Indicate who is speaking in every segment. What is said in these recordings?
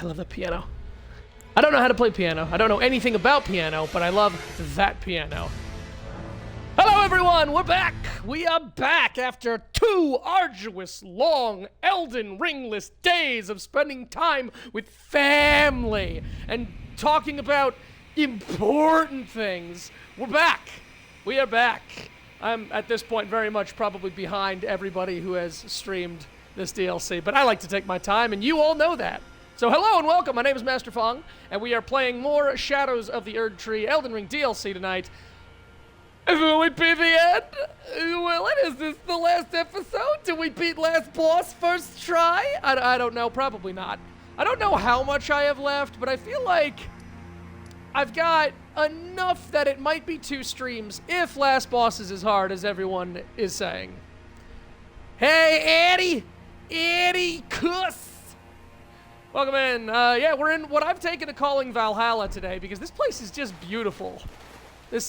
Speaker 1: I love the piano. I don't know how to play piano. I don't know anything about piano, but I love that piano. Hello, everyone. We're back. We are back after 2 arduous, long, Elden ringless days of spending time with family and talking about important things. We're back. We are back. I'm, at this point, very much probably behind everybody who has streamed this DLC, but I like to take my time, and you all know that. So hello and welcome. My name is Master Fong, and we are playing more Shadows of the Erdtree Elden Ring DLC tonight. Will we beat the end? Well, is this the last episode? Did we beat last boss first try? I don't know. Probably not. I don't know how much I have left, but I feel like I've got enough that it might be 2 streams if last boss is as hard as everyone is saying. Hey, Eddie! Eddie Kuss! Welcome in. Yeah, we're in what I've taken to calling Valhalla today because this place is just beautiful. It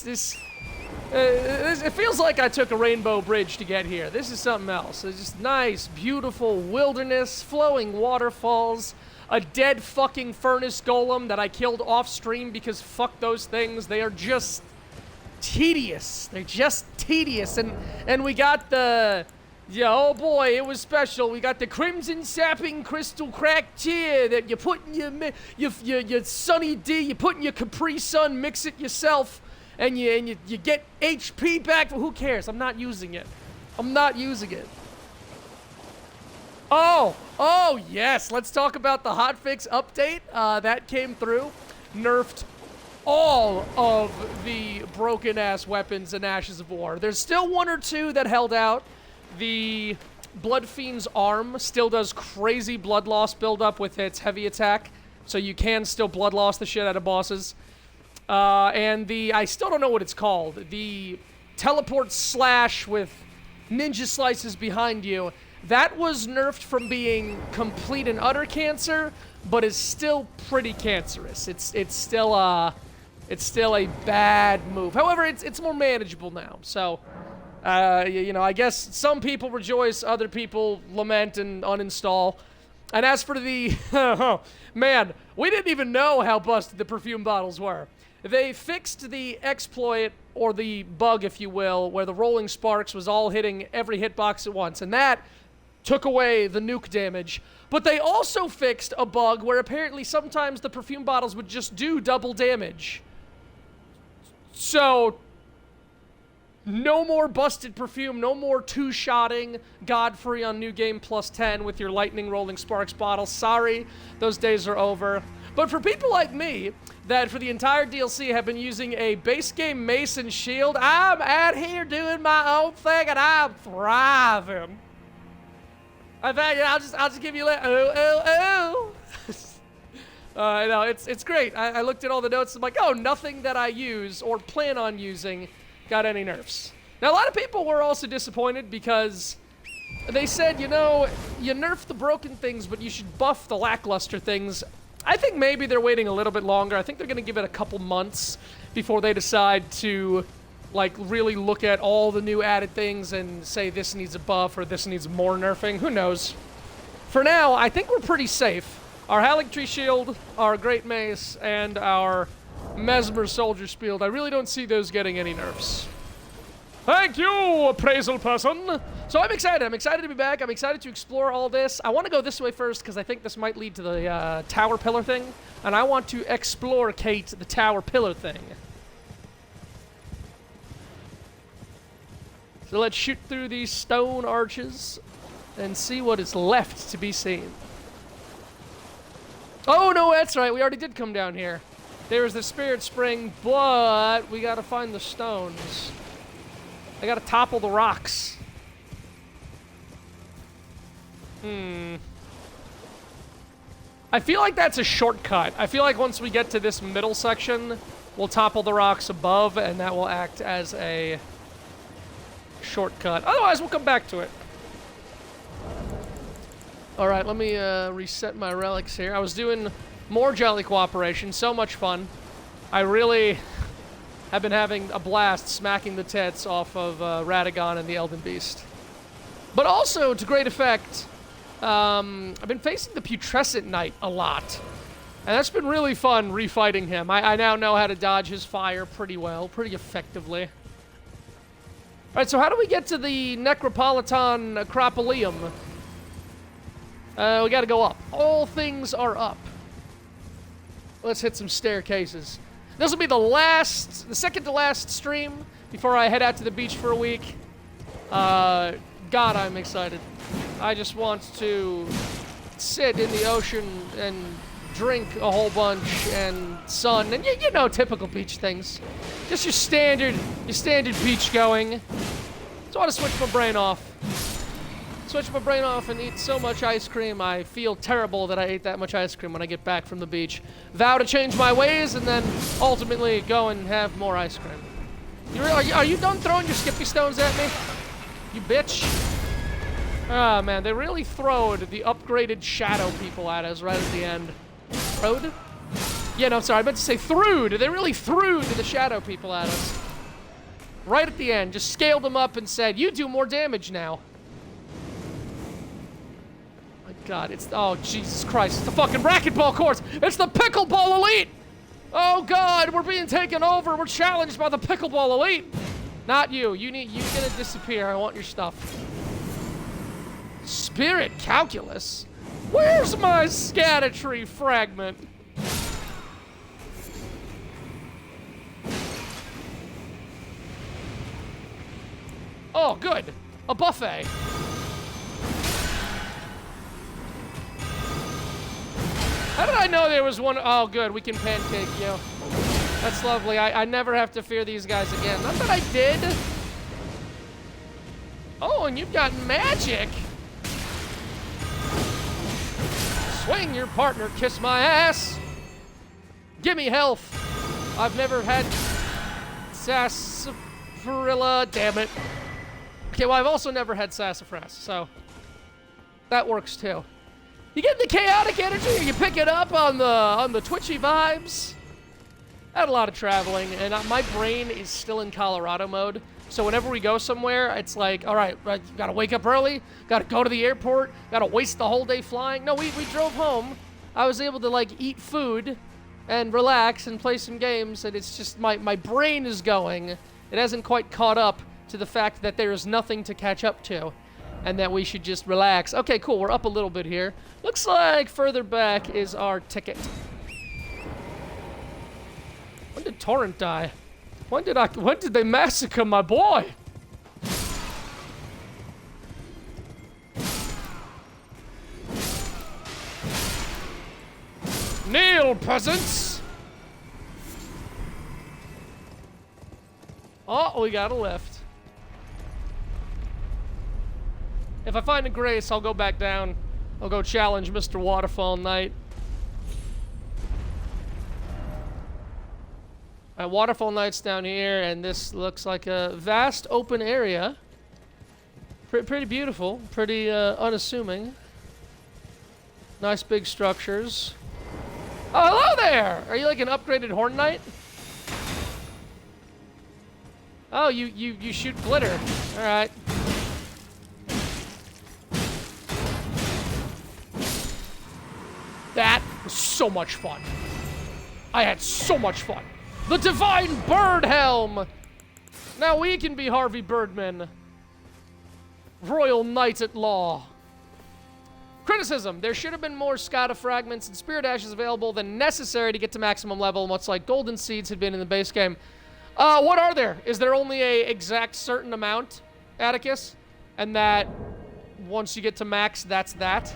Speaker 1: feels like I took a rainbow bridge to get here. This is something else. It's just nice, beautiful wilderness, flowing waterfalls, a dead fucking furnace golem that I killed off stream because fuck those things. They are just tedious. They're just tedious. And we got the... Yeah, oh boy, it was special. We got the crimson sapping crystal cracked tear that you put in your Sunny D, you put in your Capri Sun, mix it yourself, and you get HP back. Who cares? I'm not using it. I'm not using it. Oh yes. Let's talk about the hotfix update that came through. Nerfed all of the broken ass weapons in Ashes of War. There's still 1 or 2 that held out. The Blood Fiend's arm still does crazy blood loss buildup with its heavy attack, so you can still blood loss the shit out of bosses. And I still don't know what it's called, the teleport slash with ninja slices behind you, that was nerfed from being complete and utter cancer, but is still pretty cancerous. It's still a bad move. However, it's more manageable now, so... you know, I guess some people rejoice, other people lament and uninstall. And as for the... man, we didn't even know how busted the perfume bottles were. They fixed the exploit, or the bug, if you will, where the rolling sparks was all hitting every hitbox at once, and that took away the nuke damage. But they also fixed a bug where apparently sometimes the perfume bottles would just do double damage. So... no more busted perfume, no more 2-shotting Godfrey on New Game plus 10 with your lightning rolling sparks bottle. Sorry, those days are over. But for people like me, that for the entire DLC have been using a base game mace and shield, I'm out here doing my own thing and I'm thriving. I bet I'll just give you oh. No, it's great. I looked at all the notes. I'm like, oh, nothing that I use or plan on using got any nerfs. Now, a lot of people were also disappointed because they said, you know, you nerf the broken things, but you should buff the lackluster things. I think maybe they're waiting a little bit longer. I think they're going to give it a couple months before they decide to, like, really look at all the new added things and say this needs a buff or this needs more nerfing. Who knows? For now, I think we're pretty safe. Our Haligtree Shield, our Great Mace, and our Mesmer Soldier Spield, I really don't see those getting any nerfs. Thank you, appraisal person. So I'm excited. I'm excited to be back. I'm excited to explore all this. I want to go this way first because I think this might lead to the tower pillar thing. And I want to explore-cate the tower pillar thing. So let's shoot through these stone arches and see what is left to be seen. Oh, no, that's right. We already did come down here. There's the Spirit Spring, but we gotta find the stones. I gotta topple the rocks. I feel like that's a shortcut. I feel like once we get to this middle section, we'll topple the rocks above, and that will act as a shortcut. Otherwise, we'll come back to it. All right, let me reset my relics here. I was doing more Jolly Cooperation, so much fun. I really have been having a blast smacking the tits off of Radagon and the Elden Beast. But also, to great effect, I've been facing the Putrescent Knight a lot. And that's been really fun refighting him. I now know how to dodge his fire pretty well, pretty effectively. Alright, so how do we get to the Necropolitan Acropolium? We gotta go up. All things are up. Let's hit some staircases. This will be the second to last stream before I head out to the beach for a week. God, I'm excited. I just want to sit in the ocean and drink a whole bunch and sun and you know, typical beach things. Just your standard beach going. So I want to switch my brain off. Switch my brain off and eat so much ice cream. I feel terrible that I ate that much ice cream when I get back from the beach. Vow to change my ways and then ultimately go and have more ice cream. Are you done throwing your Skippy stones at me? You bitch. Ah, man, they really throwed the upgraded shadow people at us right at the end. Throwed? Yeah, no, sorry, I meant to say threwed. They really threw the shadow people at us. Right at the end, just scaled them up and said, you do more damage now. My God, oh, Jesus Christ, it's the fucking racquetball course. It's the pickleball elite. Oh, God, we're being taken over. We're challenged by the pickleball elite. Not you. You're gonna disappear. I want your stuff. Spirit calculus? Where's my scattertree fragment? Oh, good. A buffet. How did I know there was one? Oh, good. We can pancake you. That's lovely. I never have to fear these guys again. Not that I did. Oh, and you've got magic. Swing your partner, kiss my ass. Give me health. I've never had sarsaparilla. Damn it. Okay, well, I've also never had sassafras, so that works too. You get the chaotic energy, you pick it up on the twitchy vibes. I had a lot of traveling, and my brain is still in Colorado mode. So whenever we go somewhere, it's like, all right, gotta wake up early, gotta go to the airport, gotta waste the whole day flying. No, we drove home. I was able to, like, eat food and relax and play some games, and it's just, my brain is going. It hasn't quite caught up to the fact that there is nothing to catch up to, and that we should just relax. Okay, cool, we're up a little bit here. Looks like further back is our ticket. When did Torrent die? When did they massacre my boy? Kneel, peasants! Oh, we got a lift. If I find a grace, I'll go back down. I'll go challenge Mr. Waterfall Knight. Waterfall Knight's down here, and this looks like a vast open area. Pretty beautiful, pretty unassuming. Nice big structures. Oh, hello there! Are you like an upgraded Horn Knight? Oh, you shoot glitter. All right. That was so much fun. I had so much fun. The Divine Bird Helm! Now we can be Harvey Birdman. Royal Knight at Law. Criticism. There should have been more Skada fragments and Spirit Ashes available than necessary to get to maximum level, much like Golden Seeds had been in the base game. What are there? Is there only a exact certain amount, Atticus? And that once you get to max, that's that?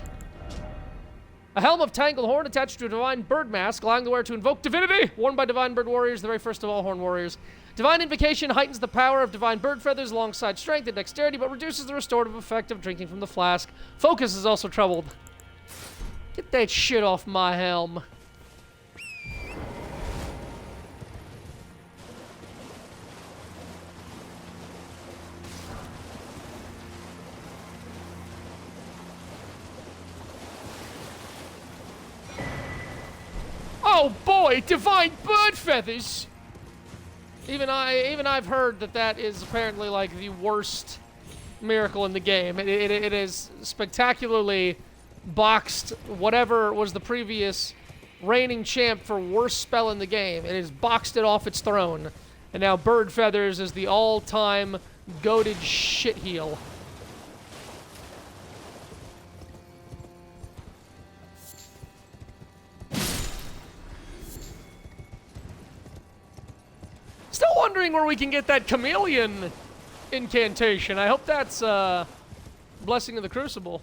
Speaker 1: A helm of tangled horn attached to a divine bird mask, allowing the wearer to invoke divinity, worn by divine bird warriors, the very first of all horn warriors. Divine invocation heightens the power of divine bird feathers alongside strength and dexterity, but reduces the restorative effect of drinking from the flask. Focus is also troubled. Get that shit off my helm. Oh boy, divine bird feathers! Even I've heard that is apparently like the worst miracle in the game. It is spectacularly boxed whatever was the previous reigning champ for worst spell in the game. It has boxed it off its throne. And now Bird Feathers is the all-time goated shitheel. Still wondering where we can get that chameleon incantation. I hope that's Blessing of the Crucible.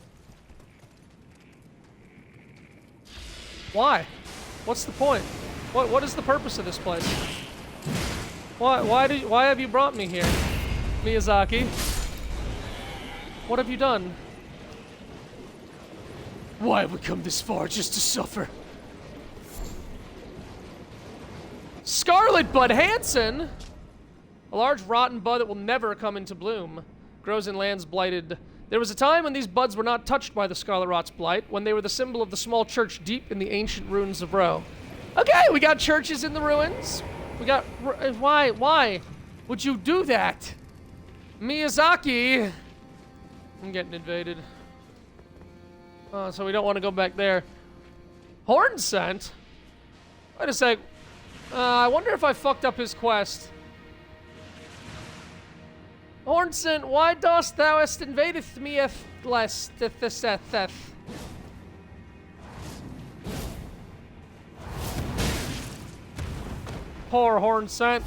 Speaker 1: Why? What's the point? What is the purpose of this place? Why have you brought me here, Miyazaki? What have you done? Why have we come this far just to suffer? Scarlet Bud Hansen! A large rotten bud that will never come into bloom. Grows in lands blighted. There was a time when these buds were not touched by the Scarlet Rot's blight, when they were the symbol of the small church deep in the ancient ruins of Ro. Okay, we got churches in the ruins. We got... Why would you do that? Miyazaki! I'm getting invaded. So we don't want to go back there. Horn Scent? Wait a sec. I wonder if I fucked up his quest. Horn Scent, why dost thou est invadeth me less theth? Poor Horn Scent.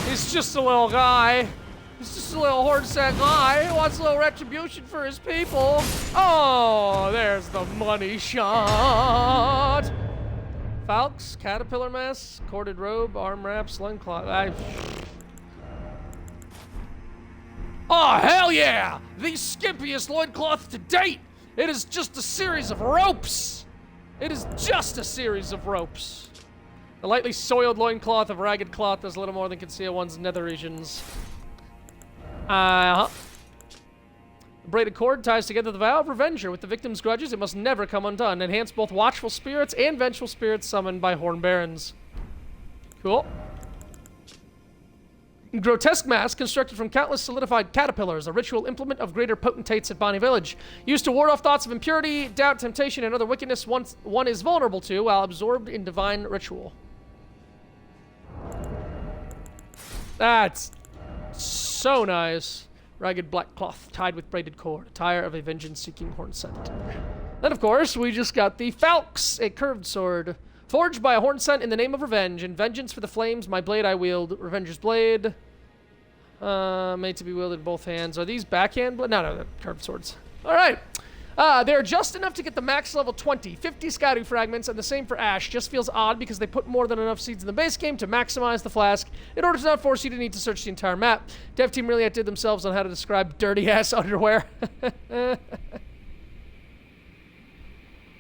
Speaker 1: He's just a little guy. He's just a little Horn Scent guy who wants a little retribution for his people. Oh, there's the money shot. Falx, caterpillar mask, corded robe, arm wraps, loincloth. Oh, hell yeah! The skimpiest loincloth to date! It is just a series of ropes! It is just a series of ropes. The lightly soiled loincloth of ragged cloth does little more than conceal one's nether regions. The braided cord ties together the vow of revenger. With the victim's grudges, it must never come undone. Enhance both watchful spirits and vengeful spirits summoned by Horn Barons. Cool. Grotesque mask constructed from countless solidified caterpillars, a ritual implement of greater potentates at Bonnie Village. Used to ward off thoughts of impurity, doubt, temptation, and other wickedness one is vulnerable to while absorbed in divine ritual. That's so nice. Ragged black cloth tied with braided cord, attire of a vengeance-seeking horn scent. Then, of course, we just got the Falx, a curved sword. Forged by a horn scent in the name of revenge. In vengeance for the flames, my blade I wield. Revenger's blade. Made to be wielded in both hands. Are these backhand blade? No, they're curved swords. All right. They're just enough to get the max level 20. 50 scouting fragments, and the same for Ash. Just feels odd because they put more than enough seeds in the base game to maximize the flask in order to not force you to need to search the entire map. Dev team really outdid themselves on how to describe dirty-ass underwear.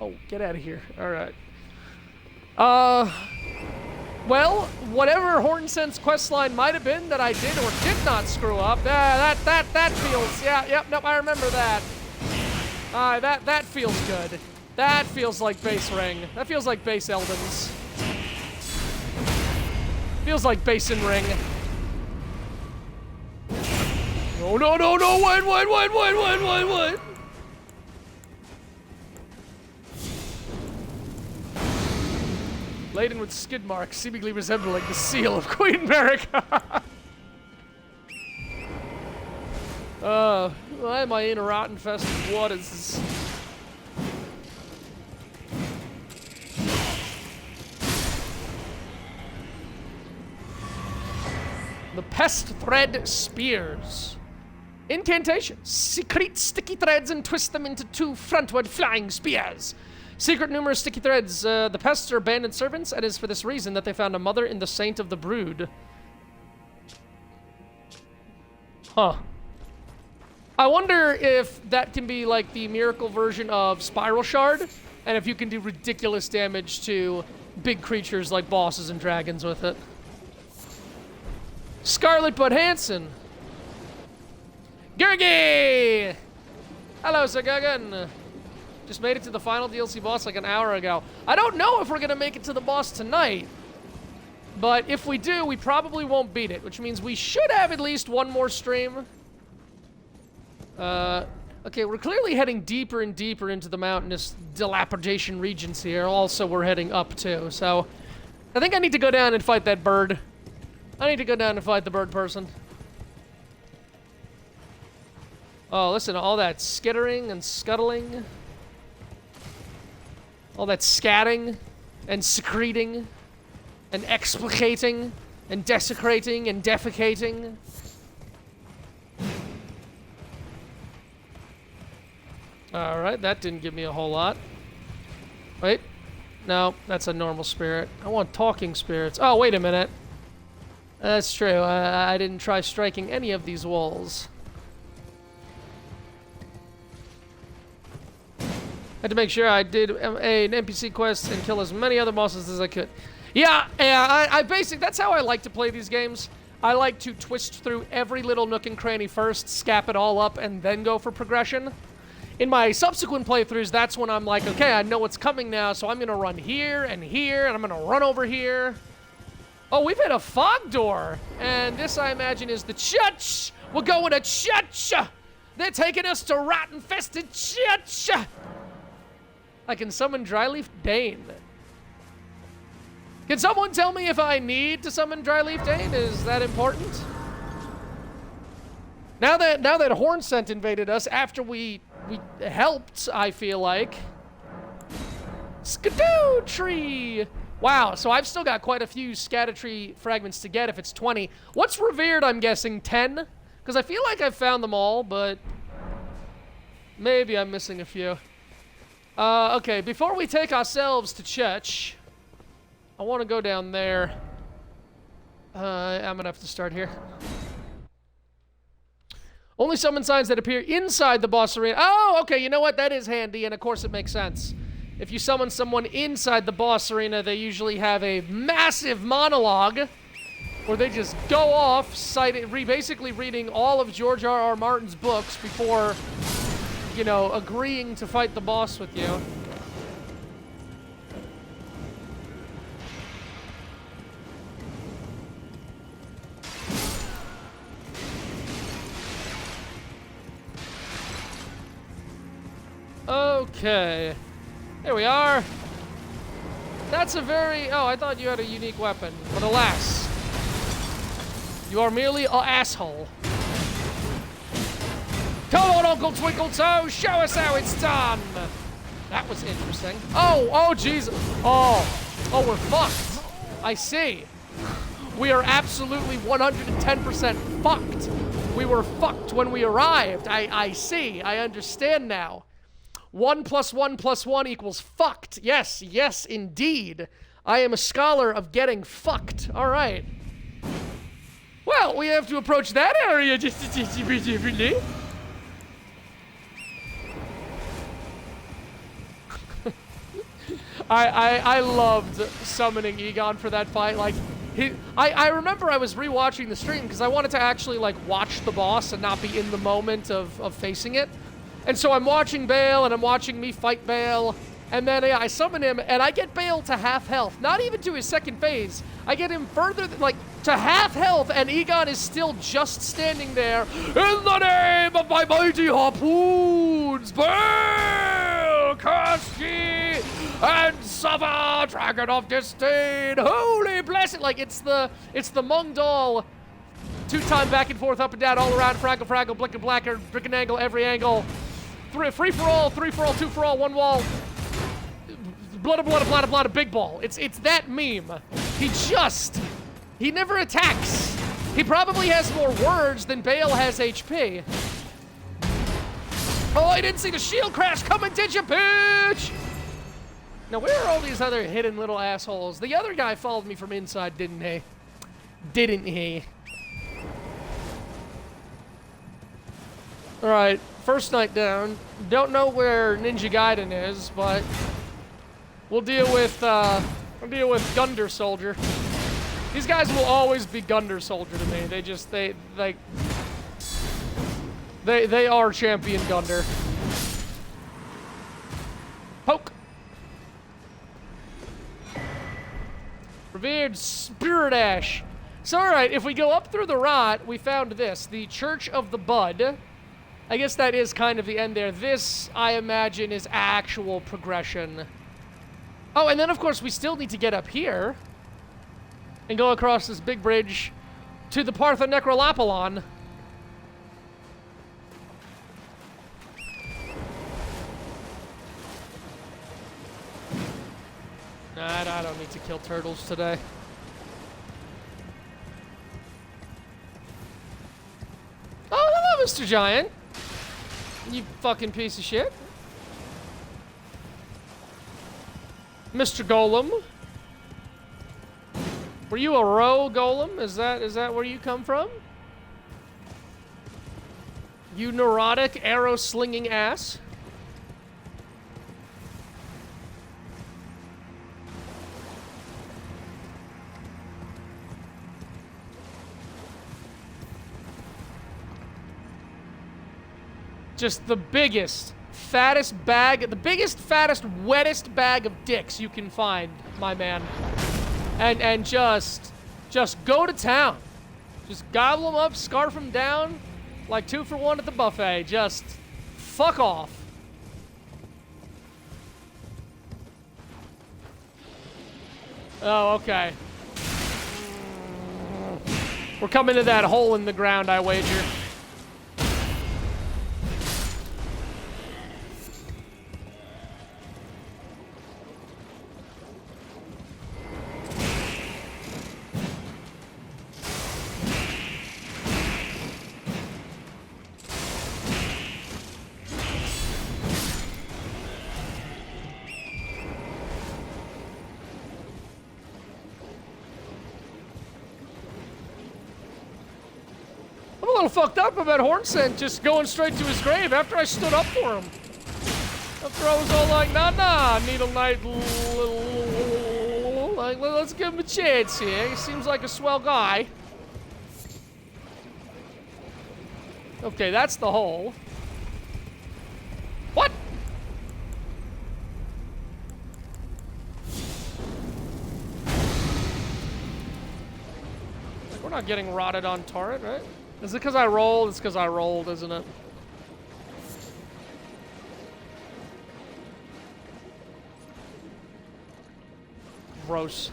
Speaker 1: Oh, get out of here. All right. Well, whatever Horn Scent's questline might have been that I did or did not screw up, that feels, yep, I remember that. That feels good. That feels like base ring. That feels like base Eldens. Feels like basin ring. No, wait. Laden with skid marks, seemingly resembling the seal of Queen America. Why am I in a rot-infested waters? The Pest Thread Spears. Incantation. Secrete sticky threads and twist them into 2 frontward flying spears. Secret numerous sticky threads. The pests are abandoned servants, and it is for this reason that they found a mother in the Saint of the Brood. Huh. I wonder if that can be like the miracle version of Spiral Shard, and if you can do ridiculous damage to big creatures like bosses and dragons with it. Scarlet Bud Hansen. Gurgi! Hello, Sir Gurgen. Just made it to the final DLC boss like an hour ago. I don't know if we're gonna make it to the boss tonight, but if we do, we probably won't beat it, which means we should have at least one more stream. Okay, we're clearly heading deeper and deeper into the mountainous dilapidation regions here. Also, we're heading up, too. So, I think I need to go down and fight that bird. I need to go down and fight the bird person. Oh, listen to all that skittering and scuttling. All that scatting and secreting and explicating and desecrating and defecating. Alright, that didn't give me a whole lot. Wait. No, that's a normal spirit. I want talking spirits. Oh, wait a minute. That's true. I didn't try striking any of these walls. Had to make sure I did an NPC quest and kill as many other bosses as I could. Yeah, I basically, that's how I like to play these games. I like to twist through every little nook and cranny first, scap it all up, and then go for progression. In my subsequent playthroughs, that's when I'm like, okay, I know what's coming now, so I'm going to run here, and I'm going to run over here. Oh, we've hit a fog door, and this, I imagine, is the church. We're going to church. They're taking us to rat-infested church. I can summon Dryleaf Dane. Can someone tell me if I need to summon Dryleaf Dane? Is that important? Now that Hornsent invaded us after we helped, I feel like. Skadoo tree! Wow, so I've still got quite a few Scadutree fragments to get if it's 20. What's revered, I'm guessing, 10? Because I feel like I've found them all, but maybe I'm missing a few. Okay, before we take ourselves to church, I want to go down there. I'm going to have to start here. Only summon signs that appear inside the boss arena. Oh, okay, you know what? That is handy, and of course it makes sense. If you summon someone inside the boss arena, they usually have a massive monologue where they just go off, basically reading all of George R.R. Martin's books before, you know, agreeing to fight the boss with you. Okay. There we are. That's a very... Oh, I thought you had a unique weapon. But alas, you are merely an asshole. Come on, Uncle Twinkletoes, show us how it's done. That was interesting. Oh, Jesus. Oh, we're fucked. I see. We are absolutely 110% fucked. We were fucked when we arrived. I see. I understand now. 1 + 1 + 1 equals fucked. Yes, yes, indeed. I am a scholar of getting fucked. All right. Well, we have to approach that area just differently. I loved summoning Egon for that fight. Like, I remember I was rewatching the stream because I wanted to actually, like, watch the boss and not be in the moment of facing it. And so I'm watching Bale, and I'm watching me fight Bale, and then I summon him, and I get Bale to half health. Not even to his second phase. I get him further, to half health, and Egon is still just standing there. In the name of my mighty harpoons, Bale, curse ye, and suffer, dragon of disdain, holy blessed. Like, it's the Mung Doll, two-time back and forth, up and down, all around, fraggle, blick and blacker, brick and angle, every angle. Free for all, 3 for all, 2 for all, 1 wall. Blood, a big ball. It's that meme. He never attacks. He probably has more words than Bale has HP. Oh, I didn't see the shield crash coming, did you, bitch? Now, where are all these other hidden little assholes? The other guy followed me from inside, didn't he? Didn't he? All right, first night down. Don't know where Ninja Gaiden is, but we'll deal with Gunder Soldier. These guys will always be Gunder Soldier to me. They are champion Gunder. Poke. Revered Spirit Ash. So, all right, if we go up through the rot, we found this, the Church of the Bud. I guess that is kind of the end there. This, I imagine, is actual progression. Oh, and then, of course, we still need to get up here and go across this big bridge to the Parthenecrolapolon. Nah, I don't need to kill turtles today. Oh, hello, Mr. Giant. You fucking piece of shit. Mr. Golem. Were you a row golem? Is that where you come from? You neurotic arrow-slinging ass. Just the biggest, fattest bag, the biggest, fattest, wettest bag of dicks you can find, my man. And just go to town. Just gobble them up, scarf them down, like 2 for 1 at the buffet. Just fuck off. Oh, okay. We're coming to that hole in the ground, I wager. A little fucked up about Hornsent just going straight to his grave after I stood up for him. After I was all like, nah, Needle Knight, like, let's give him a chance here. He seems like a swell guy. Okay, that's the hole. What? Like, we're not getting rotted on turret, right? Is it because I rolled? It's because I rolled, isn't it? Gross.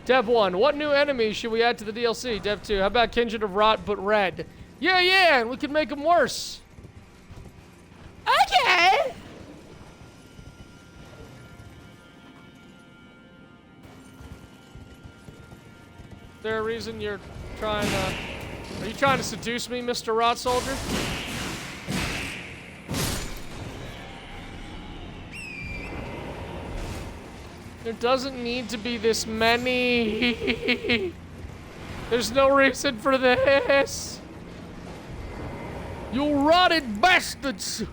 Speaker 1: Dev 1, what new enemies should we add to the DLC? Dev 2, how about Kindred of Rot but red? Yeah, and we could make them worse. Okay! Is there a reason you're trying to... Are you trying to seduce me, Mr. Rot Soldier? There doesn't need to be this many. There's no reason for this. You rotted bastards!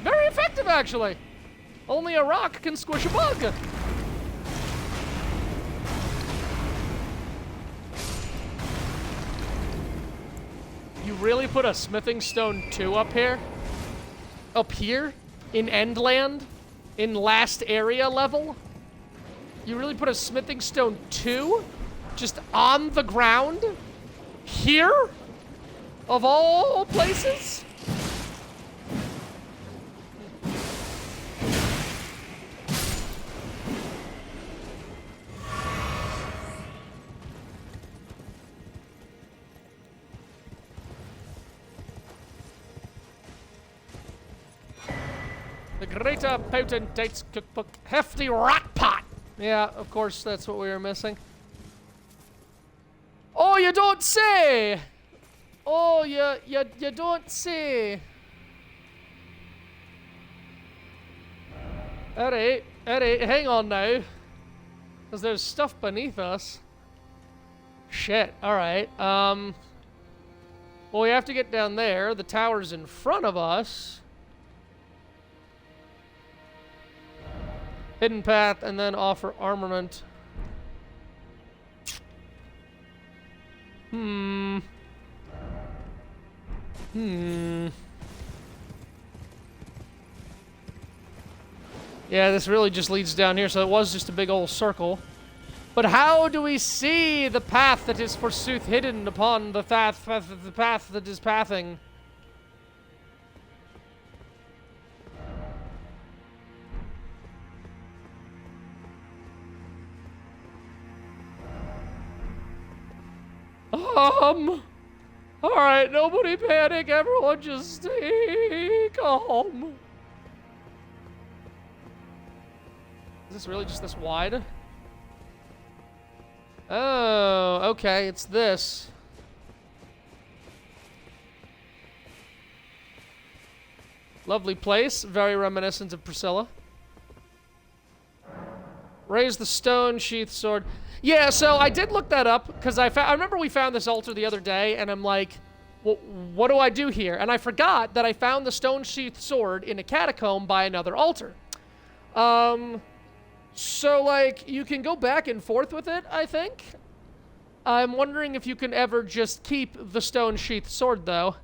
Speaker 1: Very effective, actually. Only a rock can squish a bug. You really put a Smithing Stone 2 up here? Up here? In Endland? In last area level? You really put a Smithing Stone 2? Just on the ground? Here? Of all places? The Greater Potentate's Cookbook. Hefty Rat Pot! Yeah, of course, that's what we were missing. Oh, you don't say! Oh, you don't say. Alright, hang on now. Because there's stuff beneath us. Shit, alright. Well, we have to get down there. The tower's in front of us. Hidden path, and then offer armament. Yeah, this really just leads down here, so it was just a big old circle. But how do we see the path that is forsooth hidden upon the path that is pathing? Alright, nobody panic, everyone just stay calm. Is this really just this wide? Oh, okay, it's this. Lovely place, very reminiscent of Priscilla. Raise the stone sheath sword. Yeah, so I did look that up, because I remember we found this altar the other day, and I'm like, well, what do I do here? And I forgot that I found the stone sheath sword in a catacomb by another altar. So, like, you can go back and forth with it, I think. I'm wondering if you can ever just keep the stone sheath sword, though.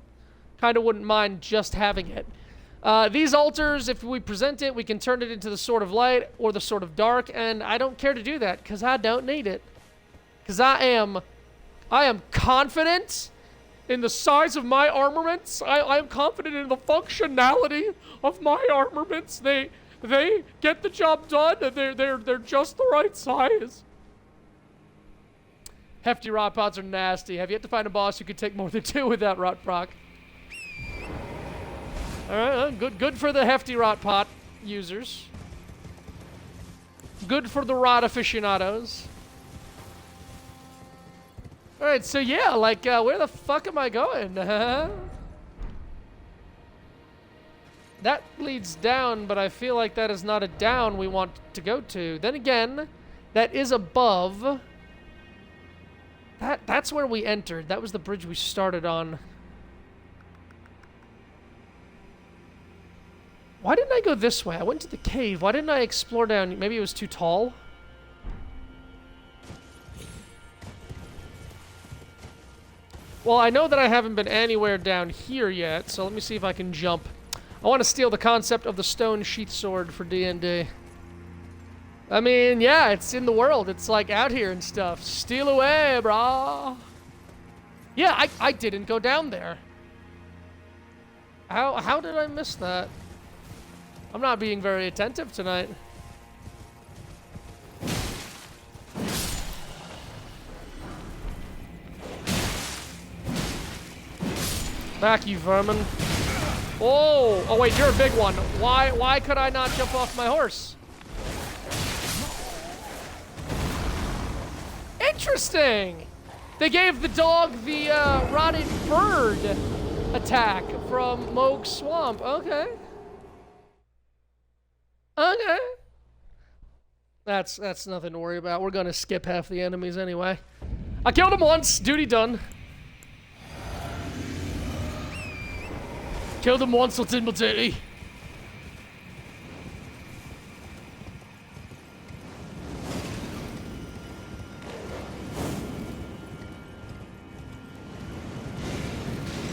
Speaker 1: Kind of wouldn't mind just having it. These altars, if we present it, we can turn it into the Sword of Light or the Sword of Dark, and I don't care to do that, because I don't need it. Because I am confident in the size of my armaments. I am confident in the functionality of my armaments. They get the job done, and they're just the right size. Hefty rot pots are nasty. Have yet to find a boss who could take more than 2 without rot proc. Alright, good for the hefty rot pot users. Good for the rot aficionados. Alright, so yeah, like, where the fuck am I going? That leads down, but I feel like that is not a down we want to go to. Then again, that is above. That's where we entered. That was the bridge we started on. Why didn't I go this way? I went to the cave. Why didn't I explore down? Maybe it was too tall? Well, I know that I haven't been anywhere down here yet, so let me see if I can jump. I want to steal the concept of the stone sheath sword for D&D. I mean, yeah, it's in the world. It's like out here and stuff. Steal away, brah. Yeah, I didn't go down there. How did I miss that? I'm not being very attentive tonight. Back, you vermin. Oh wait, you're a big one. Why could I not jump off my horse? Interesting. They gave the dog the rotted bird attack from Moog's Swamp. Okay. Okay. That's nothing to worry about. We're gonna skip half the enemies anyway. I killed him once. Duty done. Killed him once, it's in my duty.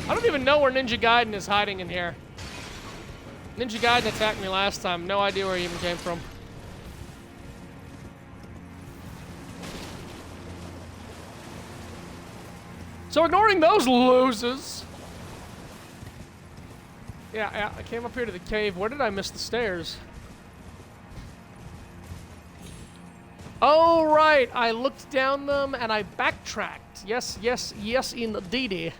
Speaker 1: I don't even know where Ninja Gaiden is hiding in here. Ninja Gaiden attacked me last time. No idea where he even came from. So ignoring those losers. Yeah, I came up here to the cave. Where did I miss the stairs? Oh, right. I looked down them and I backtracked. Yes, indeedy.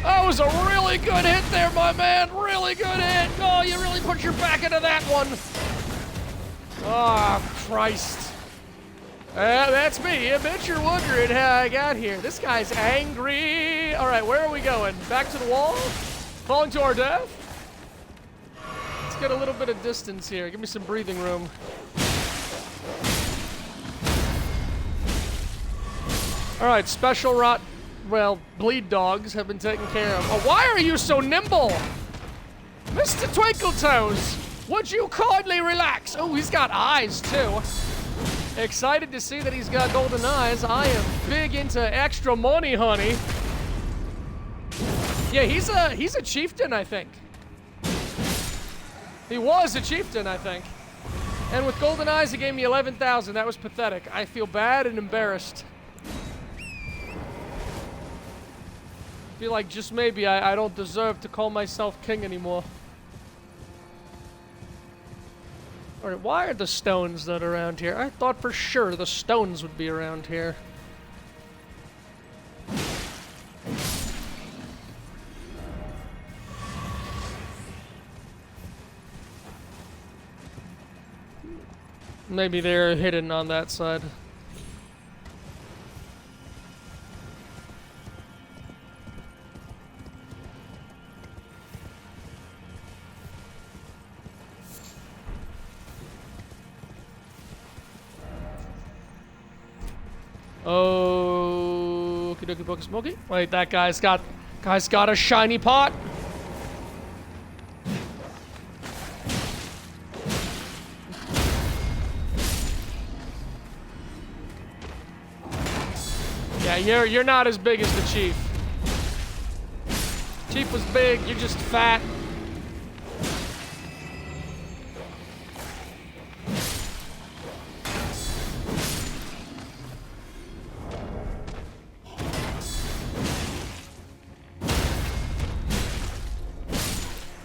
Speaker 1: That was a really good hit there, my man. Really good hit. Oh, you really put your back into that one. Oh, Christ. That's me. I bet you're wondering how I got here. This guy's angry. All right, where are we going? Back to the wall? Falling to our death? Let's get a little bit of distance here. Give me some breathing room. All right, special rot, well, bleed dogs have been taken care of. Oh, why are you so nimble? Mr. Twinkletoes, would you kindly relax? Oh, he's got eyes, too. Excited to see that he's got golden eyes. I am big into extra money, honey. Yeah, he's a chieftain, I think. He was a chieftain, I think. And with golden eyes, he gave me 11,000. That was pathetic. I feel bad and embarrassed. I feel like just maybe I don't deserve to call myself king anymore. Alright, why are the stones not around here? I thought for sure the stones would be around here. Maybe they're hidden on that side. Oh, okie dokie pokey smoky. Wait, that guy's got a shiny pot. Yeah, you're not as big as the chief. Chief was big, you're just fat.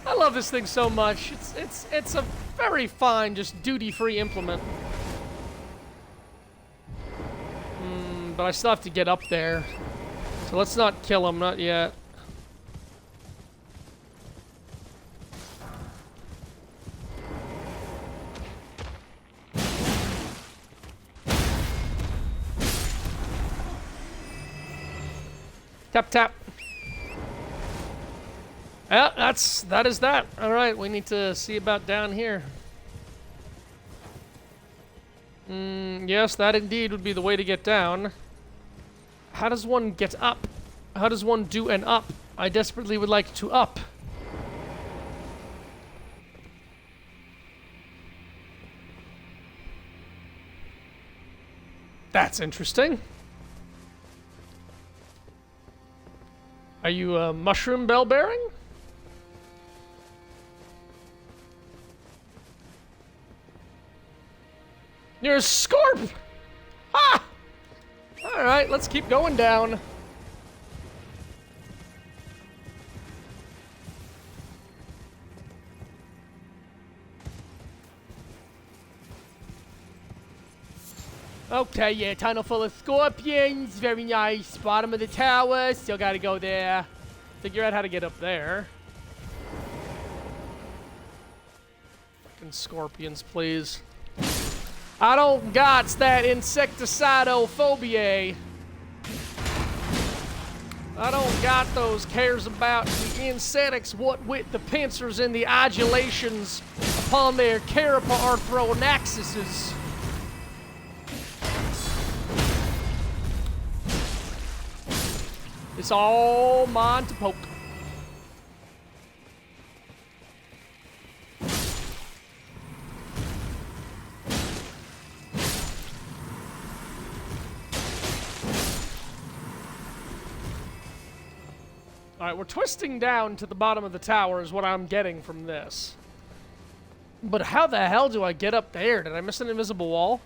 Speaker 1: I love this thing so much. It's a very fine, just duty-free implement. But I still have to get up there. So let's not kill him, not yet. Tap, tap. Yeah, that is that. All right, we need to see about down here. Yes, that indeed would be the way to get down. How does one get up? How does one do an up? I desperately would like to up. That's interesting. Are you a mushroom bell bearing? You're a scorp! Ha! Alright, let's keep going down. Okay, yeah, tunnel full of scorpions. Very nice. Bottom of the tower. Still gotta go there. Figure out how to get up there. Fucking scorpions, please. I don't got that insecticidophobia. I don't got those cares about the insects, what with the pincers and the adulations upon their carapaarthronaxuses. It's all mine to poke. Alright, we're twisting down to the bottom of the tower is what I'm getting from this. But how the hell do I get up there? Did I miss an invisible wall?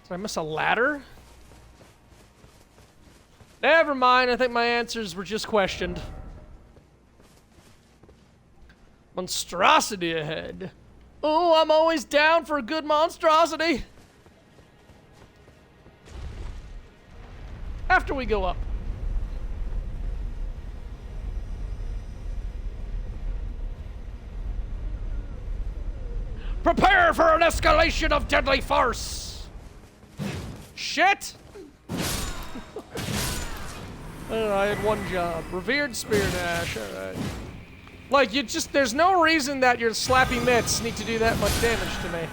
Speaker 1: Did I miss a ladder? Never mind, I think my answers were just questioned. Monstrosity ahead. Oh, I'm always down for a good monstrosity. After we go up. Prepare for an escalation of deadly force! Shit! I had one job. Revered Spear Dash, alright. Like, there's no reason that your slappy mitts need to do that much damage to me.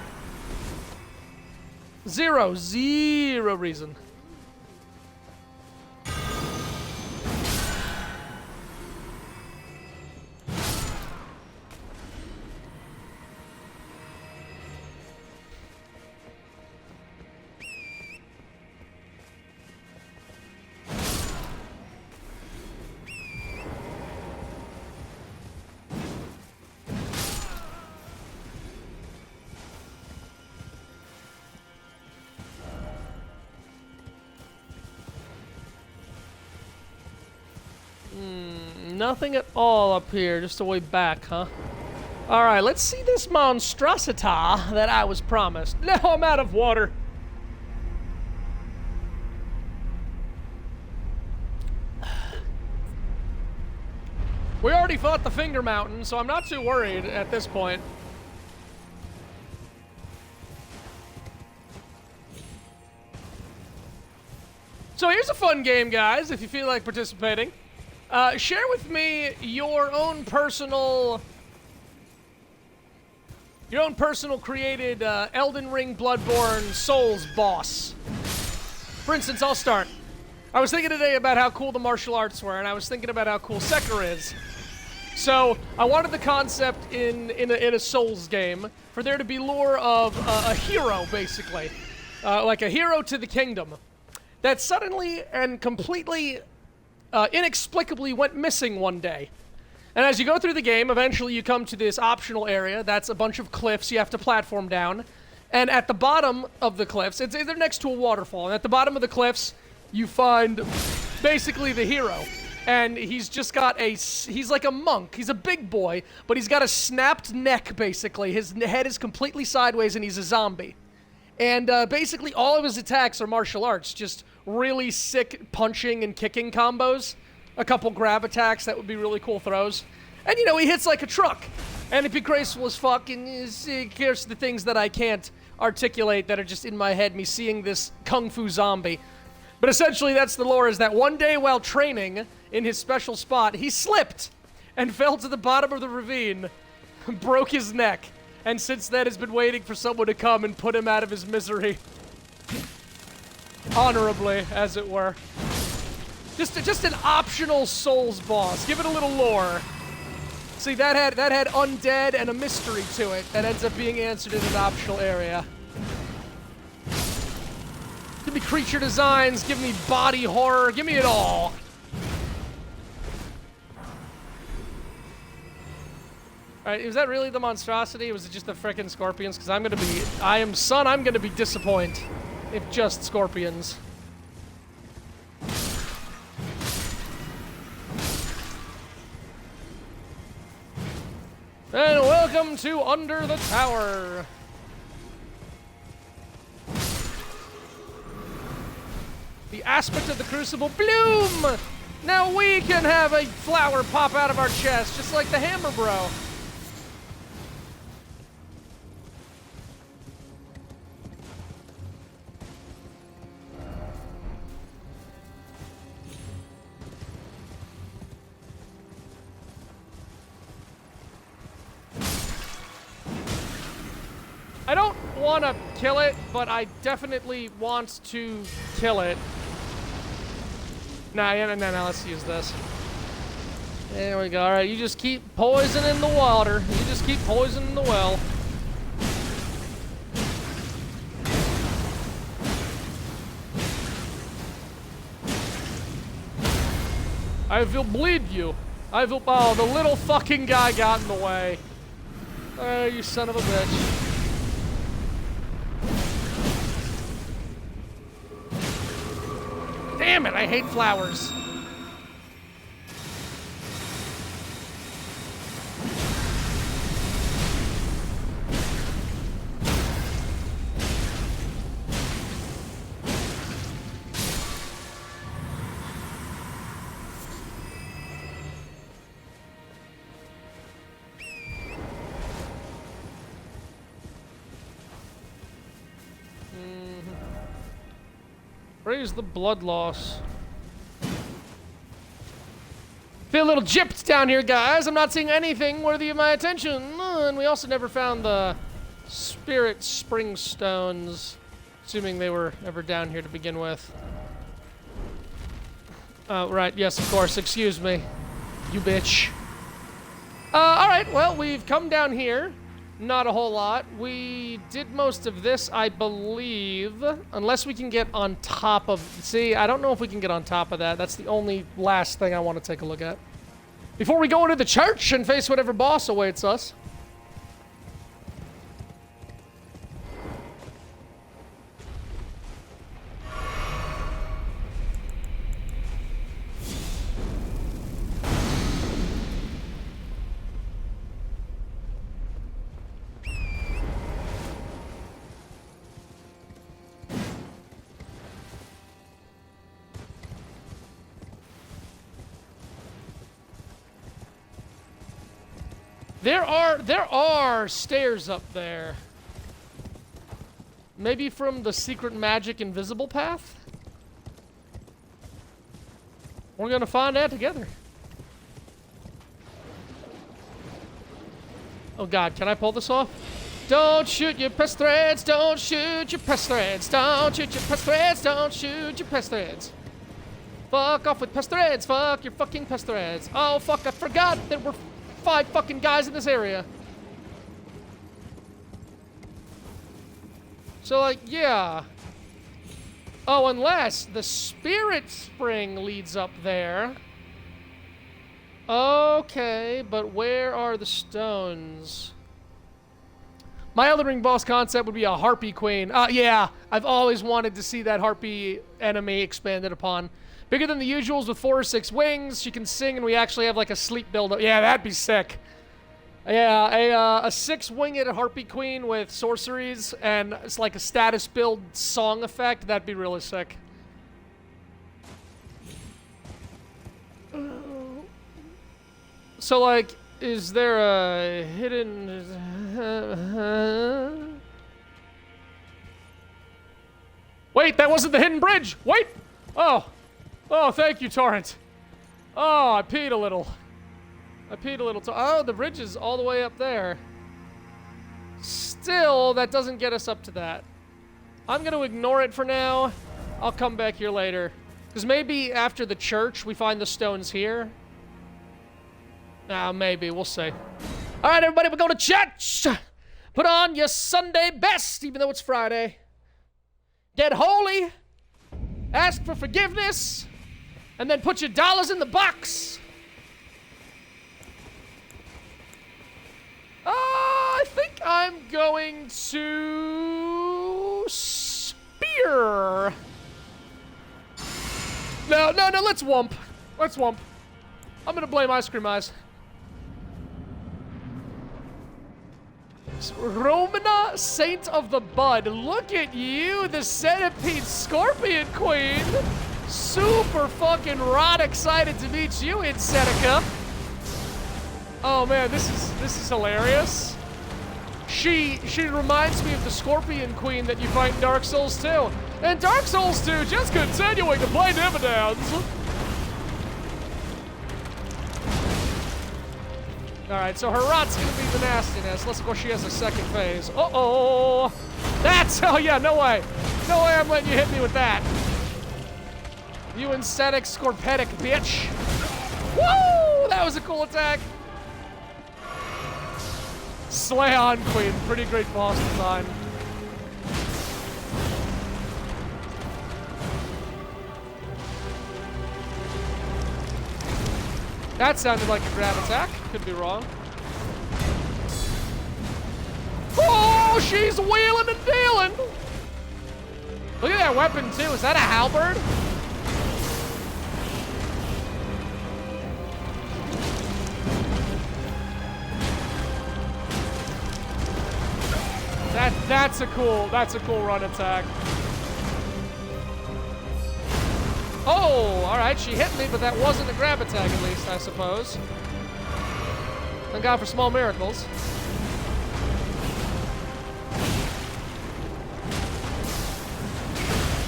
Speaker 1: Zero reason. nothing at all up here, just a way back, huh? Alright, let's see this monstrosity that I was promised. No, I'm out of water. We already fought the Finger Mountain, so I'm not too worried at this point. So here's a fun game, guys, if you feel like participating. Share with me your own personal created Elden Ring Bloodborne Souls boss. For instance, I'll start. I was thinking today about how cool the martial arts were, and I was thinking about how cool Sekiro is. So I wanted the concept in a Souls game for there to be lore of a hero, basically, like a hero to the kingdom, that suddenly and completely, inexplicably went missing one day. And as you go through the game, eventually you come to this optional area that's a bunch of cliffs you have to platform down. And at the bottom of the cliffs, they're next to a waterfall, and at the bottom of the cliffs, you find basically the hero. And he's just got he's like a monk. He's a big boy, but he's got a snapped neck, basically. His head is completely sideways, and he's a zombie. And basically all of his attacks are martial arts, just really sick punching and kicking combos. A couple grab attacks that would be really cool throws. And, you know, he hits like a truck. And it'd be graceful as fuck, and here's the things that I can't articulate that are just in my head, me seeing this kung fu zombie. But essentially that's the lore, is that one day while training in his special spot, he slipped and fell to the bottom of the ravine, broke his neck, and since then has been waiting for someone to come and put him out of his misery. Honorably, as it were. Just an optional Souls boss. Give it a little lore. See, that had undead and a mystery to it that ends up being answered in an optional area. Give me creature designs, give me body horror, give me it all. Alright, is that really the monstrosity, or was it just the frickin' scorpions? Because I'm gonna be disappointed if just scorpions. And welcome to Under the Tower. The aspect of the crucible bloom! Now we can have a flower pop out of our chest, just like the Hammer Bro. I don't want to kill it, but I definitely want to kill it. Nah, let's use this. There we go. All right, you just keep poisoning the water. You just keep poisoning the well. I will bleed you. Oh, the little fucking guy got in the way. Oh, you son of a bitch. Damn it, I hate flowers. Raise the blood loss. Feel a little gypped down here, guys. I'm not seeing anything worthy of my attention. And we also never found the spirit spring stones, assuming they were ever down here to begin with. Oh, right. Yes, of course. Excuse me. You bitch. Alright. Well, we've come down here. Not a whole lot. We did most of this, I believe. Unless we can get on top of... See, I don't know if we can get on top of that. That's the only last thing I want to take a look at. Before we go into the church and face whatever boss awaits us. There are stairs up there. Maybe from the secret magic invisible path? We're gonna find out together. Oh god, can I pull this off? Don't shoot your pest threads, don't shoot your pest threads, don't shoot your pest threads, don't shoot your pest threads. Fuck off with pest threads, fuck your fucking pest threads. Oh fuck, I forgot there were 5 fucking guys in this area. So like, yeah. Oh, unless the spirit spring leads up there. Okay, but where are the stones? My Elden Ring boss concept would be a harpy queen. Yeah, I've always wanted to see that harpy enemy expanded upon. Bigger than the usuals with 4 or 6 wings. She can sing and we actually have like a sleep build-up. Yeah, that'd be sick. Yeah, a 6-winged harpy queen with sorceries and it's like a status build song effect. That'd be really sick. So like, is there a hidden... Wait, that wasn't the hidden bridge! Wait! Oh, thank you, Torrent. Oh, I peed a little. Oh, the bridge is all the way up there. Still, that doesn't get us up to that. I'm gonna ignore it for now. I'll come back here later. Because maybe after the church, we find the stones here. Maybe. We'll see. All right, everybody, we're going to church. Put on your Sunday best, even though it's Friday. Get holy. Ask for forgiveness. And then put your dollars in the box. I think I'm going to spear. No, let's wump. I'm gonna blame Ice Cream Eyes. Romana, Saint of the Bud. Look at you, the Centipede Scorpion Queen. Super fucking rot excited to meet you in Seneca. Oh man, this is hilarious. She reminds me of the Scorpion Queen that you fight in Dark Souls 2. And Dark Souls 2, just continuing to play dividends. Alright, so her rot's gonna be the nastiness. Let's go, she has a second phase. Uh-oh! Oh yeah, no way. No way I'm letting you hit me with that. You insectic scorpetic bitch. Woo! That was a cool attack. Slay on, Queen. Pretty great boss design. That sounded like a grab attack. Could be wrong. Oh, she's wheeling and dealing. Look at that weapon, too. Is that a halberd? That's a cool run attack. Oh, all right, she hit me, but that wasn't a grab attack, at least, I suppose. Thank God for small miracles.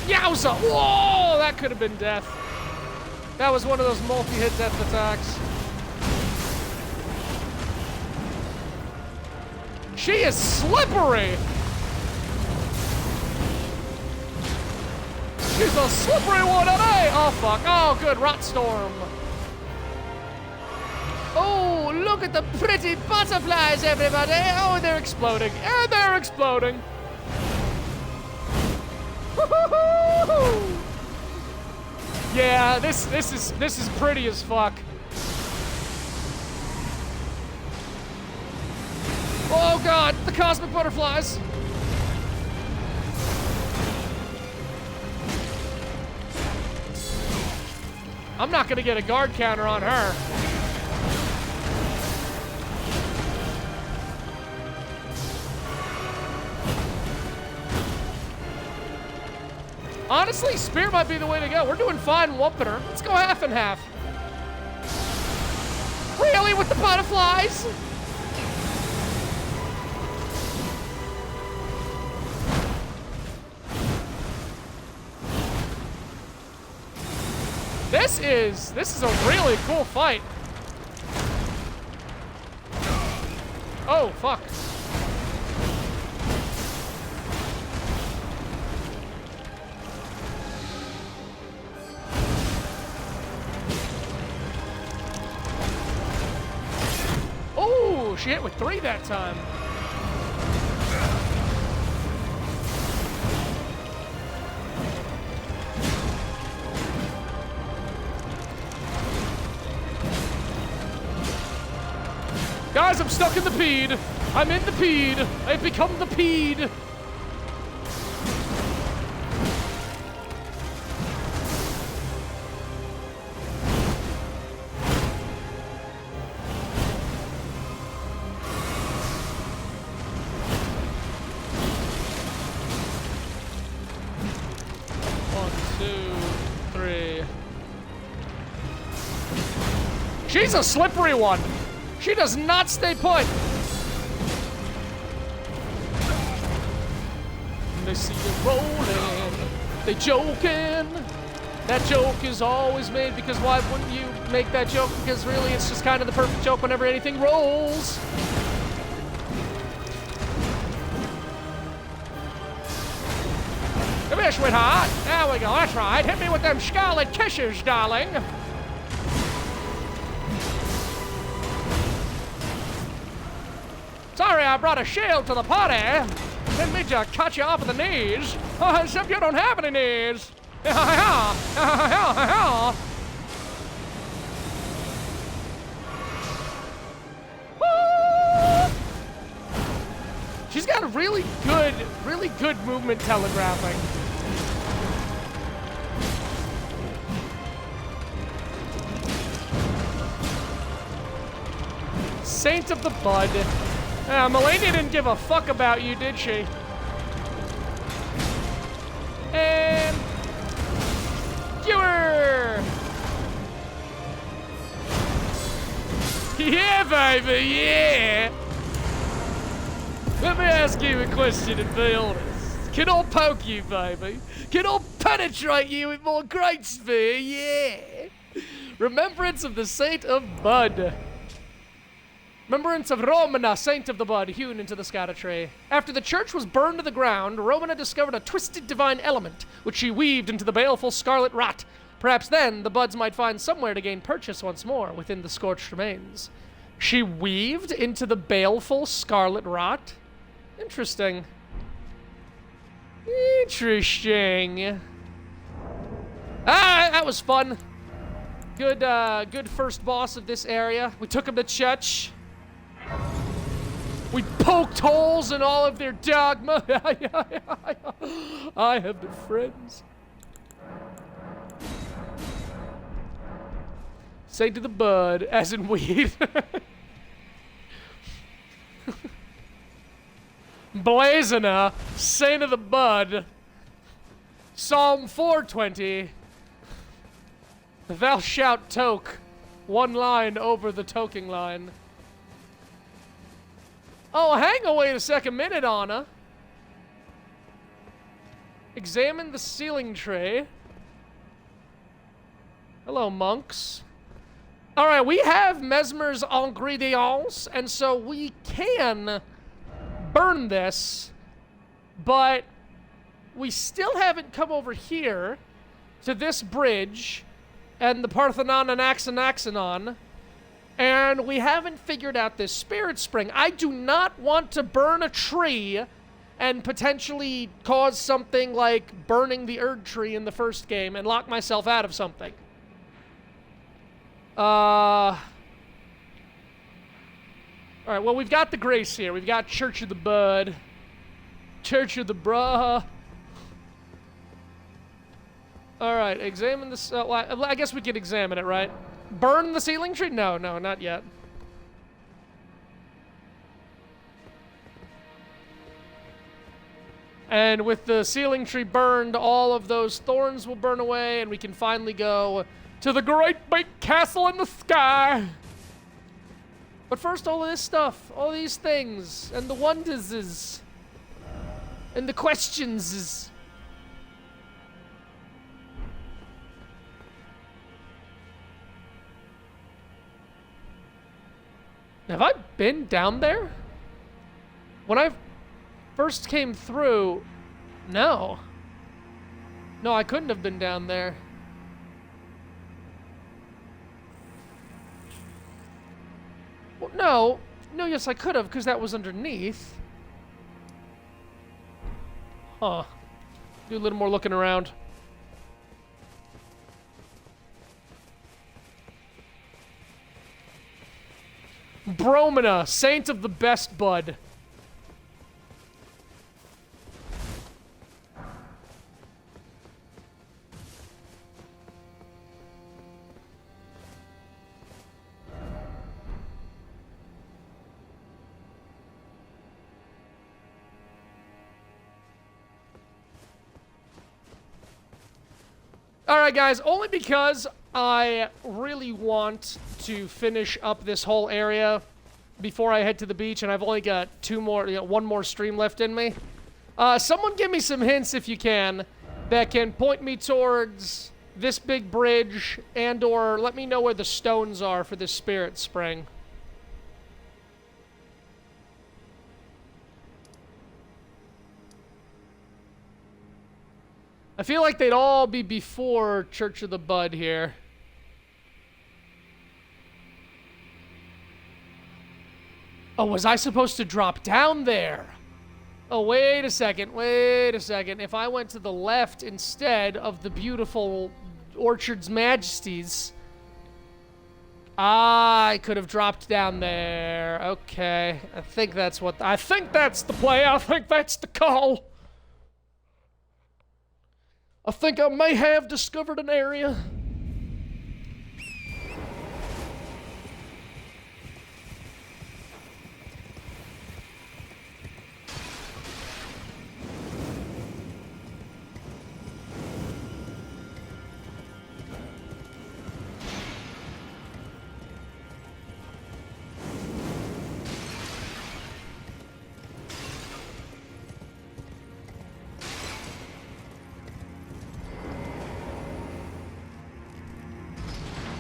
Speaker 1: Yowza! Whoa, that could have been death. That was one of those multi-hit death attacks. She is slippery! She's a slippery one today! Oh, fuck. Oh, good. Rot Storm. Oh, look at the pretty butterflies, everybody. Oh, they're exploding. And they're exploding. Yeah, this is pretty as fuck. Oh, God. The cosmic butterflies. I'm not gonna get a guard counter on her. Honestly, spear might be the way to go. We're doing fine whumping her. Let's go half and half. Really, with the butterflies? this is a really cool fight. Oh, fuck. Oh, she hit with 3 that time. Guys, I'm stuck in the peed. I'm in the peed. I've become the peed. She's a slippery one. She does not stay put. They see you rolling. They joking. That joke is always made because why wouldn't you make that joke? Because really it's just kind of the perfect joke whenever anything rolls. Come here, sweetheart. There we go. That's right. Hit me with them scarlet kisses, darling. Sorry, I brought a shield to the party. Didn't mean to cut you off at the knees. Except you don't have any knees. She's got really good movement telegraphing. Saint of the Bud. Melania didn't give a fuck about you, did she? And Skewer! Yeah, baby, yeah! Let me ask you a question and be honest. Can I poke you, baby? Can I penetrate you with my great spear? Yeah! Remembrance of the Saint of Bud. Remembrance of Romana, Saint of the Bud, hewn into the scatter tree. After the church was burned to the ground, Romana discovered a twisted divine element, which she weaved into the baleful scarlet rot. Perhaps then, the buds might find somewhere to gain purchase once more within the scorched remains. She weaved into the baleful scarlet rot? Interesting. Interesting. Ah, that was fun. Good first boss of this area. We took him to church. We poked holes in all of their dogma. I have their friends. Say to the bud, as in weed. Blazona, say to the bud. Psalm 420. Thou shalt toke. One line over the toking line. Oh, hang on, wait a second minute, Anna. Examine the ceiling tray. Hello, monks. All right, we have Mesmer's ingredients, and so we can burn this, but we still haven't come over here to this bridge and the Parthenon and Axonaxonon. And we haven't figured out this spirit spring. I do not want to burn a tree and potentially cause something like burning the Erd tree in the first game and lock myself out of something. Alright, well, we've got the grace here. We've got Church of the Bud. Church of the Bruh. Alright, examine this. I guess we could examine it, right? Burn the ceiling tree? No, not yet. And with the ceiling tree burned, all of those thorns will burn away, and we can finally go to the great big castle in the sky. But first, all of this stuff, all these things, and the wonders is, and the questions is. Have I been down there? When I first came through, no. No, I couldn't have been down there. Well, no. No, yes, I could have, because that was underneath. Huh. Do a little more looking around. Bromina, saint of the best bud. Alright guys, only because I really want to finish up this whole area before I head to the beach, and I've only got one more stream left in me. Someone give me some hints if you can that can point me towards this big bridge and or let me know where the stones are for this spirit spring. I feel like they'd all be before Church of the Bud here. Oh, was I supposed to drop down there? Oh, wait a second, wait a second. If I went to the left instead of the beautiful Orchard's Majesties, I could have dropped down there. Okay, I think that's the play. I think that's the call. I think I may have discovered an area.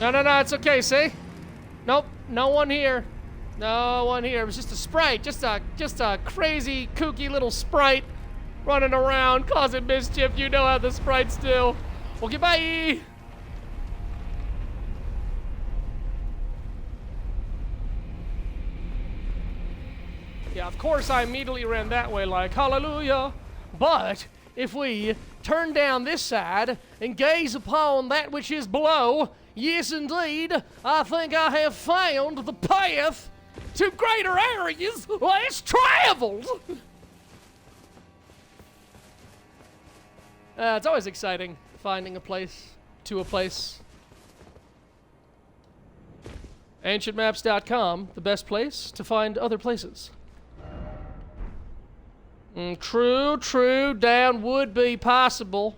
Speaker 1: No, it's okay, see? Nope, no one here. No one here. It was just a sprite, just a crazy, kooky little sprite running around, causing mischief. You know how the sprites do. Okay, bye! Yeah, of course I immediately ran that way like, hallelujah. But if we turn down this side and gaze upon that which is below, yes, indeed, I think I have found the path to greater areas less traveled. It's always exciting finding a place to a place. AncientMaps.com, the best place to find other places. True, down would be possible.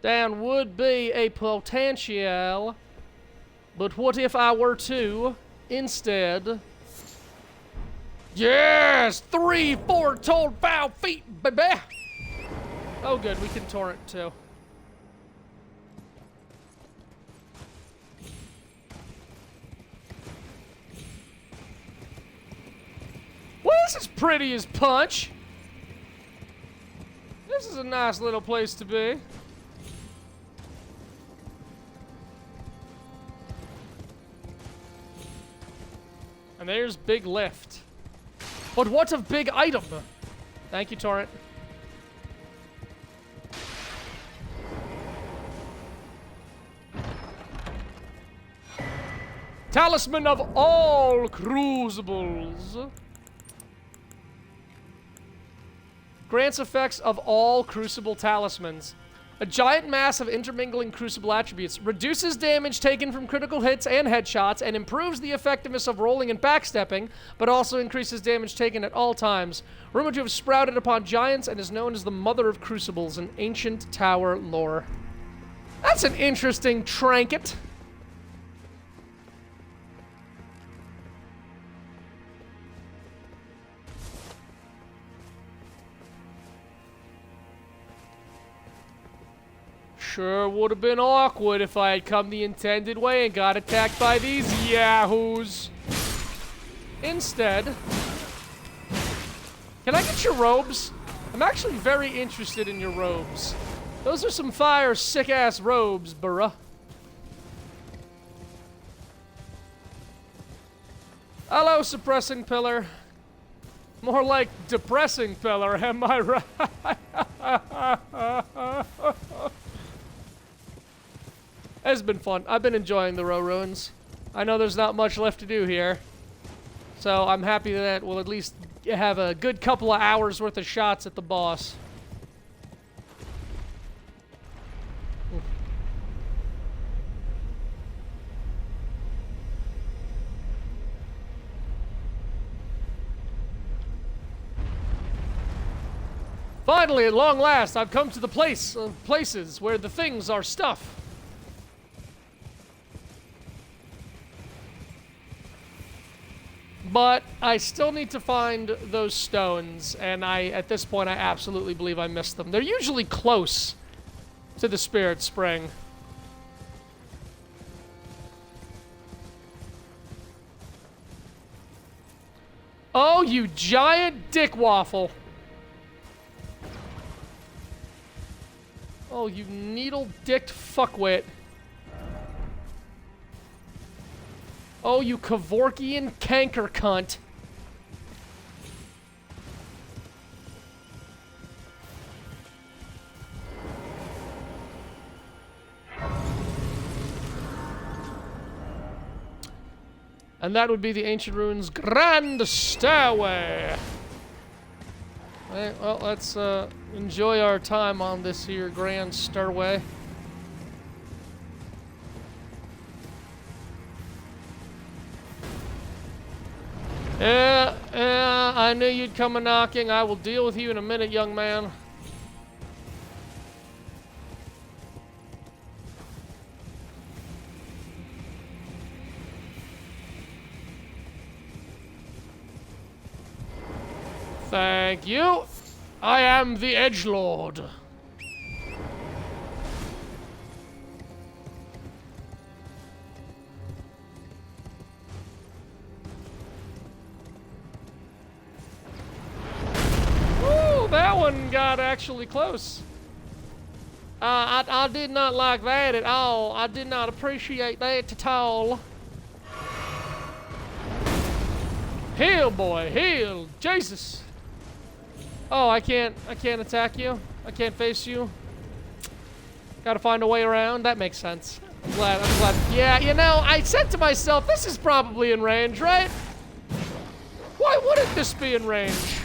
Speaker 1: Down would be a potential, but what if I were to, instead... Yes! 3, 4, told 5 feet, baby! Oh good, we can torrent too. Well, this is pretty as punch. This is a nice little place to be. And there's big lift. But what of big item? Thank you, Torrent. Talisman of all crucibles. Grants effects of all crucible talismans. A giant mass of intermingling crucible attributes. Reduces damage taken from critical hits and headshots and improves the effectiveness of rolling and backstepping, but also increases damage taken at all times. Rumored to have sprouted upon giants and is known as the Mother of Crucibles in ancient tower lore. That's an interesting trinket. Sure would have been awkward if I had come the intended way and got attacked by these yahoos. Instead, can I get your robes? I'm actually very interested in your robes. Those are some fire, sick-ass robes, bruh. Hello, suppressing pillar. More like depressing pillar, am I right? It's been fun. I've been enjoying the row ruins. I know there's not much left to do here. So I'm happy that we'll at least have a good couple of hours worth of shots at the boss. Finally, at long last, I've come to the places where the things are stuff. But I still need to find those stones, and at this point, I absolutely believe I missed them. They're usually close to the Spirit Spring. Oh, you giant dick waffle. Oh, you needle-dicked fuckwit. Oh, you Kevorkian canker cunt. And that would be the Ancient Ruins Grand Stairway. Right, well, let's enjoy our time on this here Grand Stairway. Yeah, I knew you'd come a-knocking. I will deal with you in a minute, young man. Thank you. I am the Edgelord. Ooh, that one got actually close. I did not like that at all. I did not appreciate that at all. Heal, boy, heal. Jesus. Oh, I can't attack you. I can't face you. Gotta find a way around. That makes sense. I'm glad. Yeah, you know, I said to myself, this is probably in range, right? Why wouldn't this be in range?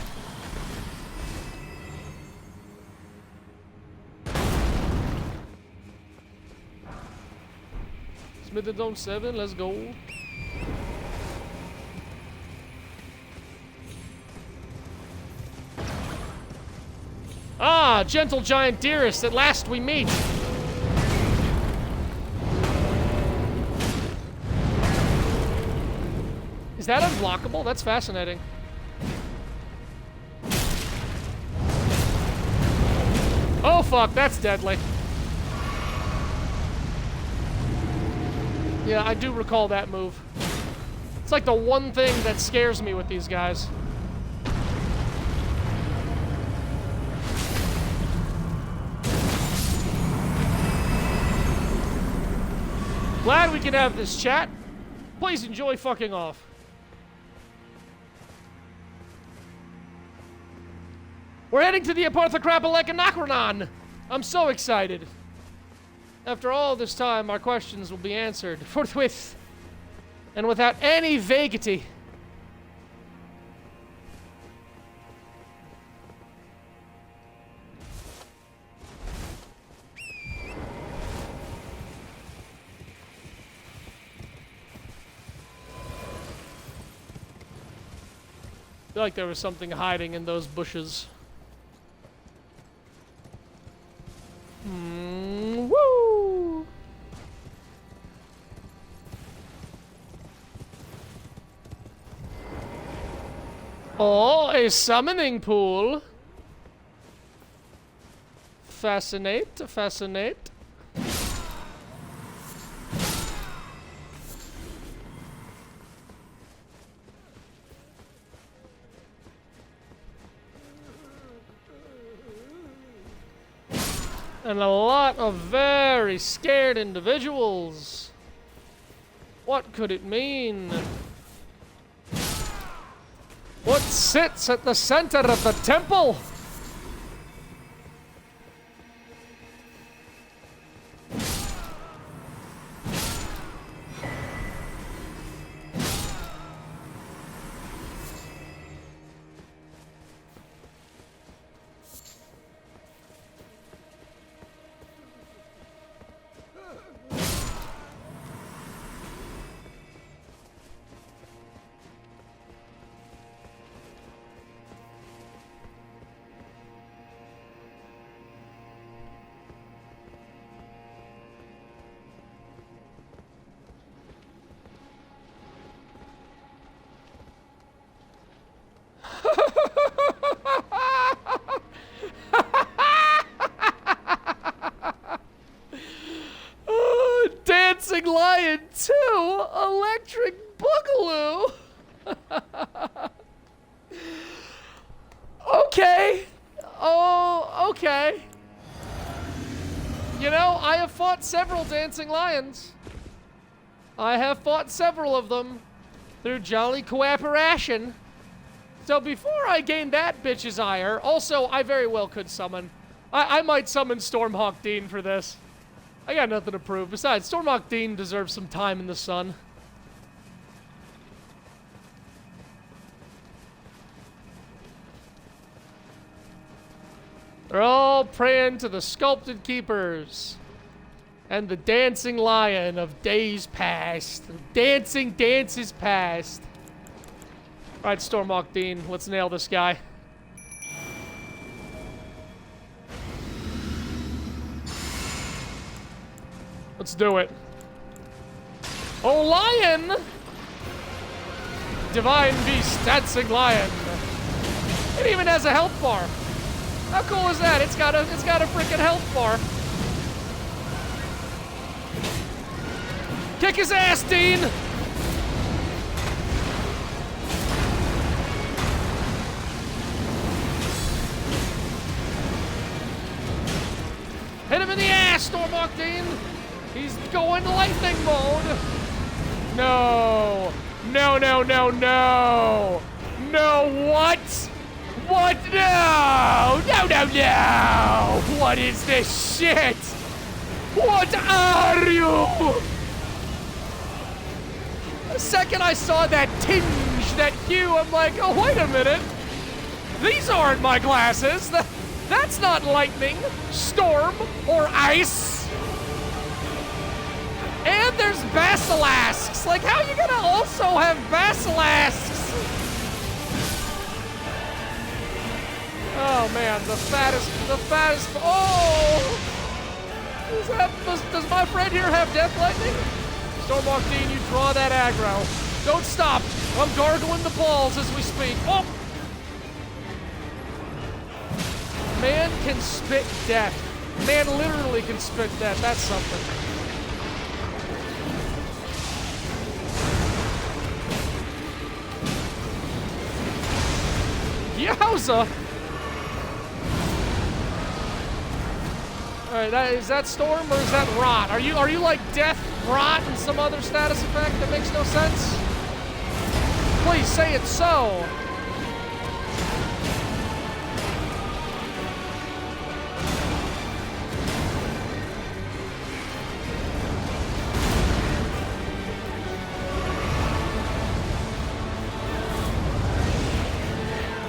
Speaker 1: Smith Zone 7, let's go. Ah, gentle giant dearest, at last we meet. Is that unblockable? That's fascinating. Oh fuck, that's deadly. Yeah, I do recall that move. It's like the one thing that scares me with these guys. Glad we can have this chat. Please enjoy fucking off. We're heading to the Aparthakrapalekanakranon. I'm so excited. After all this time, our questions will be answered forthwith and without any vaguity. I feel like there was something hiding in those bushes. Woo! Oh, a summoning pool. Fascinate, fascinate. And a lot of very scared individuals. What could it mean? What sits at the center of the temple? Dancing Lion 2 Electric Boogaloo. Okay. Oh, okay. You know, I have fought several dancing lions. I have fought several of them through jolly cooperation. So before I gain that bitch's ire, also, I very well could summon. I might summon Stormhawk Dean for this. I got nothing to prove. Besides, Stormhawk Dean deserves some time in the sun. They're all praying to the sculpted keepers and the dancing lion of days past. Dancing dances past. All right, Stormhawk Dean, let's nail this guy. Let's do it. Oh, lion! Divine beast, dancing lion. It even has a health bar. How cool is that? It's got a freaking health bar. Kick his ass, Dean! Hit him in the ass, Stormhawk Dean! He's going lightning mode! No! No, no, no, no! No, what? What? No! No, no, no! What is this shit? What are you? The second I saw that tinge, that hue, I'm like, oh, wait a minute. These aren't my glasses. That's not lightning, storm, or ice. And there's basilisks. Like, how are you gonna also have basilisks? Oh man, the fattest, oh! Does my friend here have death lightning? Stormhawk Dean, you draw that aggro. Don't stop. I'm gargling the balls as we speak. Oh! Man can spit death. Man literally can spit death. That's something. Yowza! Alright, is that Storm or is that Rot? Are you like Death, Rot, and some other status effect that makes no sense? Please say it's so.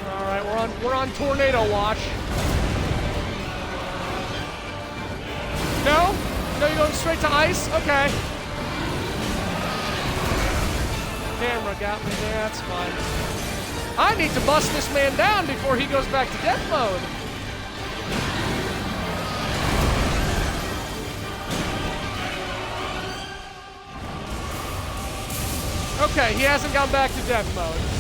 Speaker 1: Alright, we're on tornado watch. No? No, you're going straight to ice? Okay. Camera got me there, that's fine. I need to bust this man down before he goes back to death mode. Okay, he hasn't gone back to death mode.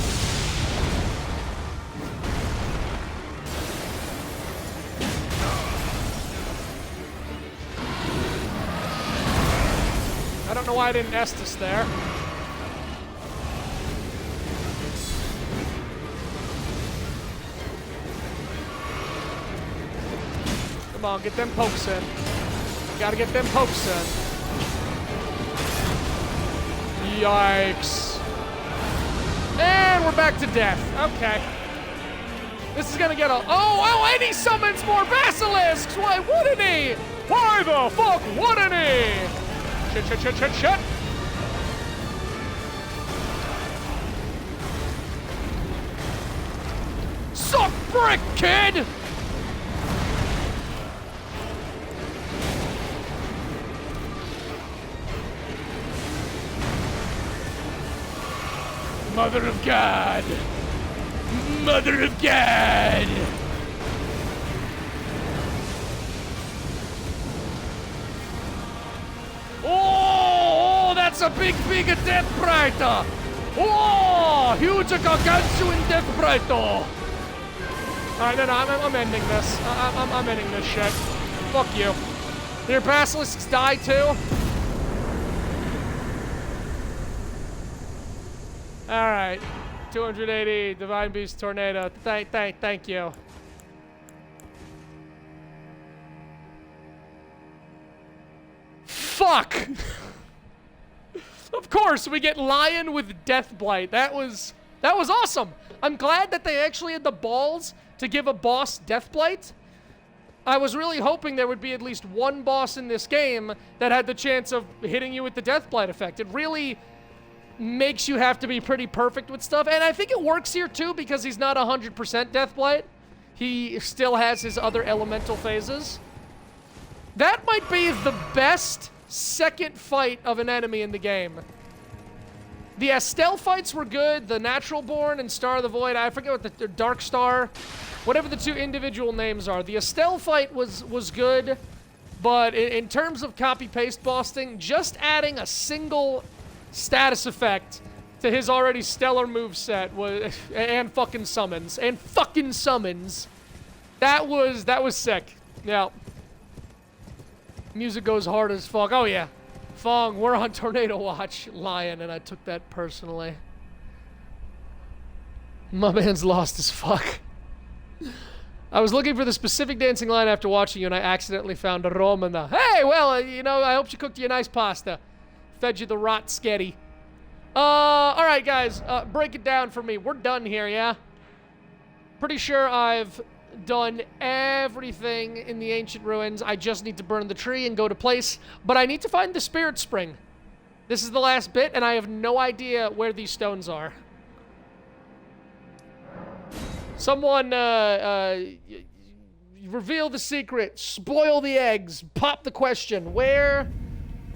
Speaker 1: I don't know why I didn't Estus there. Come on, get them pokes in. Gotta get them pokes in. Yikes. And we're back to death. Okay. This is gonna get a... Oh, and he summons more basilisks! Why wouldn't he? Why the fuck wouldn't he? Shit. Suck brick, kid! Mother of God! Mother of God! Oh, that's a big Death Brighter! Oh, huge gargantuan Death Brighter! Alright, no, I'm ending this. I'm ending this shit. Fuck you. Your basilisks die too? Alright. 280, Divine Beast Tornado. Thank you. Fuck! Of course, we get Lion with Death Blight. That was awesome. I'm glad that they actually had the balls to give a boss Death Blight. I was really hoping there would be at least one boss in this game that had the chance of hitting you with the Death Blight effect. It really makes you have to be pretty perfect with stuff. And I think it works here too because he's not 100% Death Blight. He still has his other elemental phases. That might be the best second fight of an enemy in the game. The Estelle fights were good. The Natural Born and Star of the Void, I forget what the Dark Star, whatever the two individual names are. The Estelle fight was good, but in terms of copy-paste bossing, just adding a single status effect to his already stellar moveset was, and fucking summons, that was sick. Yeah. Music goes hard as fuck. Oh yeah. Fong, we're on Tornado Watch, Lion, and I took that personally. My man's lost as fuck. I was looking for the specific dancing line after watching you, and I accidentally found a Romana. Hey, well, you know, I hope she cooked you a nice pasta. Fed you the rot sketty. Alright, guys, break it down for me. We're done here, yeah? Pretty sure I've done everything in the ancient ruins. I just need to burn the tree and go to place, but I need to find the spirit spring. This is the last bit, and I have no idea where these stones are. Someone, reveal the secret, spoil the eggs, pop the question. Where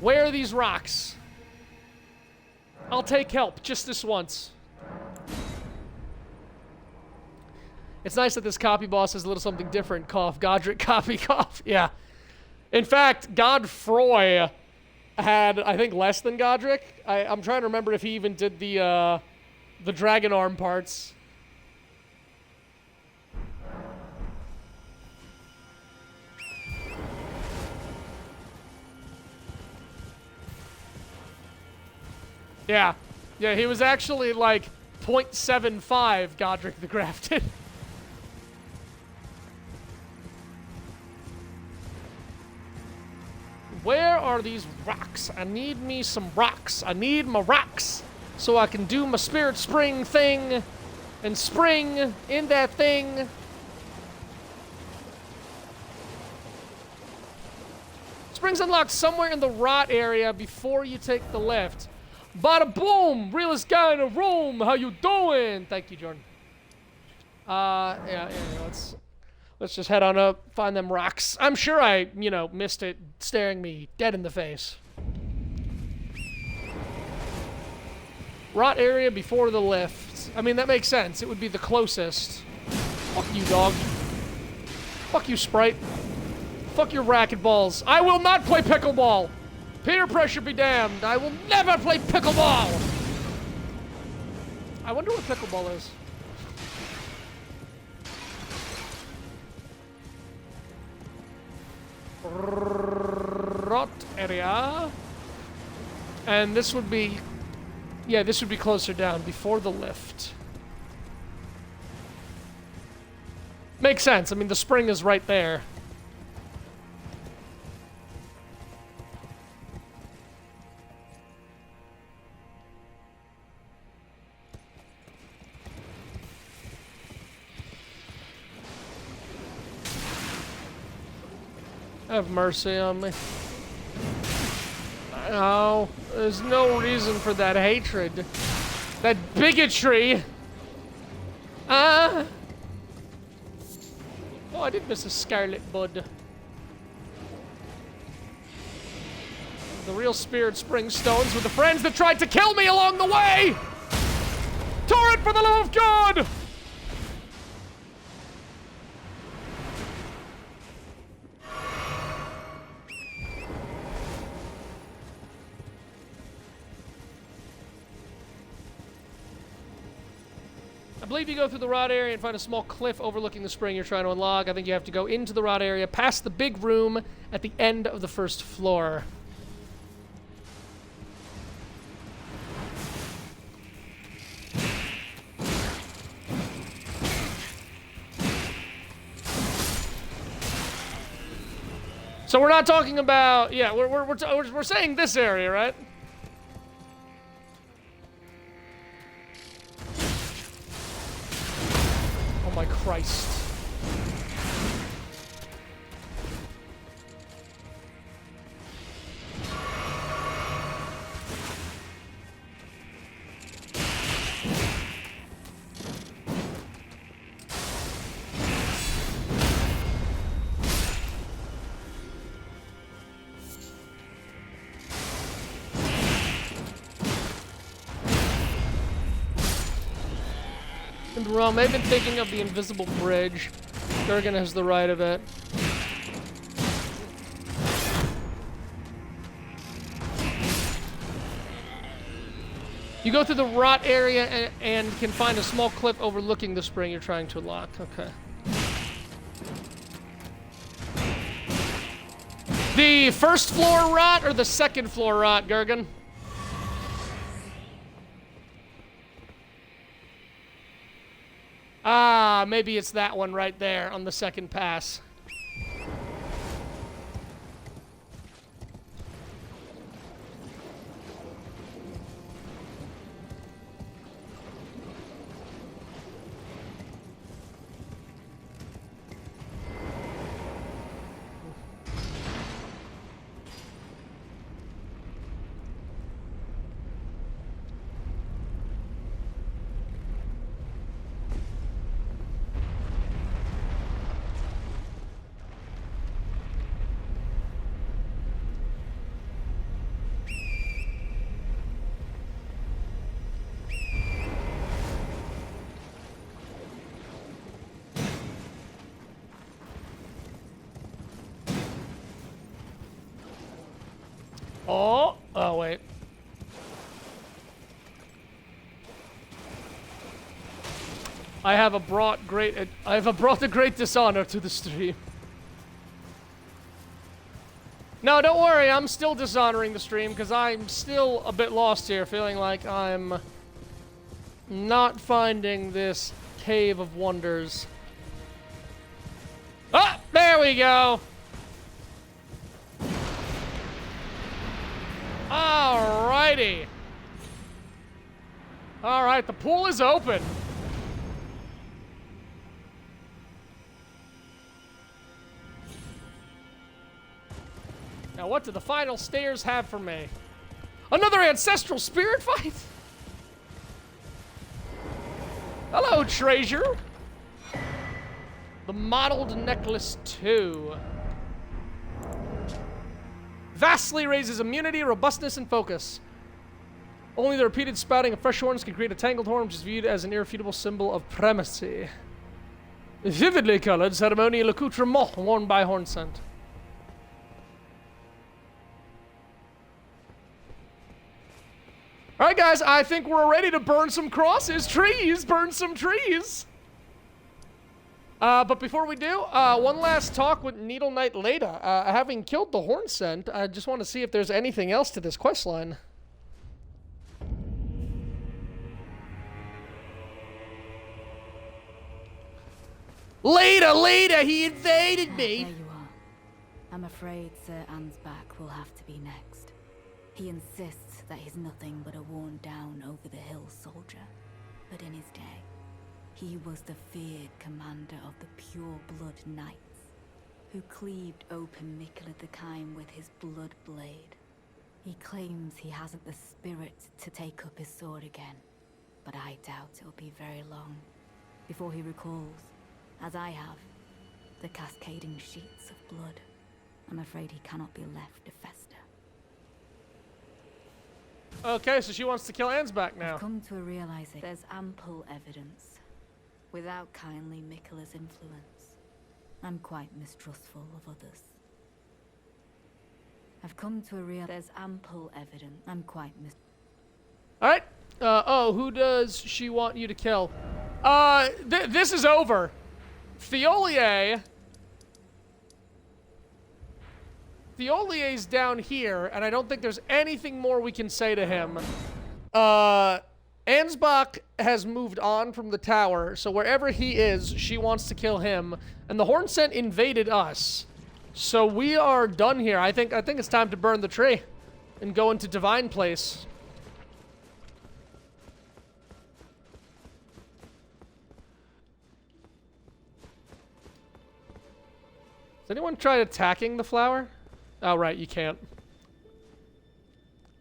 Speaker 1: are these rocks? I'll take help just this once. It's nice that this copy boss has a little something different. Cough. Godric copy cough. Yeah. In fact, Godfroy had, I think, less than Godric. I'm trying to remember if he even did the dragon arm parts. Yeah. Yeah, he was actually like 0.75 Godric the Grafted. Where are these rocks? I need me some rocks. I need my rocks so I can do my spirit spring thing and spring in that thing. Spring's unlocked somewhere in the rot area before you take the left. Bada boom! Realest guy in the room! How you doing? Thank you, Jordan. Yeah, let's just head on up, find them rocks. I'm sure I, missed it staring me dead in the face. Rot area before the lift. I mean, that makes sense. It would be the closest. Fuck you, dog. Fuck you, Sprite. Fuck your racquetballs. I will not play pickleball! Peer pressure be damned. I will never play pickleball! I wonder what pickleball is. Rot area. And this would be... Yeah, this would be closer down, before the lift. Makes sense. I mean, the spring is right there. Have mercy on me. No, there's no reason for that hatred. That bigotry. Oh, I did miss a scarlet bud. The real spirit spring stones were the friends that tried to kill me along the way! Torrent, for the love of God! I believe you go through the rod area and find a small cliff overlooking the spring you're trying to unlock. I think you have to go into the rod area, past the big room at the end of the first floor. So we're not talking about, yeah, we're saying this area, right? Oh my Christ. Wrong. I've been thinking of the invisible bridge. Durgan has the right of it. You go through the rot area and can find a small cliff overlooking the spring you're trying to unlock. Okay. The first floor rot or the second floor rot, Gurgan? Ah, maybe it's that one right there on the second pass. Oh, wait. I have brought the great dishonor to the stream. No, don't worry, I'm still dishonoring the stream because I'm still a bit lost here, feeling like I'm not finding this cave of wonders. Ah, there we go. Alrighty. Alright, the pool is open. Now what do the final stairs have for me? Another ancestral spirit fight? Hello, treasure. The modeled necklace 2. Vastly raises immunity, robustness, and focus. Only the repeated spouting of fresh horns can create a tangled horn, which is viewed as an irrefutable symbol of primacy. Vividly colored ceremonial accoutrement worn by Hornsent. Alright guys, I think we're ready to burn some crosses. Trees! Burn some trees! But before we do, one last talk with Needle Knight Leda. Having killed the Hornsent, I just want to see if there's anything else to this questline. Leda, he invaded me!
Speaker 2: There you are. I'm afraid Sir Ansbach will have to be next. He insists that he's nothing but a worn-down over-the-hill soldier. But in his day, he was the feared commander of the pure-blood knights, who cleaved open Mikula the Kine with his blood blade. He claims he hasn't the spirit to take up his sword again, but I doubt it'll be very long before he recalls, as I have, the cascading sheets of blood. I'm afraid he cannot be left to fester.
Speaker 1: Okay, so she wants to kill Ansbach now.
Speaker 2: I've come to a realization. There's ample evidence. Without kindly Mikula's influence, I'm quite mistrustful of others. I've come to a real. There's ample evidence. I'm quite
Speaker 1: Alright. Who does she want you to kill? This is over. Thiolier's down here, and I don't think there's anything more we can say to him. Ansbach has moved on from the tower, so wherever he is, she wants to kill him. And the Hornsent invaded us. So we are done here. I think it's time to burn the tree and go into Divine Place. Has anyone tried attacking the flower? Oh, right, you can't.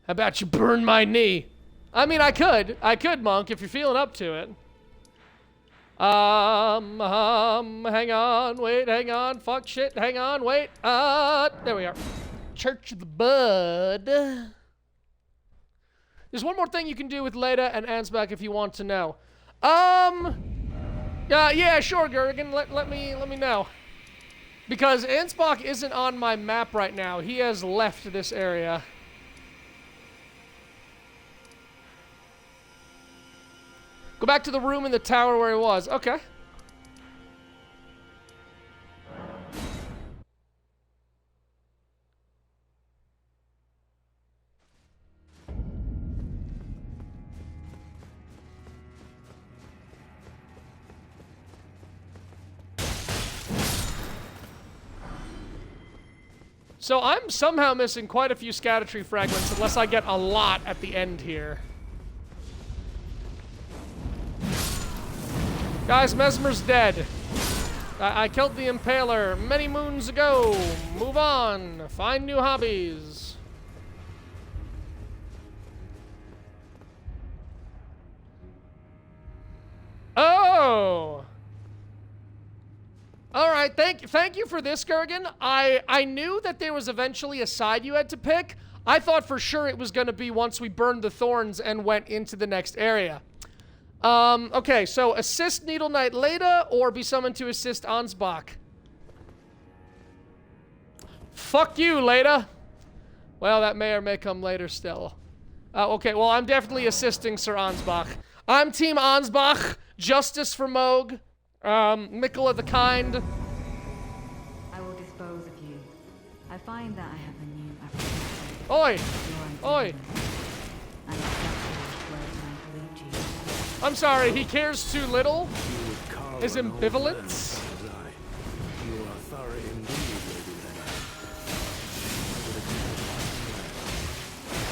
Speaker 1: How about you burn my knee? I mean, I could, Monk, if you're feeling up to it. Hang on, wait, hang on, fuck shit, hang on, wait, there we are. Church of the Bud. There's one more thing you can do with Leda and Ansbach if you want to know. Yeah, sure, Gurgan, let me know. Because Ansbach isn't on my map right now. He has left this area. Go back to the room in the tower where he was. Okay. So I'm somehow missing quite a few scatter-tree fragments unless I get a lot at the end here. Guys, Mesmer's dead. I killed the Impaler many moons ago. Move on. Find new hobbies. Oh! Alright, thank you for this, Gurgan. I knew that there was eventually a side you had to pick. I thought for sure it was going to be once we burned the thorns and went into the next area. Okay, so assist Needle Knight Leda or be summoned to assist Ansbach. Fuck you, Leda. Well, that may or may come later still. Okay, well, I'm definitely assisting Sir Ansbach. I'm Team Ansbach. Justice for Moog. Mikula the Kind.
Speaker 2: I will dispose of you. I find that I have a new apprehension.
Speaker 1: Oi! Oi! I'm sorry, he cares too little? His ambivalence?
Speaker 3: You are thorough indeed, Lady Lena.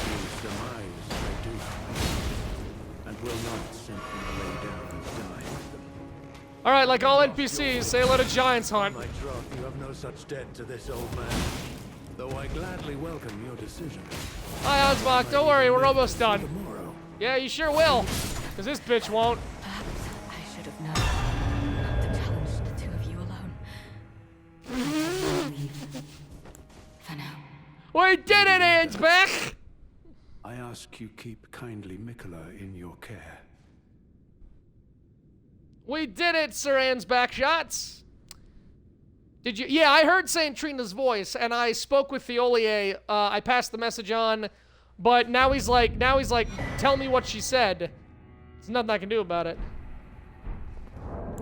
Speaker 3: You surmise I do, and will not simply lay down and die.
Speaker 1: Alright, like all NPCs, say hello to Giants Hunt.
Speaker 3: My troth, you have no such debt to this old man, though I gladly welcome your decision.
Speaker 1: Hi, Ansbach, don't worry, we're almost done.
Speaker 3: Tomorrow.
Speaker 1: Yeah, you sure will. Because this bitch won't.
Speaker 2: Perhaps I should have known not to challenge the two of you alone. For now.
Speaker 1: We did it, Ansbach!
Speaker 3: I ask you keep kindly Mikula in your care.
Speaker 1: We did it, Sir Ansbach Shots. Did you? Yeah, I heard Saint Trina's voice, and I spoke with Thiolier. I passed the message on, but now he's like, tell me what she said. There's nothing I can do about it.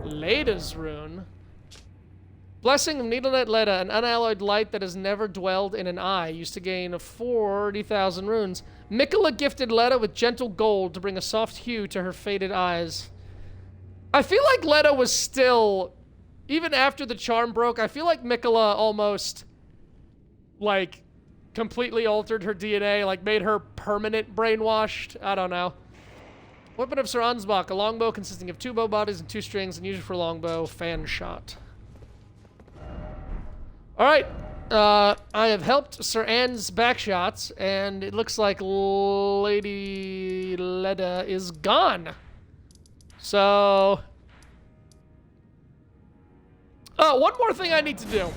Speaker 1: Leda's rune. Blessing of Needle Knight Leda, an unalloyed light that has never dwelled in an eye, used to gain 40,000 runes. Mikula gifted Leda with gentle gold to bring a soft hue to her faded eyes. I feel like Leda was still, even after the charm broke, I feel like Mikula almost, like, completely altered her DNA, like made her permanent brainwashed. I don't know. Weapon of Sir Ansbach, a longbow consisting of 2 bow bodies and 2 strings and used for longbow, fan shot. All right. I have helped Sir Anne's backshots, and it looks like Lady Leda is gone. So... one more thing I need to do.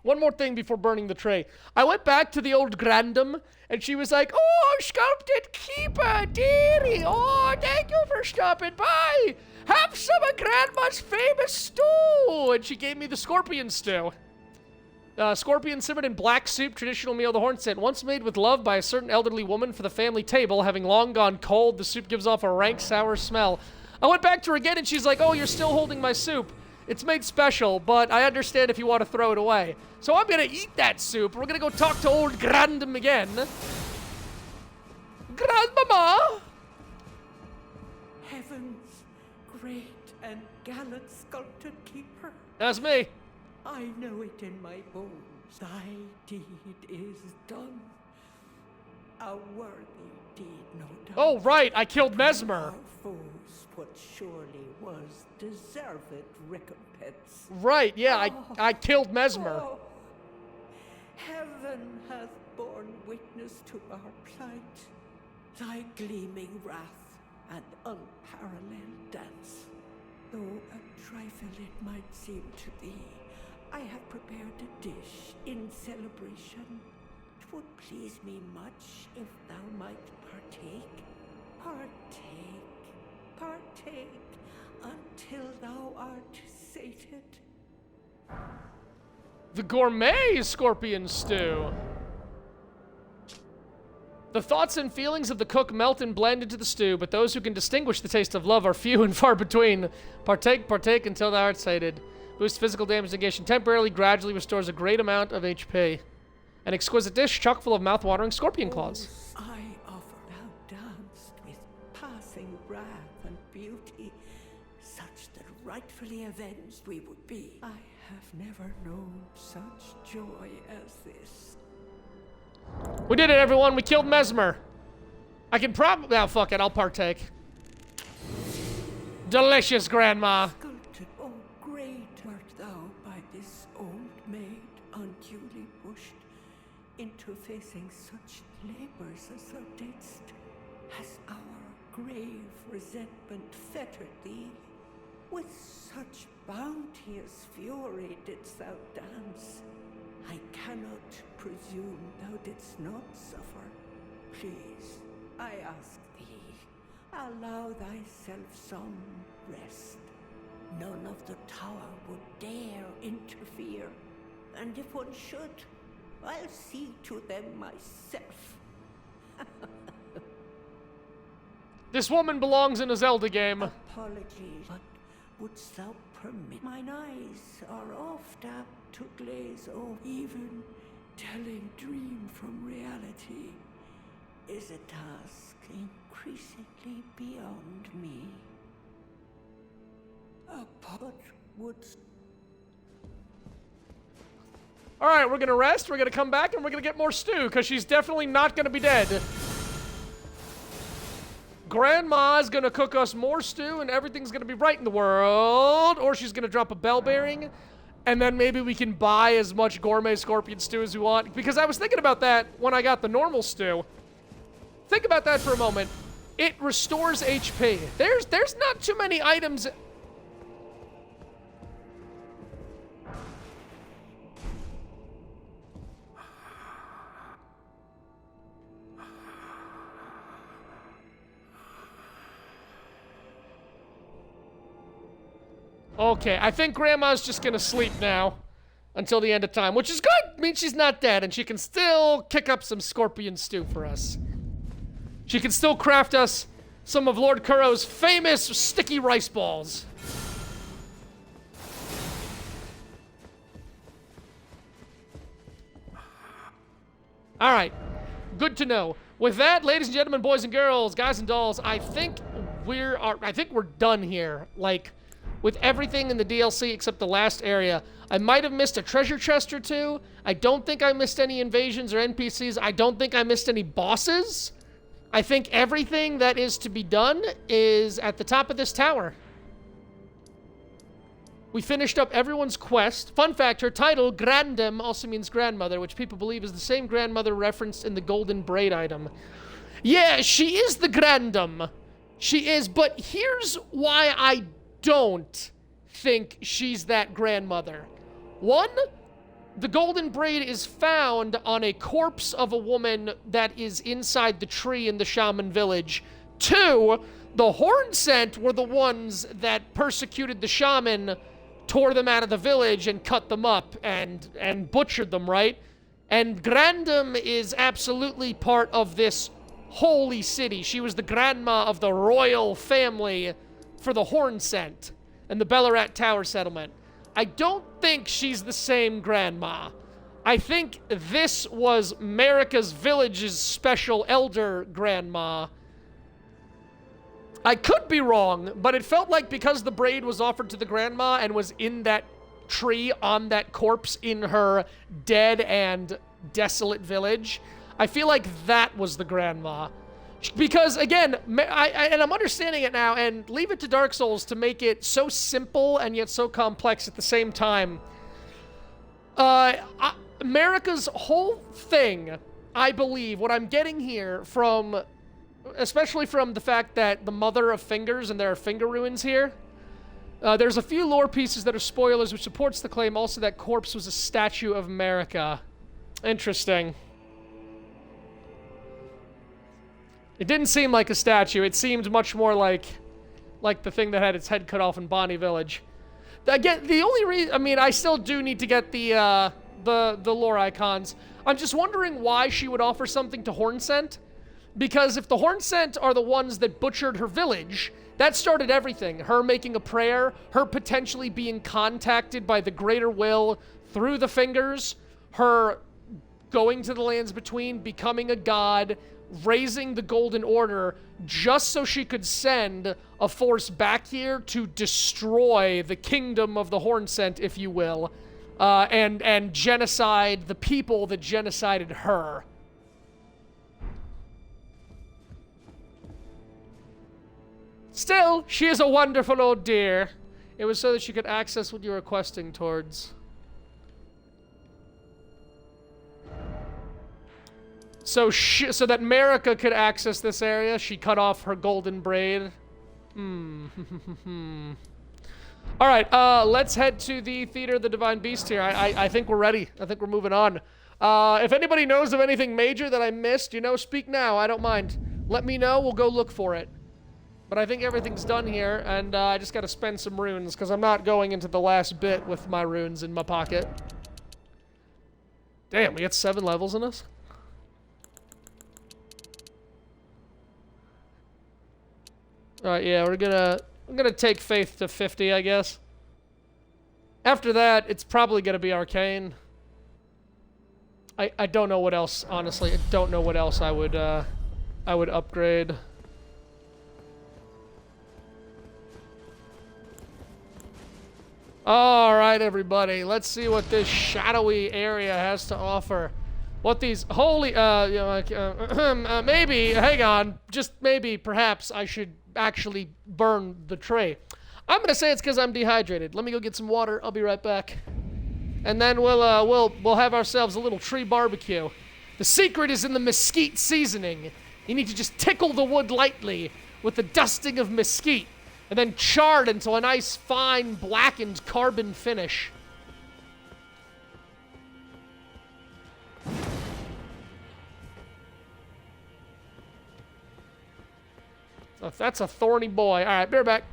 Speaker 1: One more thing before burning the tray. I went back to the old Grandam, and she was like, "Oh, Sculpted Keeper, dearie. Oh, thank you for stopping by. Have some of Grandma's famous stew." And she gave me the scorpion stew. Scorpion simmered in black soup, traditional meal of the Hornset. Once made with love by a certain elderly woman for the family table, having long gone cold, the soup gives off a rank, sour smell. I went back to her again, and she's like, "Oh, you're still holding my soup. It's made special, but I understand if you want to throw it away." So I'm gonna eat that soup. We're gonna go talk to old Grandam again. Grandmama!
Speaker 4: Heaven's great and gallant sculpted keeper.
Speaker 1: That's me.
Speaker 4: I know it in my bones. Thy deed is done. A worthy deed, no doubt.
Speaker 1: Oh, right. I killed Mesmer.
Speaker 4: Our foes what surely was deserved recompense.
Speaker 1: Right, yeah. I killed Mesmer.
Speaker 4: Oh, heaven hath borne witness to our plight. Thy gleaming wrath and unparalleled dance. Though a trifle it might seem to thee, I have prepared a dish in celebration. 'Twould please me much if thou might partake. Partake, until thou art sated.
Speaker 1: The gourmet scorpion stew. The thoughts and feelings of the cook melt and blend into the stew, but those who can distinguish the taste of love are few and far between. Partake until thou art sated. Boosts physical damage negation temporarily, gradually restores a great amount of HP. An exquisite dish chock full of mouth-watering scorpion claws.
Speaker 4: I offer thou danced with passing wrath and beauty, such that rightfully avenged we would be. I have never known such joy as this.
Speaker 1: We did it, everyone. We killed Mesmer. I can probably... Oh, fuck it. I'll partake. Delicious, Grandma.
Speaker 4: Sculpted, oh great art thou by this old maid, unduly pushed into facing such labors as thou didst. Has our grave resentment fettered thee? With such bounteous fury didst thou dance. I cannot presume thou didst not suffer. Please, I ask thee, allow thyself some rest. None of the tower would dare interfere, and if one should, I'll see to them myself.
Speaker 1: This woman belongs in a Zelda game.
Speaker 4: Apologies, but wouldst thou permit? Mine eyes are oft apt to glaze over. Even telling dream from reality is a task increasingly beyond me. But wouldst...
Speaker 1: All right, we're going to rest, we're going to come back, and we're going to get more stew, because she's definitely not going to be dead. Grandma's going to cook us more stew, and everything's going to be right in the world. Or she's going to drop a bell bearing, and then maybe we can buy as much gourmet scorpion stew as we want. Because I was thinking about that when I got the normal stew. Think about that for a moment. It restores HP. There's not too many items... Okay, I think Grandma's just gonna sleep now until the end of time, which is good. Means she's not dead, and she can still kick up some scorpion stew for us. She can still craft us some of Lord Kuro's famous sticky rice balls. All right, good to know. With that, ladies and gentlemen, boys and girls, guys and dolls, I think we're done here. Like, with everything in the DLC except the last area. I might have missed a treasure chest or two. I don't think I missed any invasions or NPCs. I don't think I missed any bosses. I think everything that is to be done is at the top of this tower. We finished up everyone's quest. Fun fact, her title, Grandem, also means grandmother, which people believe is the same grandmother referenced in the golden braid item. Yeah, she is the Grandem. She is, but here's why I don't think she's that grandmother. One, the golden braid is found on a corpse of a woman that is inside the tree in the shaman village. Two, the horn scent were the ones that persecuted the shaman, tore them out of the village and cut them up and butchered them, right? And Grandem is absolutely part of this holy city. She was the grandma of the royal family for the horn scent and the Bellarat Tower settlement. I don't think she's the same grandma. I think this was Marika's village's special elder grandma. I could be wrong, but it felt like because the braid was offered to the grandma and was in that tree on that corpse in her dead and desolate village, I feel like that was the grandma. Because, again, and I'm understanding it now, and leave it to Dark Souls to make it so simple and yet so complex at the same time. Marika's whole thing, I believe, what I'm getting here from, especially from the fact that the mother of fingers, and there are finger ruins here, there's a few lore pieces that are spoilers, which supports the claim also that corpse was a statue of Marika. Interesting. It didn't seem like a statue. It seemed much more like the thing that had its head cut off in Bonnie Village. Again, the only reason, I mean, I still do need to get the lore icons. I'm just wondering why she would offer something to Hornsent. Because if the Hornsent are the ones that butchered her village, that started everything. Her making a prayer, her potentially being contacted by the Greater Will through the fingers, her going to the Lands Between, becoming a god, raising the Golden Order just so she could send a force back here to destroy the kingdom of the Hornsent, if you will, and genocide the people that genocided her. Still, she is a wonderful old dear. It was so that she could access what you were questing towards. So that Marika could access this area, she cut off her golden braid. Alright, let's head to the Theater of the Divine Beast here. I think we're ready. I think we're moving on. If anybody knows of anything major that I missed, you know, speak now. I don't mind. Let me know. We'll go look for it. But I think everything's done here, and I just gotta spend some runes, because I'm not going into the last bit with my runes in my pocket. Damn, we got 7 levels in us? Alright, yeah, I'm gonna take Faith to 50, I guess. After that, it's probably gonna be Arcane. I don't know what else, honestly. I don't know what else I would upgrade. Alright, everybody. Let's see what this shadowy area has to offer. What these holy, maybe, hang on. Just maybe, perhaps, I should actually burn the tray. I'm gonna say it's because I'm dehydrated. Let me go get some water. I'll be right back. And then we'll have ourselves a little tree barbecue. The secret is in the mesquite seasoning. You need to just tickle the wood lightly with the dusting of mesquite, and then char it until a nice, fine, blackened carbon finish. So that's a thorny boy. All right, be right back.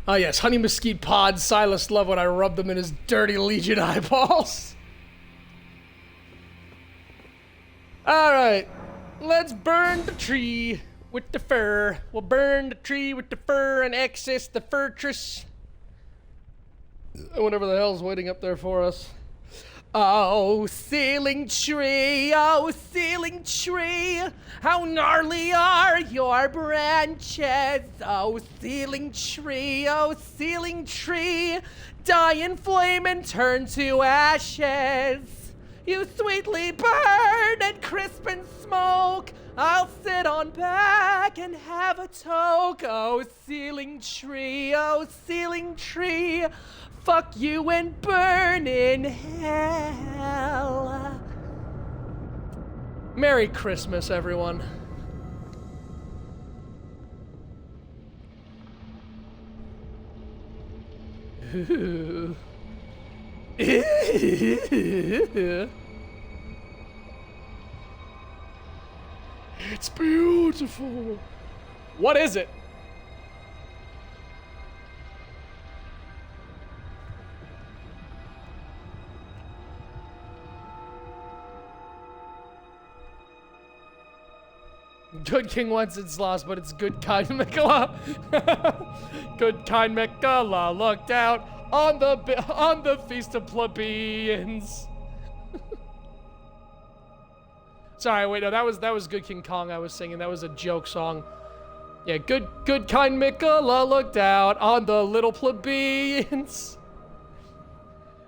Speaker 1: Oh yes, honey mesquite pods. Silas loved when I rubbed them in his dirty Legion eyeballs. Alright, let's burn the tree with the fur. We'll burn the tree with the fur and access the fortress. Whatever the hell's waiting up there for us. Oh, ceiling tree, how gnarly are your branches? Oh, ceiling tree, die in flame and turn to ashes. You sweetly burn and crisp and smoke. I'll sit on back and have a toke. Oh, ceiling tree, fuck you and burn in hell. Merry Christmas, everyone. Ooh. It's beautiful. What is it? Good King Wenceslas, but it's good kind Mikola. Good kind Mikola looked out on the feast of plebeians. Sorry, wait, no, that was Good King Kong I was singing. That was a joke song. Yeah, good kind Mikola looked out on the little plebeians.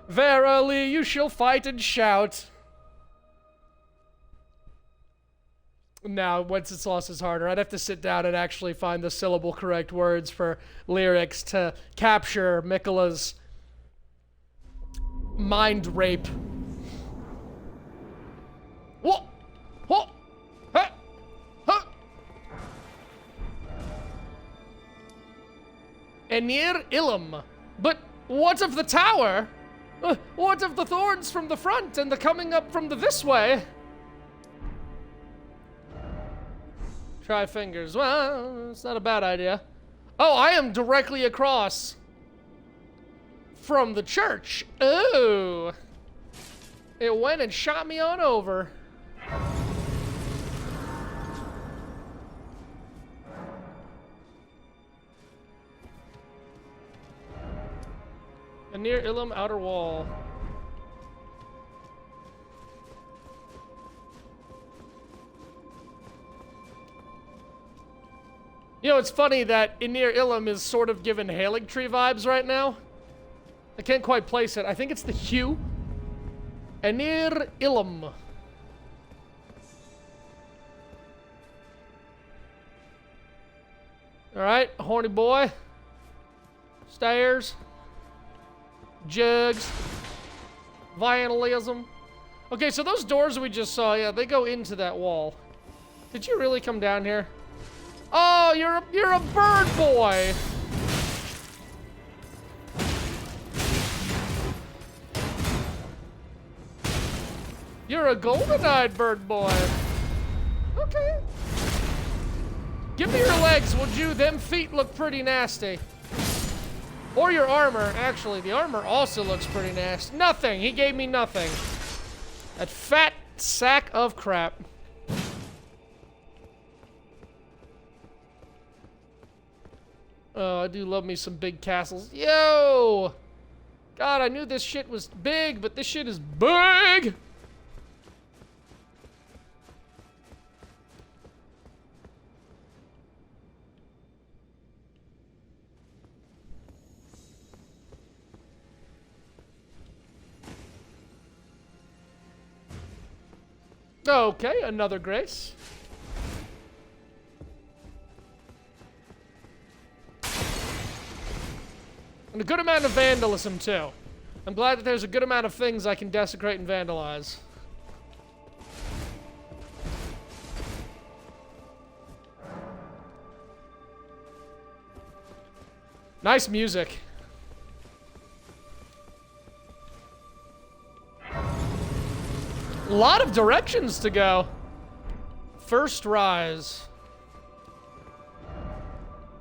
Speaker 1: Verily, you shall fight and shout. Now, Wenceslas is harder. I'd have to sit down and actually find the syllable correct words for lyrics to capture Mikola's mind rape. What? What? Huh? Huh? Enir Ilum. But what of the tower? What of the thorns from the front and the coming up from the this way? Try fingers. Well, it's not a bad idea. Oh, I am directly across from the church. Oh. It went and shot me on over. And near Ilum outer wall. You know, it's funny that Enir Ilum is sort of given Hailing Tree vibes right now. I can't quite place it. I think it's the hue. Enir Ilum. Alright, horny boy. Stairs. Jugs. Vandalism. Okay, so those doors we just saw, yeah, they go into that wall. Did you really come down here? Oh, you're a bird boy. You're a golden-eyed bird boy. Okay. Give me your legs, would you? Them feet look pretty nasty. Or your armor. Actually, the armor also looks pretty nasty. Nothing. He gave me nothing. That fat sack of crap. Oh, I do love me some big castles. Yo! God, I knew this shit was big, but this shit is big! Okay, another grace. And a good amount of vandalism, too. I'm glad that there's a good amount of things I can desecrate and vandalize. Nice music. A lot of directions to go. First rise.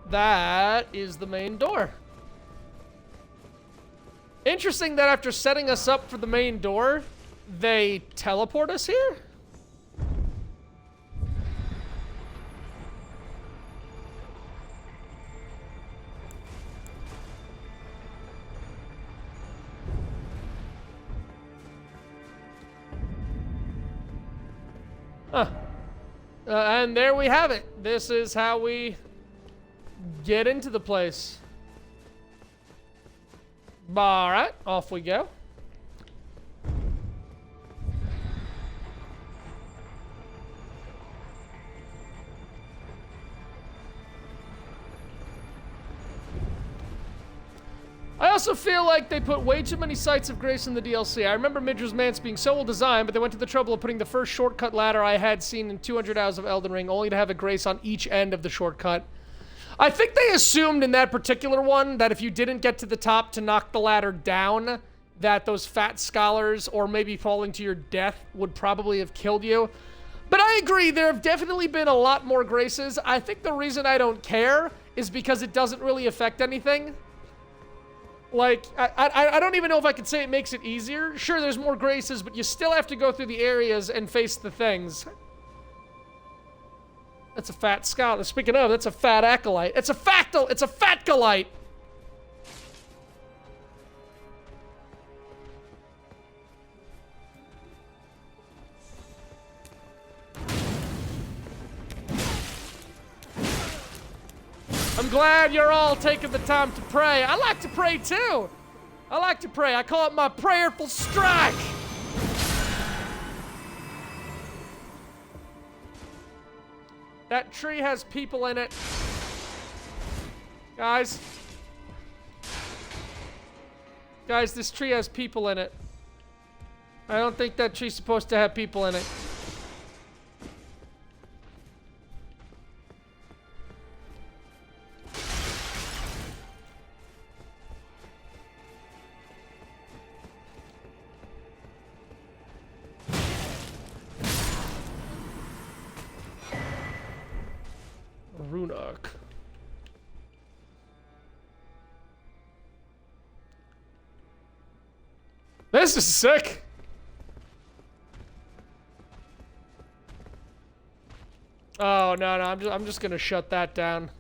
Speaker 1: That is the main door. Interesting that after setting us up for the main door, they teleport us here? Huh. And there we have it. This is how we get into the place. Alright, off we go. I also feel like they put way too many sites of grace in the DLC. I remember Midra's Manse being so well designed, but they went to the trouble of putting the first shortcut ladder I had seen in 200 hours of Elden Ring, only to have a grace on each end of the shortcut. I think they assumed in that particular one that if you didn't get to the top to knock the ladder down, that those fat scholars, or maybe falling to your death, would probably have killed you. But I agree, there have definitely been a lot more graces. I think the reason I don't care is because it doesn't really affect anything. Like, I don't even know if I could say it makes it easier. Sure, there's more graces, but you still have to go through the areas and face the things. That's a fat scholar. Speaking of, that's a fat acolyte. It's a factal. It's a fatgalite. I'm glad you're all taking the time to pray. I like to pray too. I like to pray. I call it my prayerful strike. That tree has people in it. Guys. Guys, this tree has people in it. I don't think that tree's supposed to have people in it. Runark. This is sick. Oh no, I'm just gonna shut that down.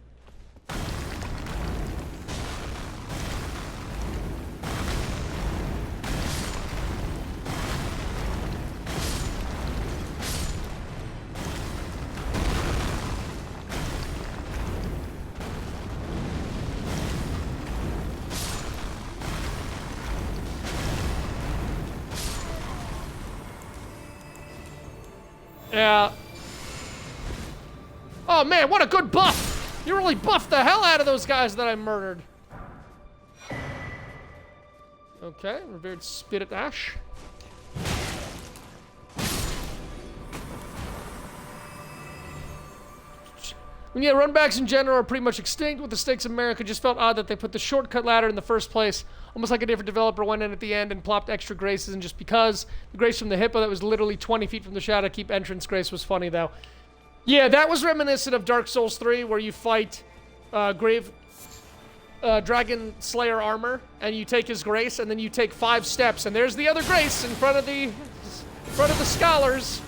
Speaker 1: Yeah. Oh man, what a good buff! You really buffed the hell out of those guys that I murdered. Okay, revered spirit ash. Yeah, runbacks in general are pretty much extinct. With the stakes of America, just felt odd that they put the shortcut ladder in the first place. Almost like a different developer went in at the end and plopped extra graces, and just because. The grace from the hippo that was literally 20 feet from the Shadow Keep entrance grace was funny, though. Yeah, that was reminiscent of Dark Souls 3, where you fight Dragon Slayer armor, and you take his grace, and then you take 5 steps, and there's the other grace in front of the scholars.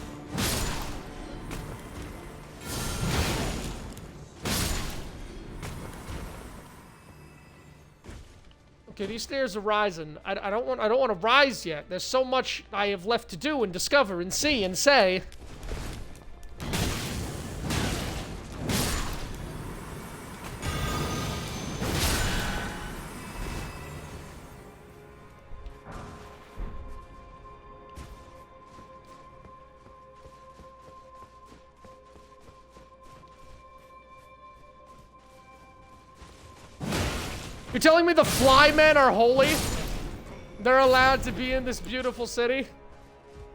Speaker 1: Okay, these stairs are rising. I don't want to rise yet. There's so much I have left to do and discover and see and say. You're telling me the flymen are holy? They're allowed to be in this beautiful city?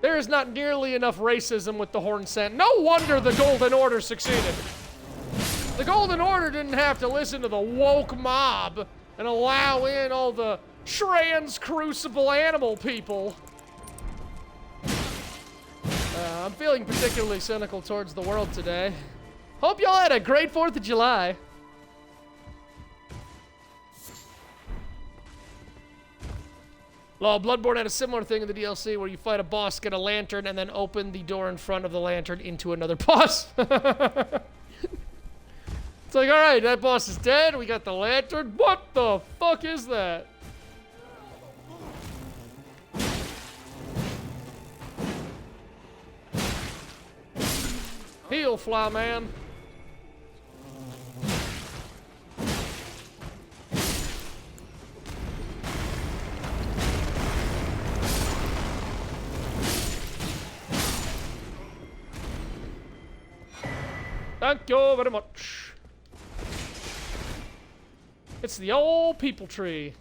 Speaker 1: There is not nearly enough racism with the Horn Scent. No wonder the Golden Order succeeded. The Golden Order didn't have to listen to the woke mob and allow in all the trans-crucible animal people. I'm feeling particularly cynical towards the world today. Hope y'all had a great 4th of July. Bloodborne had a similar thing in the DLC where you fight a boss, get a lantern, and then open the door in front of the lantern into another boss. It's like, alright, that boss is dead, we got the lantern. What the fuck is that? Heal, fly man. Thank you very much. It's the old people tree.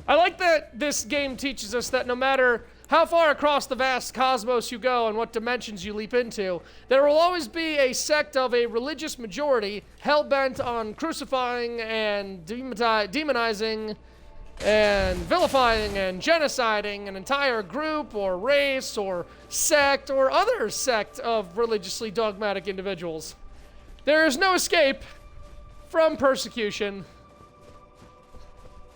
Speaker 1: I like that this game teaches us that no matter how far across the vast cosmos you go and what dimensions you leap into, there will always be a sect of a religious majority hell-bent on crucifying and demonizing and vilifying and genociding an entire group or race or sect or other sect of religiously dogmatic individuals. There is no escape from persecution.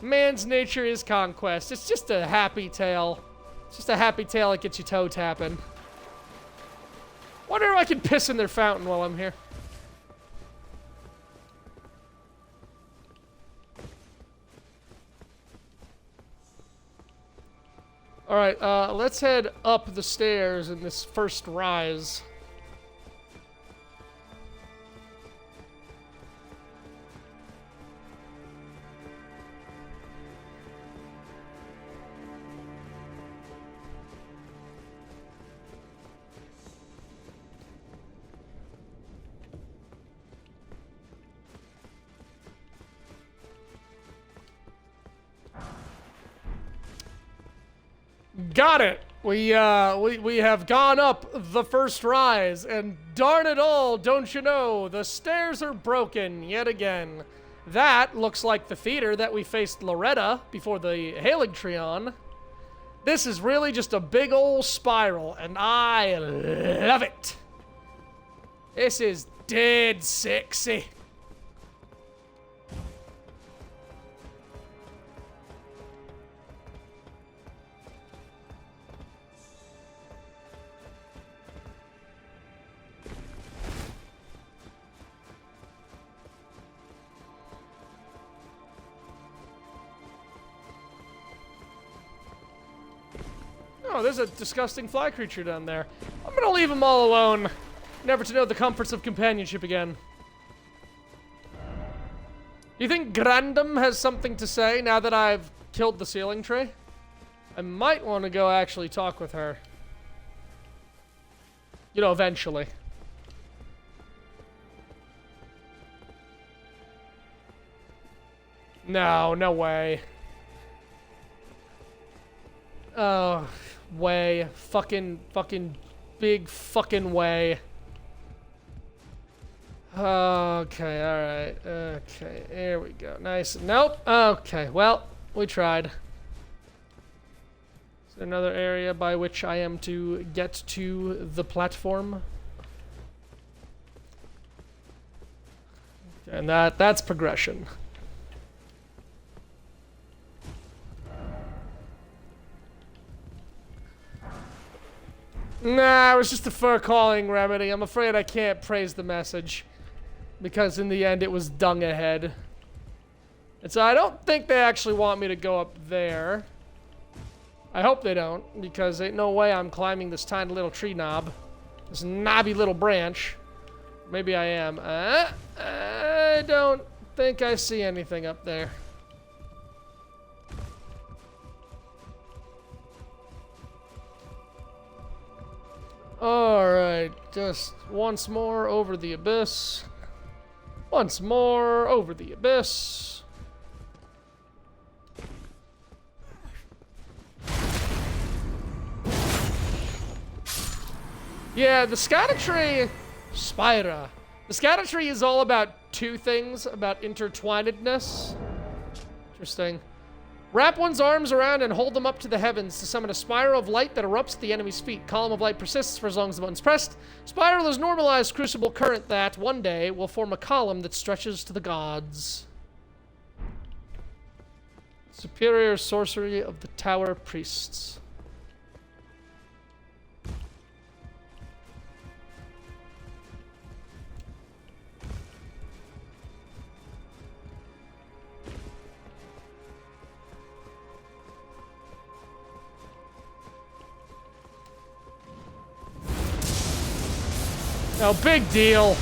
Speaker 1: Man's nature is conquest. It's just a happy tale. It's just a happy tale that gets you toe tapping. Wonder if I can piss in their fountain while I'm here. Alright, let's head up the stairs in this first rise. Got it. We have gone up the first rise, and darn it all, don't you know, the stairs are broken yet again. That looks like the theater that we faced Loretta before the hailing tree on. This is really just a big old spiral, and I love it. This is dead sexy. Oh, there's a disgusting fly creature down there. I'm gonna leave them all alone, never to know the comforts of companionship again. You think Grandam has something to say now that I've killed the ceiling tree? I might want to go actually talk with her. You know, eventually. No, no way. Oh, way. Fucking big fucking way. Okay, alright. Okay, here we go. Nice. Nope. Okay, well, we tried. Is there another area by which I am to get to the platform? And that's progression. Nah, it was just a fur calling remedy. I'm afraid I can't praise the message. Because in the end, it was dung ahead. And so I don't think they actually want me to go up there. I hope they don't, because ain't no way I'm climbing this tiny little tree knob. This knobby little branch. Maybe I am. I don't think I see anything up there. Alright, just once more over the abyss. Once more over the abyss. Yeah, the Scatatree... Spira. The Scatatree is all about two things, about intertwinedness. Interesting. Wrap one's arms around and hold them up to the heavens to summon a spiral of light that erupts at the enemy's feet. Column of light persists for as long as the button's pressed. Spiral is normalized crucible current that, one day, will form a column that stretches to the gods. Superior sorcery of the Tower Priests. No big deal.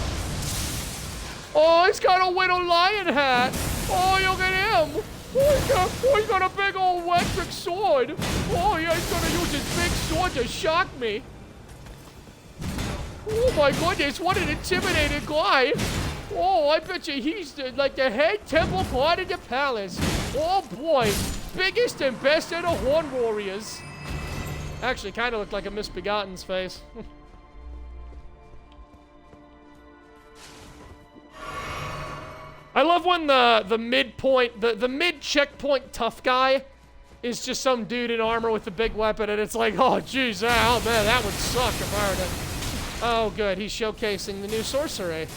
Speaker 1: Oh, he's got a little lion hat. Oh, look at him. Oh, he's got a big old electric sword. Oh, yeah, he's gonna use his big sword to shock me. Oh my goodness, what an intimidating guy. Oh, I bet you he's like the head temple guard of the palace. Oh boy, biggest and best of the Horn Warriors. Actually, kind of looked like a Misbegotten's face. I love when the midpoint, the mid-checkpoint tough guy is just some dude in armor with a big weapon, and it's like, oh, jeez, oh, man, that would suck if I were to... Oh, good, he's showcasing the new sorcery.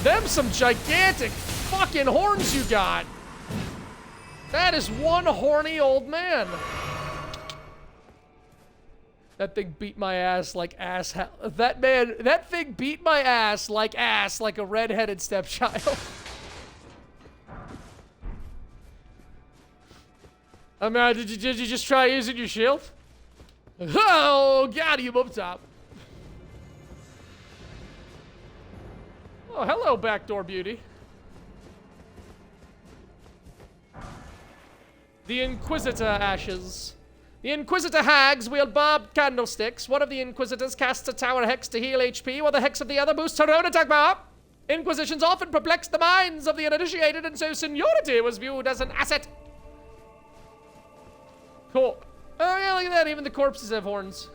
Speaker 1: Them some gigantic fucking horns you got. That is one horny old man. That thing beat my ass like ass. That thing beat my ass like a redheaded stepchild. I mean, did you just try using your shield? Oh, got him up top. Oh, hello, backdoor beauty. The Inquisitor ashes. The Inquisitor hags wield barbed candlesticks. One of the Inquisitors casts a tower hex to heal HP, while the hex of the other boosts her own attack power. Inquisitions often perplexed the minds of the uninitiated, and so seniority was viewed as an asset. Cool. Oh yeah, look at that. Even the corpses have horns.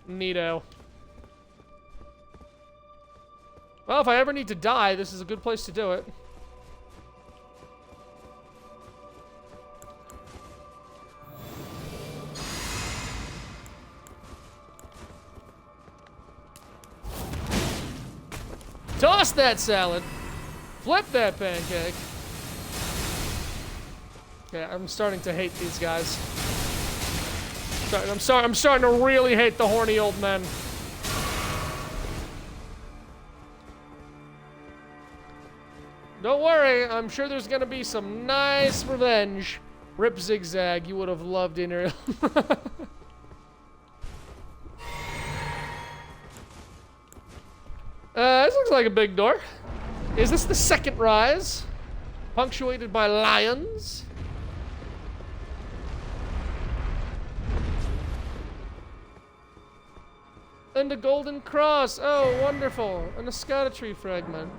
Speaker 1: Neato. Well, if I ever need to die, this is a good place to do it. Toss that salad. Flip that pancake. Okay, I'm starting to hate these guys. I'm starting to really hate the horny old men. Don't worry, I'm sure there's gonna be some nice revenge. Rip Zigzag, you would have loved Inner. This looks like a big door. Is this the second rise? Punctuated by lions? And a golden cross. Oh, wonderful. And a scatter fragment.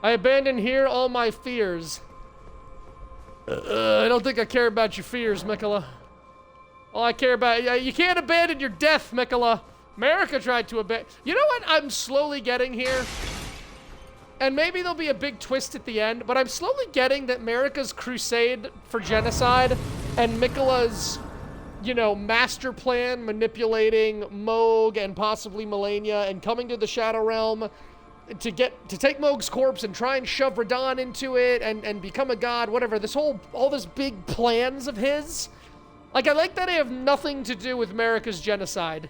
Speaker 1: I abandon here all my fears. I don't think I care about your fears, Mikola. All I care about... You can't abandon your death, Mikola. America tried to abandon... You know what I'm slowly getting here? And maybe there'll be a big twist at the end, but I'm slowly getting that America's crusade for genocide and Mikola's, you know, master plan manipulating Moog and possibly Melania and coming to the Shadow Realm to take Moog's corpse and try and shove Radon into it and become a god, whatever. All this big plans of his. Like, I like that they have nothing to do with America's genocide.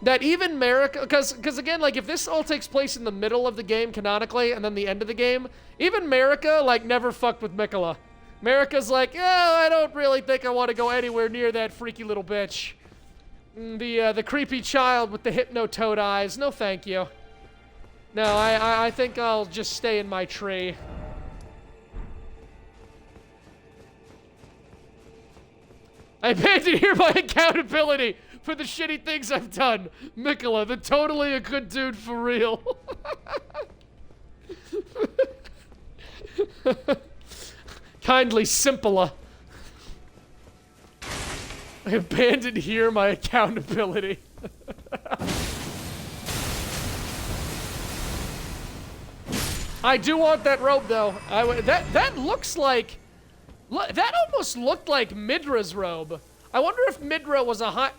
Speaker 1: That even America, because again, like, if this all takes place in the middle of the game canonically and then the end of the game, even America, like, never fucked with Mikola. America's like, oh, I don't really think I want to go anywhere near that freaky little bitch. The creepy child with the hypno-toad eyes, no thank you. No, I think I'll just stay in my tree. I abandon here my accountability for the shitty things I've done. Mikola, the totally a good dude for real. Kindly Simpola. I abandoned here my accountability. I do want that robe, though. That looks like... That almost looked like Midra's robe. I wonder if Midra was a high...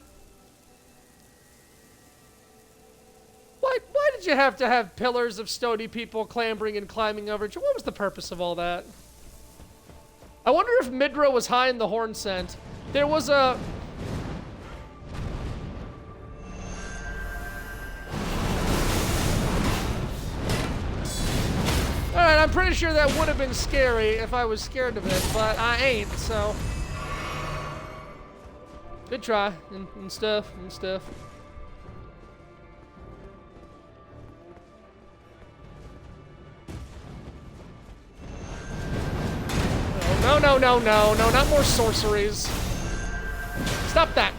Speaker 1: Why did you have to have pillars of stony people clambering and climbing over? What was the purpose of all that? I wonder if Midra was high in the horn scent. There was a... Alright, I'm pretty sure that would have been scary if I was scared of it, but I ain't, so... Good try, and stuff. No, not more sorceries. Stop that.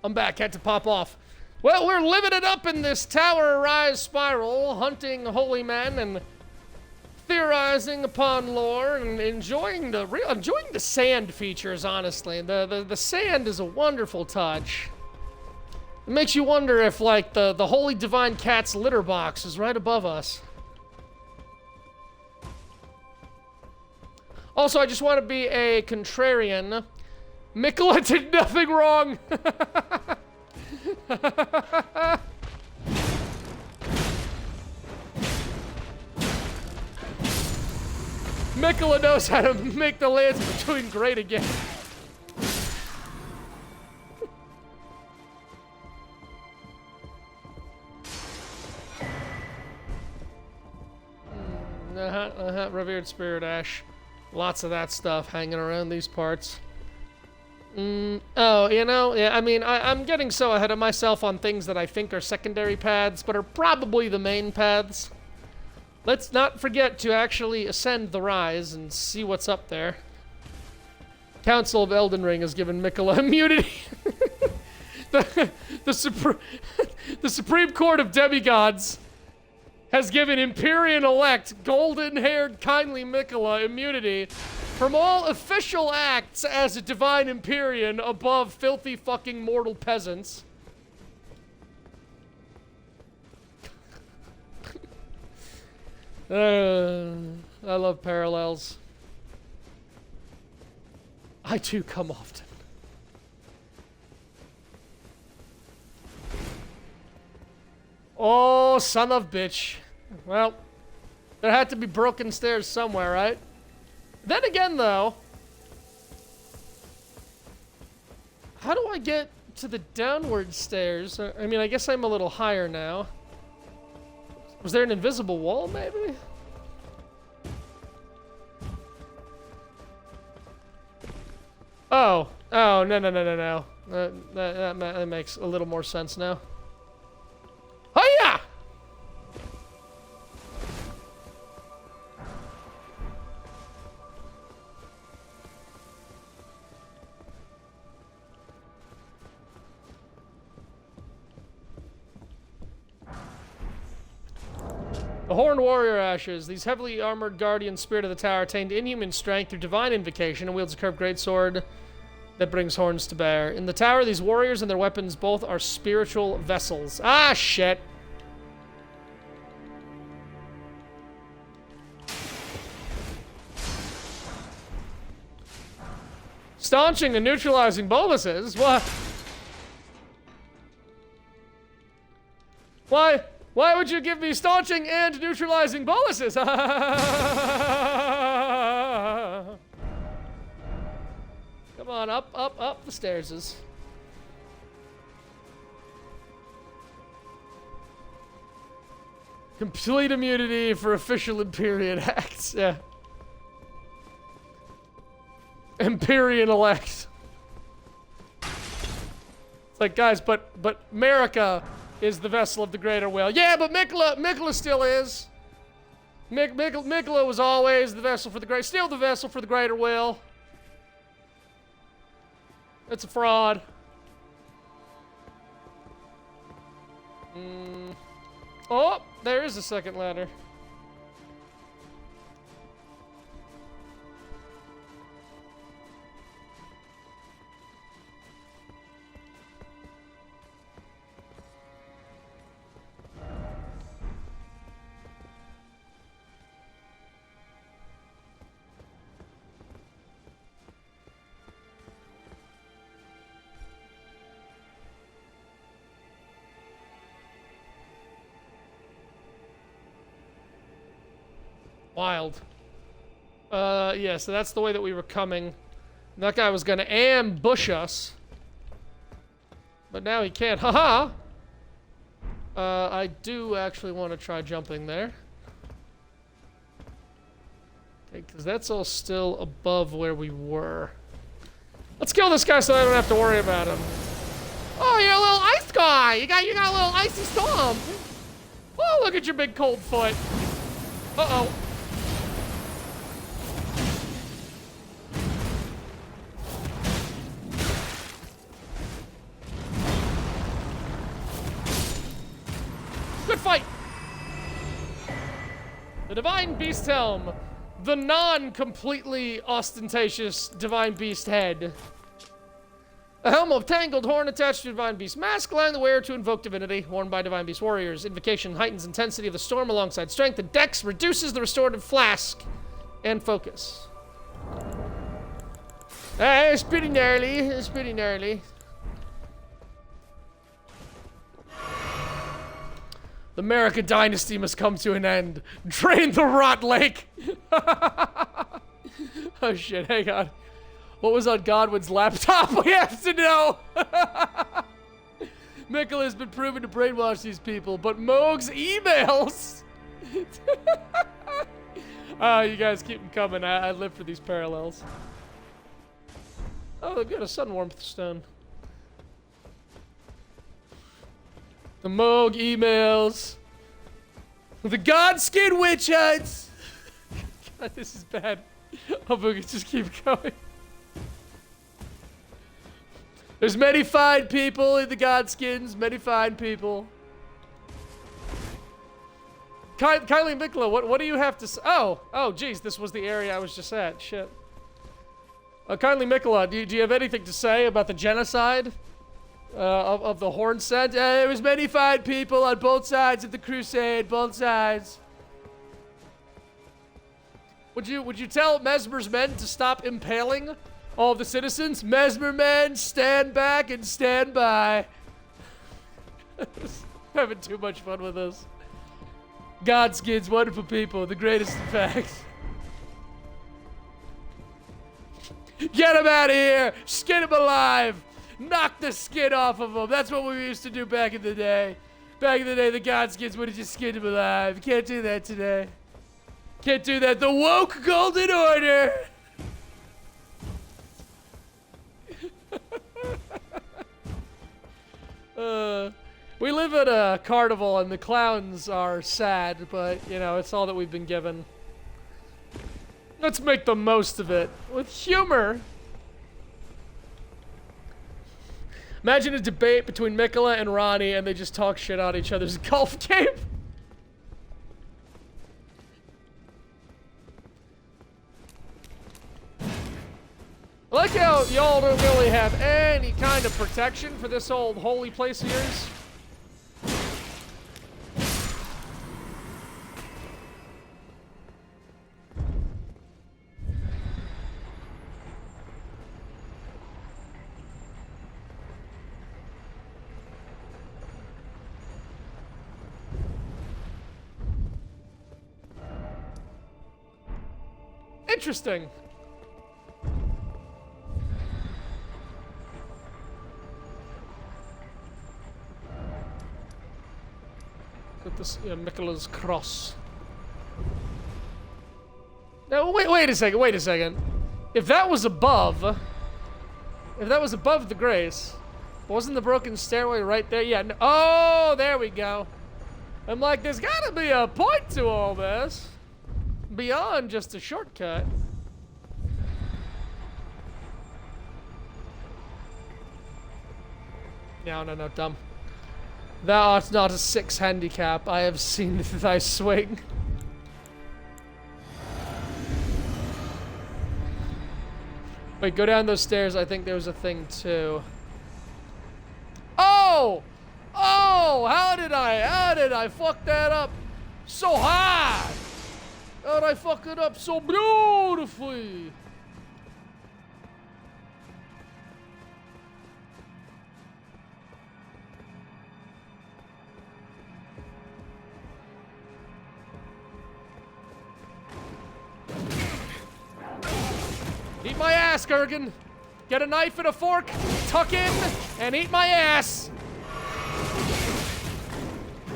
Speaker 1: I'm back, had to pop off. Well, we're living it up in this Tower Rise spiral, hunting holy men and theorizing upon lore and enjoying the sand features, honestly. The sand is a wonderful touch. It makes you wonder if, like, the Holy Divine Cat's litter box is right above us. Also, I just want to be a contrarian. Mikola did nothing wrong. Mikola knows how to make the lands between great again. Revered Spirit Ash. Lots of that stuff hanging around these parts. Oh, you know, yeah, I mean, I'm getting so ahead of myself on things that I think are secondary paths, but are probably the main paths. Let's not forget to actually ascend the rise and see what's up there. Council of Elden Ring has given Mikola immunity. the Supreme Court of Demigods has given Empyrean-elect, golden-haired, kindly Mikola immunity from all official acts as a divine Empyrean above filthy fucking mortal peasants. I love parallels. I too come often. Oh, son of bitch. Well, there had to be broken stairs somewhere, right? Then again, though, how do I get to the downward stairs? I mean, I guess I'm a little higher now. Was there an invisible wall, maybe? Oh, no. That makes a little more sense now. Hiya! The Horned Warrior Ashes. These heavily armored guardian spirit of the tower attained inhuman strength through divine invocation and wields a curved greatsword that brings horns to bear. In the tower, these warriors and their weapons both are spiritual vessels. Ah, shit. Staunching and neutralizing boluses? What? Why would you give me staunching and neutralizing boluses? Come on, up the stairs. Complete immunity for official Empyrean acts. Yeah. Empyrean elect. It's like, guys, but America is the vessel of the greater will. Yeah, but Mikola still is. Mikola was always the vessel for the great, still the vessel for the greater will. It's a fraud. Oh, there is a second ladder. Wild. Yeah, so that's the way that we were coming. That guy was gonna ambush us. But now he can't. Haha! I do actually want to try jumping there. Okay, because that's all still above where we were. Let's kill this guy so I don't have to worry about him. Oh, you're a little ice guy! You got a little icy storm! Oh, look at your big cold foot. Uh-oh. Good fight! The Divine Beast Helm. The non-completely ostentatious Divine Beast head. A helm of tangled horn attached to Divine Beast mask, allowing the wearer to invoke divinity, worn by Divine Beast warriors. Invocation heightens intensity of the storm alongside strength, and dex reduces the restorative flask and focus. It's pretty gnarly. It's pretty gnarly. The America dynasty must come to an end. Drain the Rot Lake. Oh shit, hang on. What was on Godwin's laptop? We have to know. Mikkel has been proven to brainwash these people, but Moog's emails. Oh, you guys keep them coming. I live for these parallels. Oh, good, a sun warmth stone. The Moog emails. The Godskin witch hunts. God, this is bad. Oh, we can just keep going. There's many fine people in the Godskins. Many fine people. Kylie and Mikla, what do you have to say? Oh, geez, this was the area I was just at. Shit. Kindly Mikla, do you have anything to say about the genocide of the Horn Set? There was many fine people on both sides of the crusade, both sides. Would you tell Mesmer's men to stop impaling all of the citizens? Mesmer men, stand back and stand by. Having too much fun with this. Godskins, wonderful people, the greatest in fact. Get him out of here! Skin him alive! Knock the skin off of him! That's what we used to do back in the day. Back in the day, the Godskins would have just skinned him alive. Can't do that today. Can't do that. The woke golden order! We live at a carnival and the clowns are sad, but, you know, it's all that we've been given. Let's make the most of it with humor. Imagine a debate between Mikla and Ronnie and they just talk shit on each other's golf game. I like how y'all don't really have any kind of protection for this old holy place of yours. Interesting. Got this, yeah, Mikkela's cross. Now, wait a second. If that was above the grace, wasn't the broken stairway right there? Yeah, no, oh, there we go. I'm like, there's gotta be a point to all this. Beyond just a shortcut. No, dumb. Thou art not a 6 handicap. I have seen thy swing. Wait, go down those stairs. I think there was a thing too. Oh! Oh! How did I fuck that up so hard? How did I fuck it up so beautifully? Eat my ass, Kurgan. Get a knife and a fork, tuck in, and eat my ass.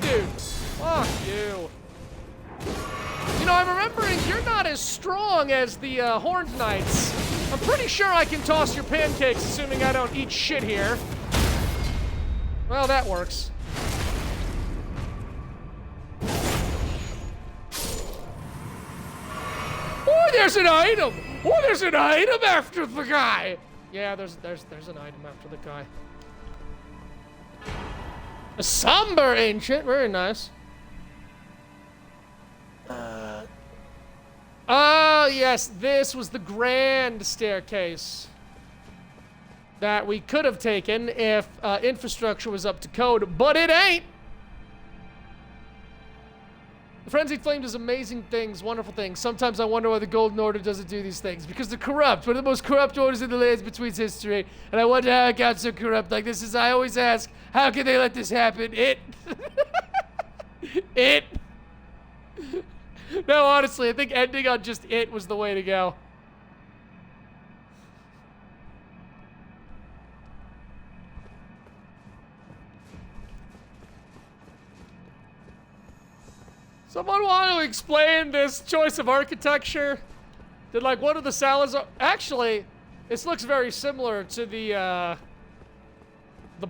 Speaker 1: Dude, fuck you. You know, I'm remembering you're not as strong as the Horned Knights. I'm pretty sure I can toss your pancakes, assuming I don't eat shit here. Well, that works. Oh, there's an item! Oh, there's an item after the guy! Yeah, there's an item after the guy. A somber ancient, very nice. Oh, yes, this was the grand staircase that we could have taken if infrastructure was up to code, but it ain't! The Frenzied Flame does amazing things, wonderful things. Sometimes I wonder why the Golden Order doesn't do these things. Because they're corrupt. One of the most corrupt orders in the lands between history. And I wonder how it got so corrupt. Like, this is, I always ask, how can they let this happen? It. No, honestly, I think ending on just it was the way to go. Someone want to explain this choice of architecture? Did like one of the Salazar... Actually, this looks very similar to the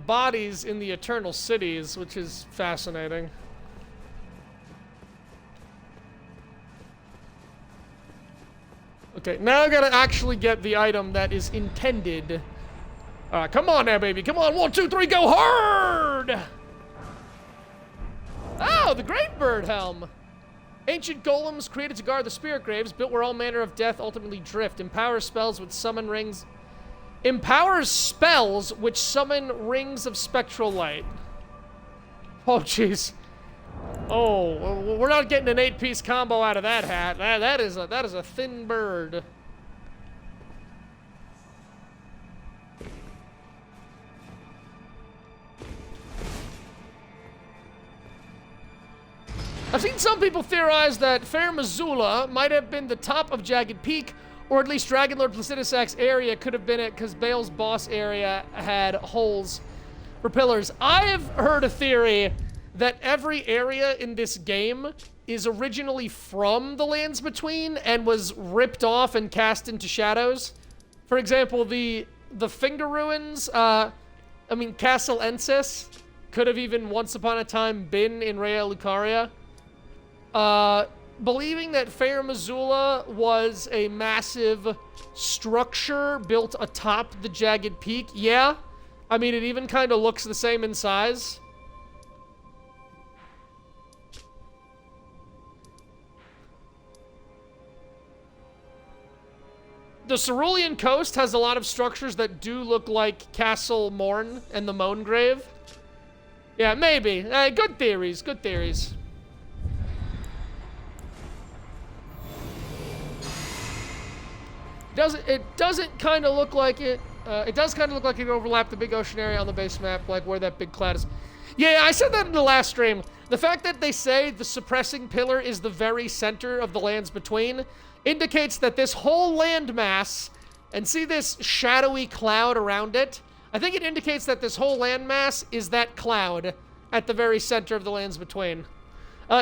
Speaker 1: bodies in the Eternal Cities, which is fascinating. Okay, now I gotta actually get the item that is intended. Come on now, baby. Come on, 1, 2, 3, go hard! Oh, the Great Bird Helm. Ancient golems created to guard the spirit graves, built where all manner of death ultimately drift. Empowers spells which summon rings of spectral light. Oh, jeez. Oh, we're not getting an 8-piece combo out of that hat. That is a thin bird. I've seen some people theorize that Fair Missoula might have been the top of Jagged Peak, or at least Dragonlord Placidusac's area could have been it because Bale's boss area had holes for pillars. I've heard a theory that every area in this game is originally from the Lands Between and was ripped off and cast into shadows. For example, the Finger Ruins, Castle Ensis could have even once upon a time been in Rea Lucaria. Believing that Fair Missoula was a massive structure built atop the Jagged Peak, yeah. I mean, it even kind of looks the same in size. The Cerulean Coast has a lot of structures that do look like Castle Morn and the Moangrave. Yeah, maybe. Good theories, good theories. It doesn't kind of look like it. It does kind of look like it overlapped the big ocean area on the base map, like where that big cloud is. Yeah, I said that in the last stream. The fact that they say the suppressing pillar is the very center of the Lands Between indicates that this whole landmass, and see this shadowy cloud around it? I think it indicates that this whole landmass is that cloud at the very center of the Lands Between.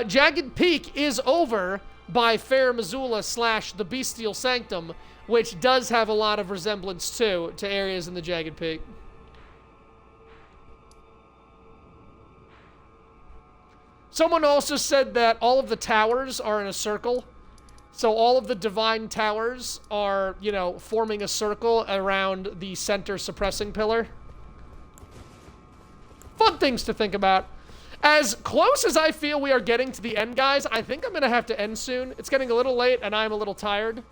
Speaker 1: Jagged Peak is over by Fair Missoula / the Bestial Sanctum, which does have a lot of resemblance, too, to areas in the Jagged Peak. Someone also said that all of the towers are in a circle. So all of the divine towers are, you know, forming a circle around the center suppressing pillar. fun things to think about. As close as I feel we are getting to the end, guys, I think I'm going to have to end soon. It's getting a little late, and I'm a little tired.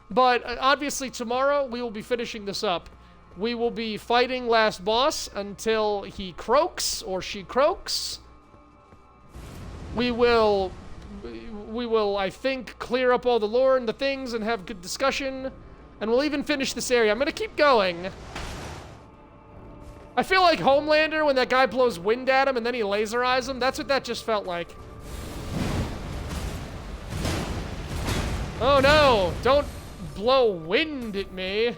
Speaker 1: But obviously, tomorrow, we will be finishing this up. We will be fighting last boss until he croaks or she croaks. We will, I think, clear up all the lore and the things and have good discussion. And we'll even finish this area. I'm going to keep going. I feel like Homelander when that guy blows wind at him and then he laser eyes him. That's what that just felt like. Oh no, don't blow wind at me.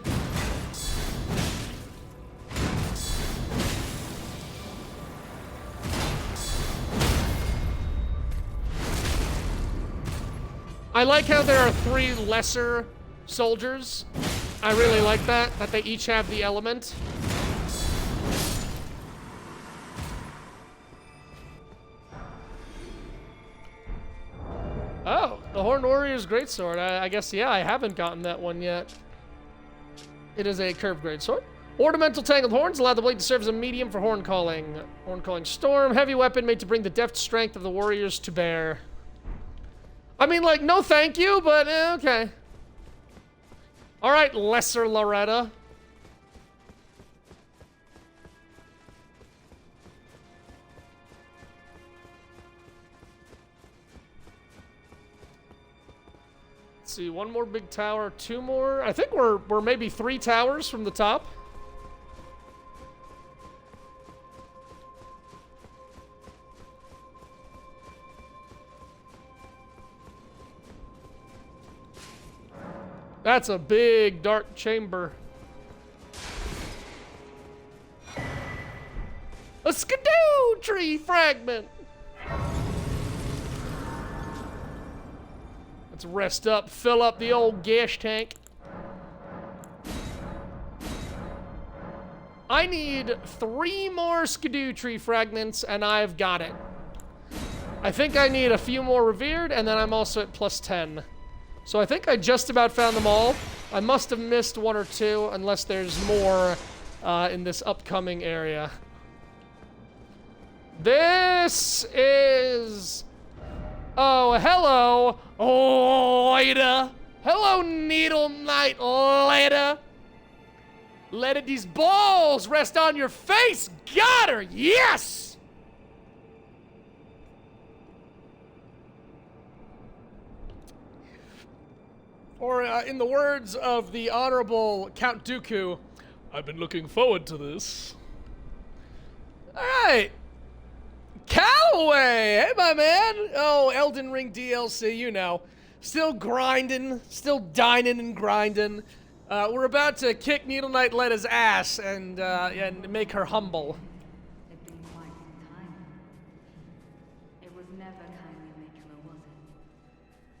Speaker 1: I like how there are 3 lesser soldiers. I really like that they each have the element. Oh, the Horned Warrior's Greatsword. I guess, yeah, I haven't gotten that one yet. It is a curved greatsword. Ornamental tangled horns allow the blade to serve as a medium for horn calling. Horn calling storm. Heavy weapon made to bring the deft strength of the warriors to bear. I mean, like, no thank you, but okay. All right, lesser Loretta. Let's see, 1 more big tower, 2 more. I think we're maybe 3 towers from the top. That's a big dark chamber. A skidoo tree fragment. Let's rest up, fill up the old gas tank. I need 3 more skidoo tree fragments, and I've got it. I think I need a few more revered, and then I'm also at +10. So I think I just about found them all. I must have missed 1 or 2, unless there's more in this upcoming area. This is... Oh, hello, Leda. Hello, Needle Knight Leda. Let these balls rest on your face. Got her, yes! Or, in the words of the Honorable Count Dooku, I've been looking forward to this. All right. Callaway! Hey, my man! Oh, Elden Ring DLC, you know. Still grinding, still dining and grinding. We're about to kick Needle Knight Leda's ass and make her humble.
Speaker 2: It'd been quite some time. It was never kindly Mikula, was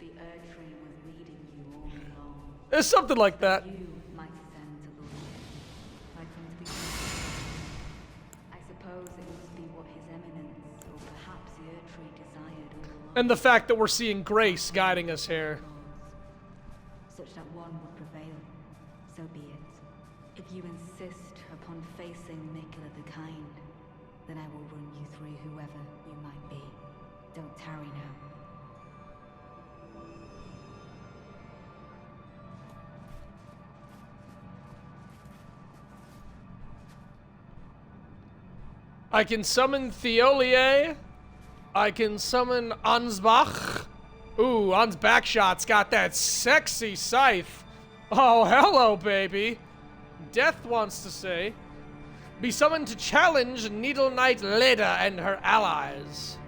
Speaker 2: it? The Erdtree was leading you all along.
Speaker 1: It's something like that.
Speaker 2: You might send to Lord. Like him to be. I suppose it must be what His Eminence, or perhaps the Erdtree desired all along.
Speaker 1: And the fact that we're seeing Grace guiding us here.
Speaker 2: Such that one would prevail. So be it. If you insist upon facing Mikula the Kind, then I will run you through whoever you might be. Don't tarry now.
Speaker 1: I can summon Theolier. I can summon Ansbach. Ooh, Ansbachshot's got that sexy scythe. Oh, hello, baby. Death wants to say. Be summoned to challenge Needle Knight Leda and her allies.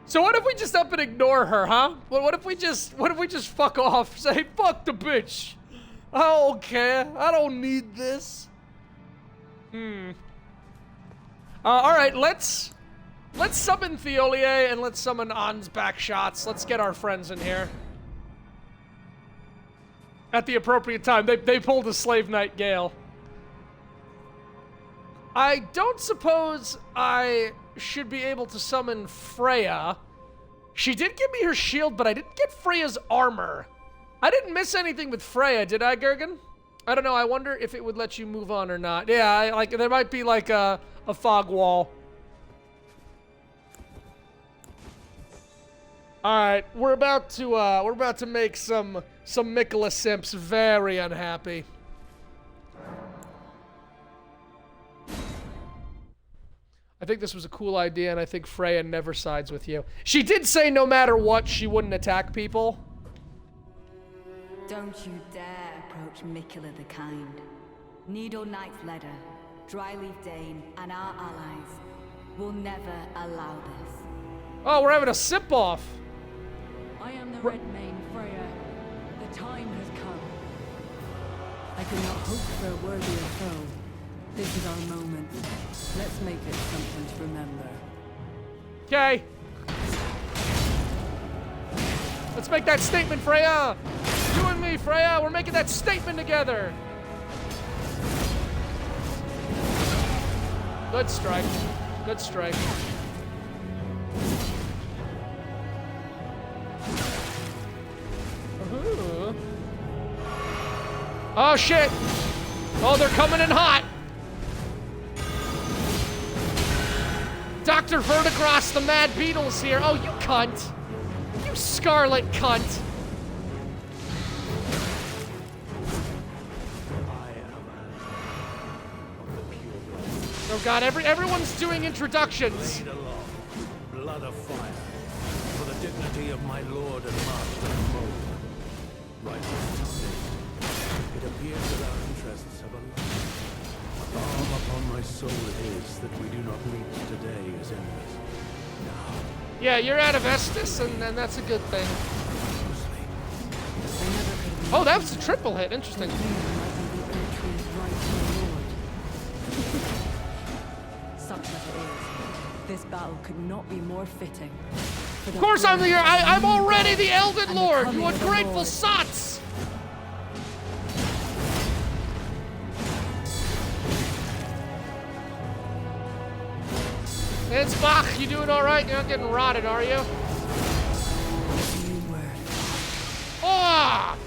Speaker 1: So what if we just up and ignore her, huh? What if we just fuck off? Say, fuck the bitch. I don't care. I don't need this. All right, let's summon Theolier and let's summon Ansbachshots. Let's get our friends in here. At the appropriate time. They pulled a Slave Knight Gale. I don't suppose I should be able to summon Freya. She did give me her shield, but I didn't get Freya's armor. I didn't miss anything with Freya, did I, Gergen? I don't know. I wonder if it would let you move on or not. Yeah, like there might be like a fog wall. All right, we're about to make some Mikola simps very unhappy. I think this was a cool idea, and I think Freya never sides with you. She did say no matter what, she wouldn't attack people.
Speaker 2: Don't you dare approach Mikola the Kind. Needle Knight's leader, Dryleaf Dane, and our allies will never allow this.
Speaker 1: Oh, we're having a sip-off.
Speaker 5: I am the Red Mane, Freya. The time has come. I could not hope for a worthier foe. This is our moment. Let's make it something to remember.
Speaker 1: Okay. Let's make that statement, Freya. You and me, Freya, we're making that statement together. Good strike. Good strike. Ooh. Oh, shit. Oh, they're coming in hot. Dr. Vertigross, the Mad Beetle's here. Oh, you cunt. You scarlet cunt. Oh god, everyone's doing introductions.
Speaker 3: Laid aloft, blood of fire, for the dignity of my lord and master Mold. Right from this day, it appears that our interests have aligned. Balm upon my soul it is that we do not meet today as enemies. Now,
Speaker 1: Yeah, you're out of Estus, and that's a good thing. Oh, that was a triple hit. Interesting.
Speaker 5: Such as it is, this battle could not be more fitting.
Speaker 1: Of course I'm I'm already the Elden Lord, you ungrateful sots! It's Bach, you doing alright? You're not getting rotted, are you? Oh!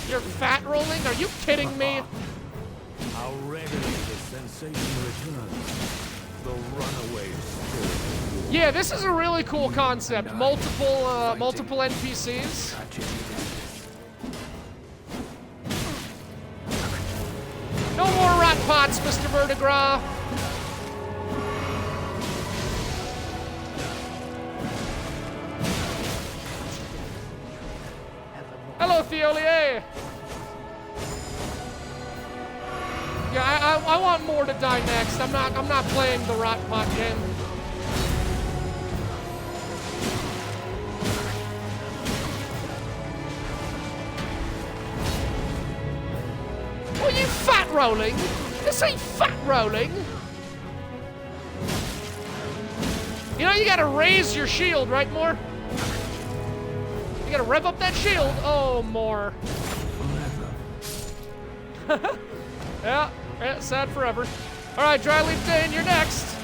Speaker 1: You're fat rolling? Are you kidding me?
Speaker 3: how readily the sensation returns. The runaway spirit.
Speaker 1: Yeah, this is a really cool concept. Multiple NPCs. No more rat pots, Mr. Vertigra. Hello, Theolier. Yeah, I want more to die next. I'm not playing the rot pot game. Oh, you fat rolling? This ain't fat rolling. You know you gotta raise your shield, right, Moore? You gotta rev up that shield. Oh, Moore. Yeah, sad forever. All right, Dryleaf Dane, you're next.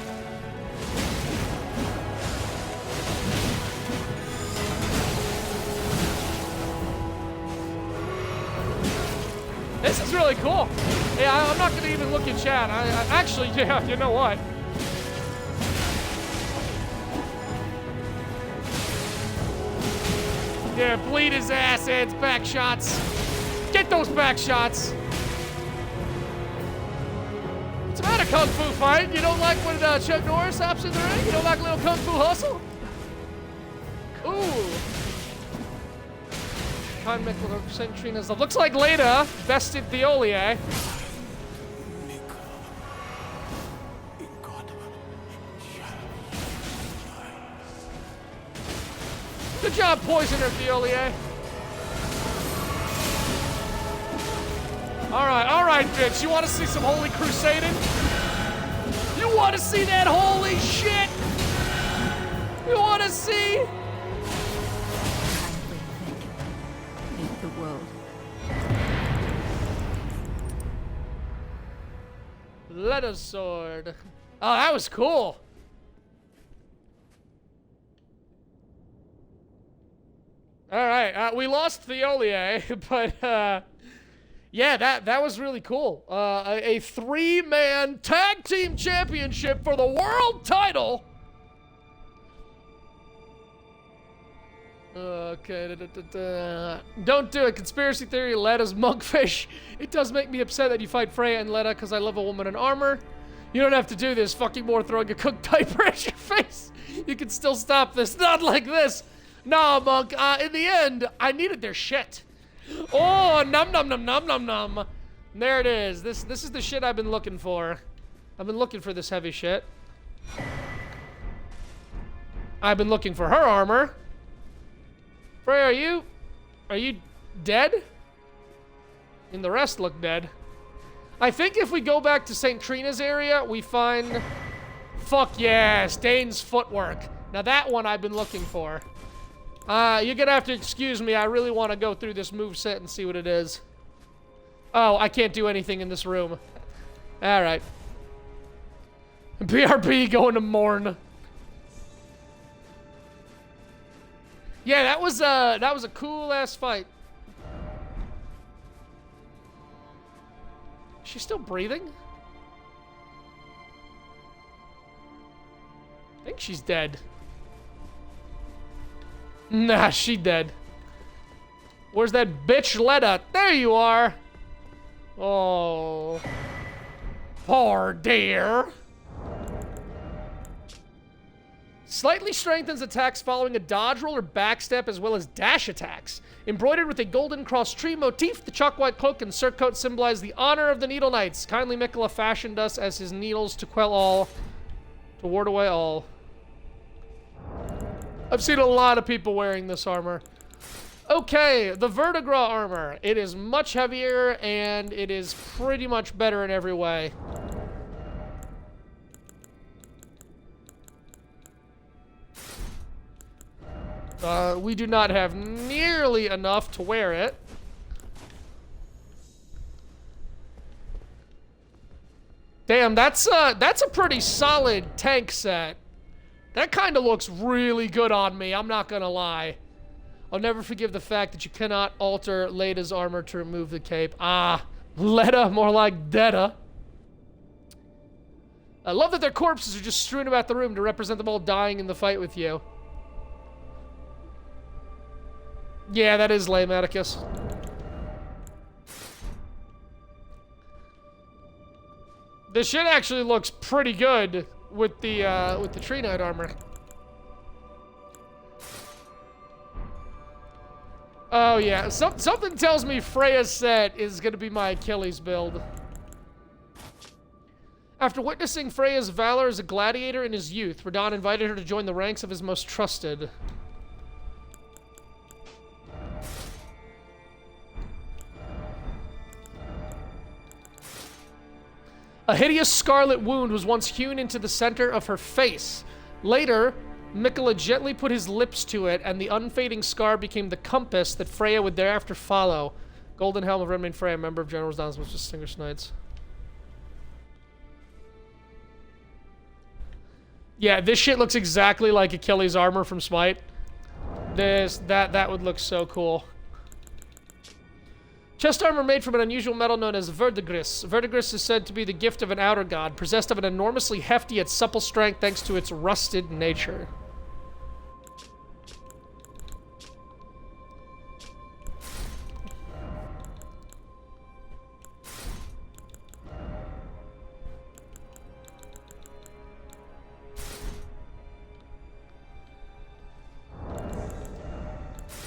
Speaker 1: This is really cool. Yeah, I'm not gonna even look at chat. I actually, yeah, you know what? Yeah, bleed his ass, Ed's back shots. Get those back shots. What's the matter, Kung Fu fight? You don't like when Chuck Norris hops in the ring? You don't like a little Kung Fu hustle? Ooh. Can't make with a Centrina's love. Looks like Leda bested Theolier. Good job, Poisoner Theolier. All right, bitch. You want to see some holy crusading? You want to see that holy shit? You want to see?
Speaker 2: The world.
Speaker 1: Letter sword. Oh, that was cool. All right, we lost Theolier, but Yeah, that was really cool. A three-man tag team championship for the world title. Okay. Don't do it. Conspiracy theory. Letta's monkfish. It does make me upset that you fight Freya and Letta because I love a woman in armor. You don't have to do this. Fucking more throwing a cooked diaper at your face. You can still stop this. Not like this. Nah, Monk. In the end, I needed their shit. Oh, nom nom nom nom nom nom. There it is. This is the shit I've been looking for. I've been looking for this heavy shit. I've been looking for her armor. Freya, are you dead? And the rest look dead. I think if we go back to St. Trina's area, we find... Fuck yes, Dane's footwork. Now that one I've been looking for. You're gonna have to excuse me. I really want to go through this moveset and see what it is. Oh, I can't do anything in this room. Alright. BRB going to mourn. Yeah, that was a cool-ass fight. Is she still breathing? I think she's dead. Nah, she dead. Where's that bitch Letta? There you are. Oh. Poor dear. Slightly strengthens attacks following a dodge roll or backstep as well as dash attacks. Embroidered with a golden cross tree motif, the chalk white cloak and surcoat symbolize the honor of the Needle Knights. Kindly Mikola fashioned us as his needles to quell all, to ward away all. I've seen a lot of people wearing this armor. Okay, the Vertigra armor. It is much heavier and it is pretty much better in every way. We do not have nearly enough to wear it. Damn, that's a pretty solid tank set. That kind of looks really good on me, I'm not gonna lie. I'll never forgive the fact that you cannot alter Leda's armor to remove the cape. Ah, Leda, more like Detta. I love that their corpses are just strewn about the room to represent them all dying in the fight with you. Yeah, that is lame, Atticus. This shit actually looks pretty good with the Tree Knight armor. Oh yeah, something tells me Freya's set is gonna be my Achilles build. After witnessing Freya's valor as a gladiator in his youth, Radahn invited her to join the ranks of his most trusted. A hideous scarlet wound was once hewn into the center of her face. Later, Mikola gently put his lips to it, and the unfading scar became the compass that Freya would thereafter follow. Golden Helm of Redmane Freya, member of General Radahn's most distinguished knights. Yeah, this shit looks exactly like Achilles' armor from Smite. That would look so cool. Chest armor made from an unusual metal known as verdigris. Verdigris is said to be the gift of an outer god, possessed of an enormously hefty yet supple strength thanks to its rusted nature.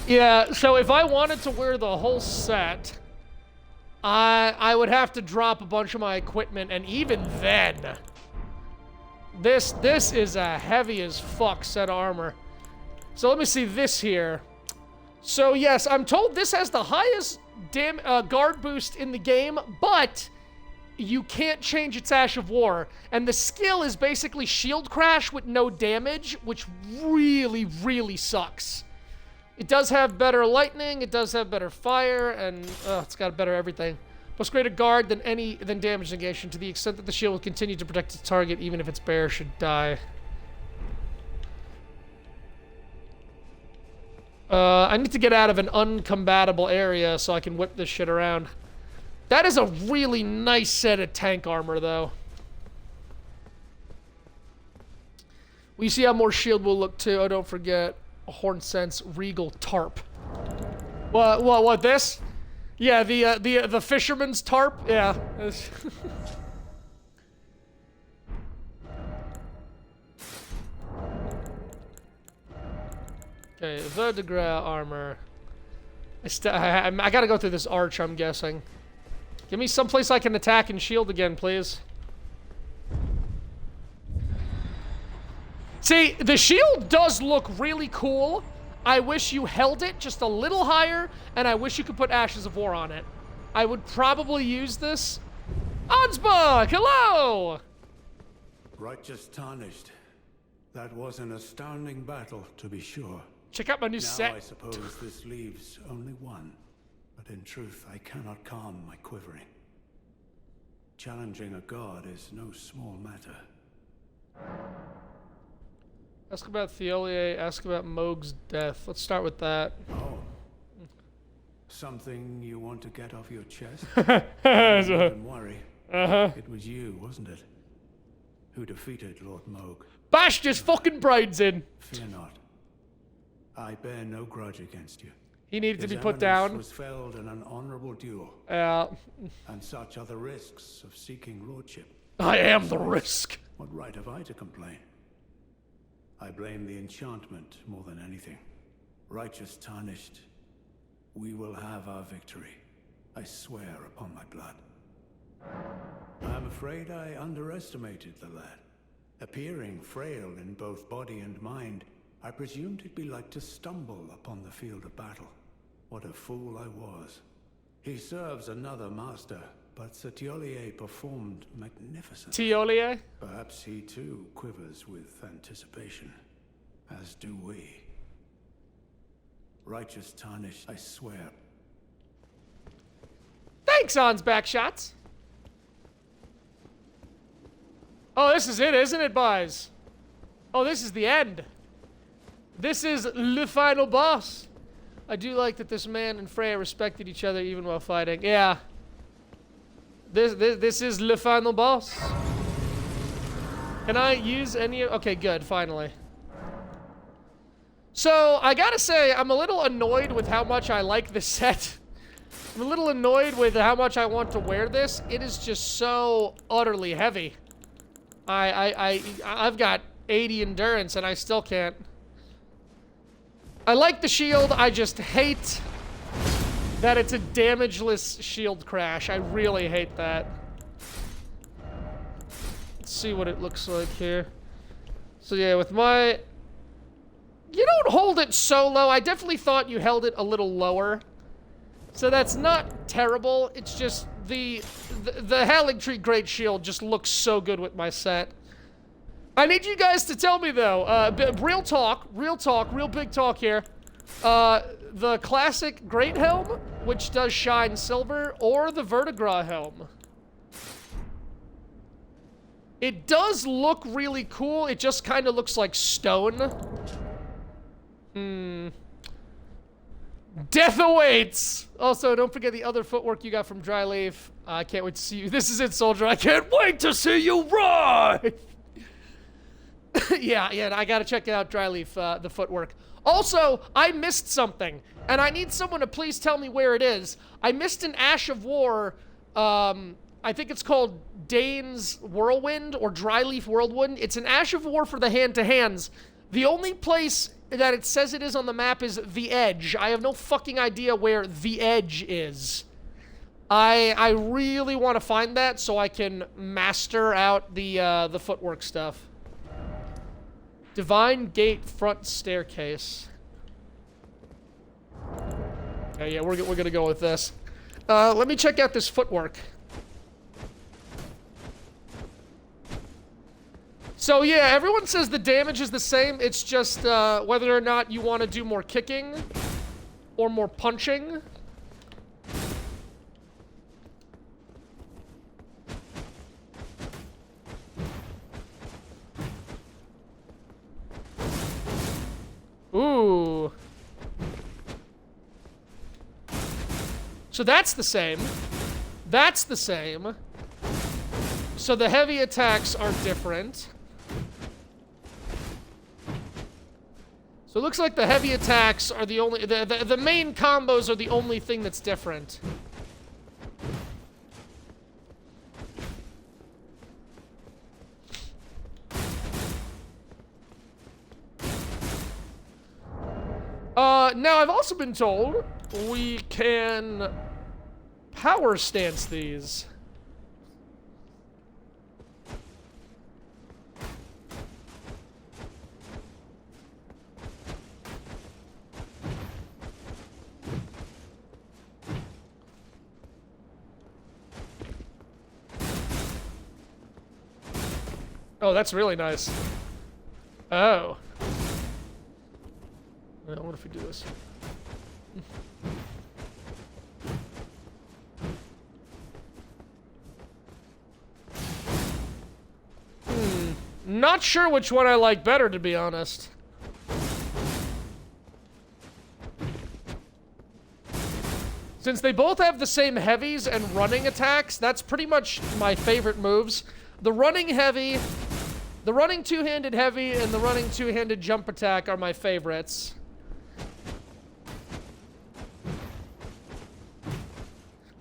Speaker 1: Yeah, so if I wanted to wear the whole set, I would have to drop a bunch of my equipment, and even then, this is a heavy as fuck set of armor. So let me see this here. So yes, I'm told this has the highest guard boost in the game, but you can't change its Ash of War. And the skill is basically Shield Crash with no damage, which really, really sucks. It does have better lightning, it does have better fire, and it's got better everything. Plus greater guard than damage negation to the extent that the shield will continue to protect its target even if its bearer should die. I need to get out of an uncombatible area so I can whip this shit around. That is a really nice set of tank armor, though. We see how more shield will look, too. Oh, don't forget. A Horn Sense Regal Tarp. What, this? Yeah, the fisherman's tarp? Yeah. Okay, verdigris armor. I gotta go through this arch, I'm guessing. Give me someplace I can attack and shield again, please. See, the shield does look really cool. I wish you held it just a little higher, and I wish you could put Ashes of War on it. I would probably use this. Ansbach, hello!
Speaker 3: Righteous Tarnished. That was an astounding battle, to be sure.
Speaker 1: Check out my new
Speaker 3: Now
Speaker 1: set.
Speaker 3: I suppose this leaves only one. But in truth, I cannot calm my quivering. Challenging a god is no small matter.
Speaker 1: Ask about Theolier, ask about Mohg's death. Let's start with that.
Speaker 3: Oh. Something you want to get off your chest? Don't worry. It was you, wasn't it? Who defeated Lord Mohg.
Speaker 1: Bashed his fucking brains in.
Speaker 3: Fear not. I bear no grudge against you.
Speaker 1: He needed to
Speaker 3: His
Speaker 1: be put
Speaker 3: eminence
Speaker 1: down.
Speaker 3: was felled in an honorable duel. And such are the risks of seeking lordship.
Speaker 1: I am the risk.
Speaker 3: What right have I to complain? I blame the enchantment more than anything. Righteous Tarnished, we will have our victory. I swear upon my blood. I'm afraid I underestimated the lad. Appearing frail in both body and mind, I presumed he'd be like to stumble upon the field of battle. What a fool I was. He serves another master, but Theolier performed magnificently.
Speaker 1: Theolier?
Speaker 3: Perhaps he too quivers with anticipation, as do we. Righteous Tarnished, I swear.
Speaker 1: Thanks, On's backshots. Oh, this is it, isn't it, boys? Oh, this is the end. This is the final boss. I do like that this man and Freya respected each other even while fighting. Yeah. This is the final boss. Can I use any... Okay, good, finally. So, I gotta say, I'm a little annoyed with how much I like this set. I'm a little annoyed with how much I want to wear this. It is just so utterly heavy. I've got 80 endurance and I still can't. I like the shield, I just hate that it's a damageless shield crash. I really hate that. Let's see what it looks like here. So yeah, with my... You don't hold it so low. I definitely thought you held it a little lower. So that's not terrible. It's just the Howling Tree Great Shield just looks so good with my set. I need you guys to tell me, though, real talk, real big talk here. The classic Great Helm, which does shine silver, or the Verdigris Helm. It does look really cool. It just kind of looks like stone. Death awaits! Also, don't forget the other footwork you got from Dryleaf. I can't wait to see you. This is it, soldier. I can't wait to see you ride! yeah, I gotta check out Dryleaf, the footwork. Also, I missed something, and I need someone to please tell me where it is. I missed an Ash of War, I think it's called Dane's Whirlwind, or Dryleaf Whirlwind. It's an Ash of War for the hand-to-hands. The only place that it says it is on the map is The Edge. I have no fucking idea where The Edge is. I really want to find that so I can master out the footwork stuff. Divine Gate Front Staircase. Yeah, we're gonna go with this. Let me check out this footwork. So yeah, everyone says the damage is the same. It's just whether or not you want to do more kicking or more punching. Ooh. So that's the same. That's the same. So the heavy attacks are different. So it looks like the heavy attacks are the only... The main combos are the only thing that's different. Now I've also been told we can power stance these. Oh, that's really nice. Oh. Well, what if we do this? Not sure which one I like better, to be honest. Since they both have the same heavies and running attacks, that's pretty much my favorite moves. The running heavy, the running two-handed heavy, and the running two-handed jump attack are my favorites.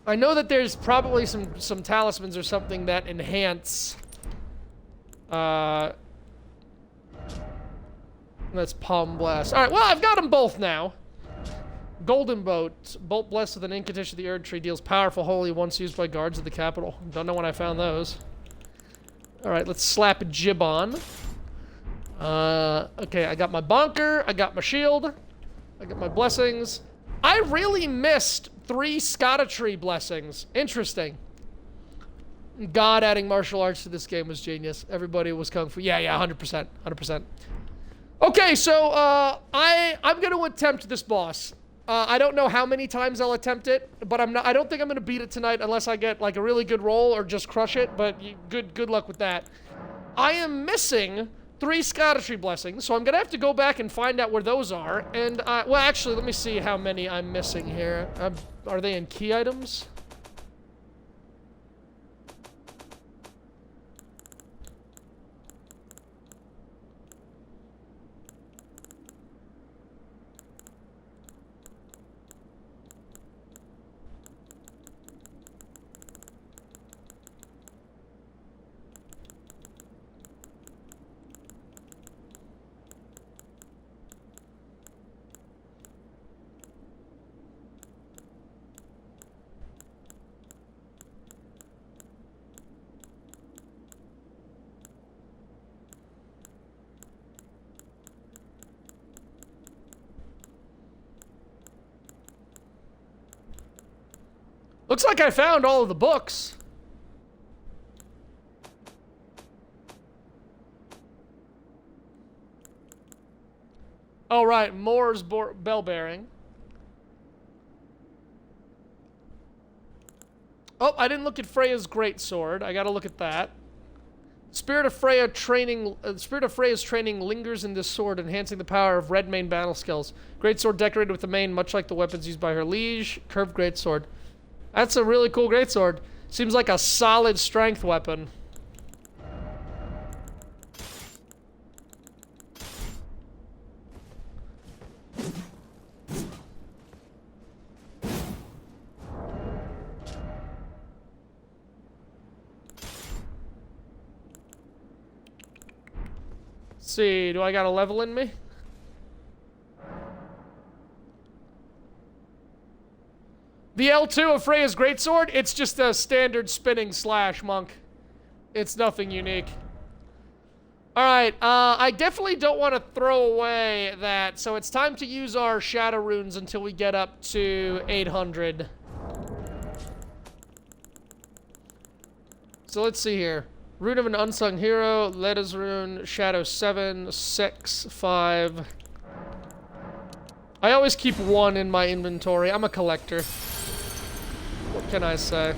Speaker 1: I know that there's probably some talismans or something that enhance... That's Palm Blast. Alright, well, I've got them both now. Golden Boat. Bolt blessed with an incantation of the Erd Tree deals powerful holy once used by guards of the capital. Don't know when I found those. Alright, let's slap a jib on. Okay, I got my bonker. I got my shield. I got my blessings. I really missed 3 Scotta blessings. Interesting. God adding martial arts to this game was genius. Everybody was kung fu. Yeah, 100%. 100%. Okay, so, I'm gonna attempt this boss. I don't know how many times I'll attempt it, but I don't think I'm gonna beat it tonight unless I get, like, a really good roll or just crush it, but good luck with that. I am missing 3 Scotta blessings, so I'm gonna have to go back and find out where those are, and, well, actually, let me see how many I'm missing here. Are they in key items? Looks like I found all of the books. Oh, right. Moore's bell bearing. Oh, I didn't look at Freya's greatsword. I gotta look at that. Spirit of Freya's training lingers in this sword, enhancing the power of Redmane battle skills. Greatsword decorated with the mane, much like the weapons used by her liege. Curved greatsword. That's a really cool greatsword. Seems like a solid strength weapon. Let's see, do I got a level in me? The L2 of Freya's greatsword, it's just a standard spinning slash, monk. It's nothing unique. Alright, I definitely don't want to throw away that, so it's time to use our shadow runes until we get up to 800. So let's see here. Rune of an Unsung Hero, Leda's Rune, Shadow 7, 6, 5. I always keep 1 in my inventory. I'm a collector. What can I say?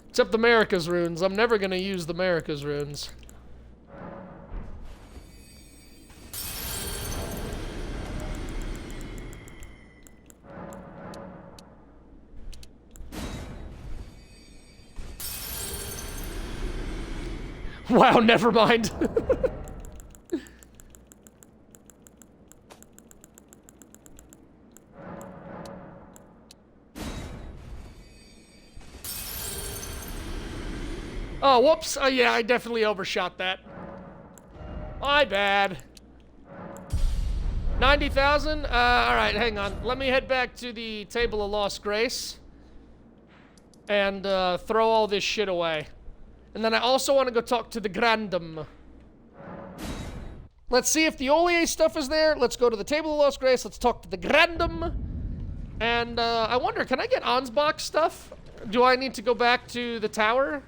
Speaker 1: Except the Marika's runes. I'm never gonna use the Marika's runes. Wow, never mind. Oh, whoops. Oh, yeah, I definitely overshot that. My bad. 90,000? Alright, hang on. Let me head back to the Table of Lost Grace. And, throw all this shit away. And then I also want to go talk to the Grandum. Let's see if the Olier stuff is there. Let's go to the Table of Lost Grace. Let's talk to the Grandum. And, I wonder, can I get Ansbach stuff? Do I need to go back to the tower?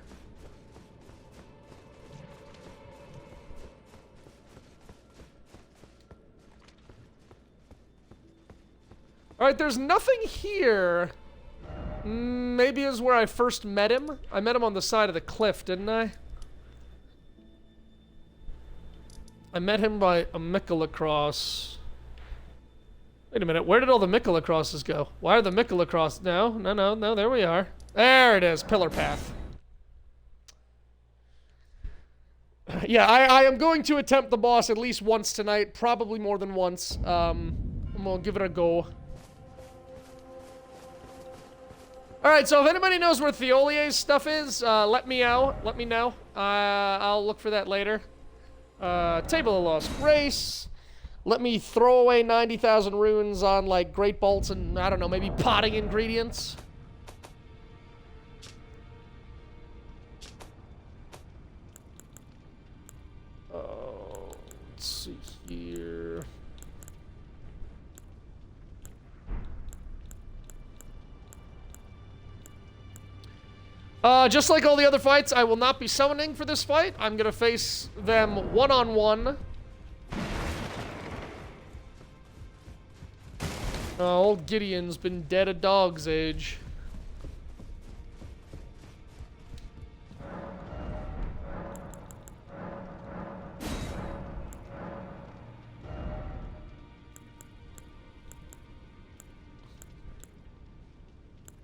Speaker 1: Alright, there's nothing here. Maybe is where I first met him. I met him on the side of the cliff, didn't I? I met him by a Mikulacross. Wait a minute, where did all the Mikulacrosses go? Why are the Mikulacross? No, there we are. There it is, Pillar Path. Yeah, I am going to attempt the boss at least once tonight, probably more than once. I'm gonna give it a go. Alright, so if anybody knows where Theolier's stuff is, let me know. Let me know. I'll look for that later. Table of Lost Grace. Let me throw away 90,000 runes on, like, great bolts and, I don't know, maybe potting ingredients. Let's see here. Just like all the other fights, I will not be summoning for this fight. I'm gonna face them one-on-one. Old Gideon's been dead a dog's age.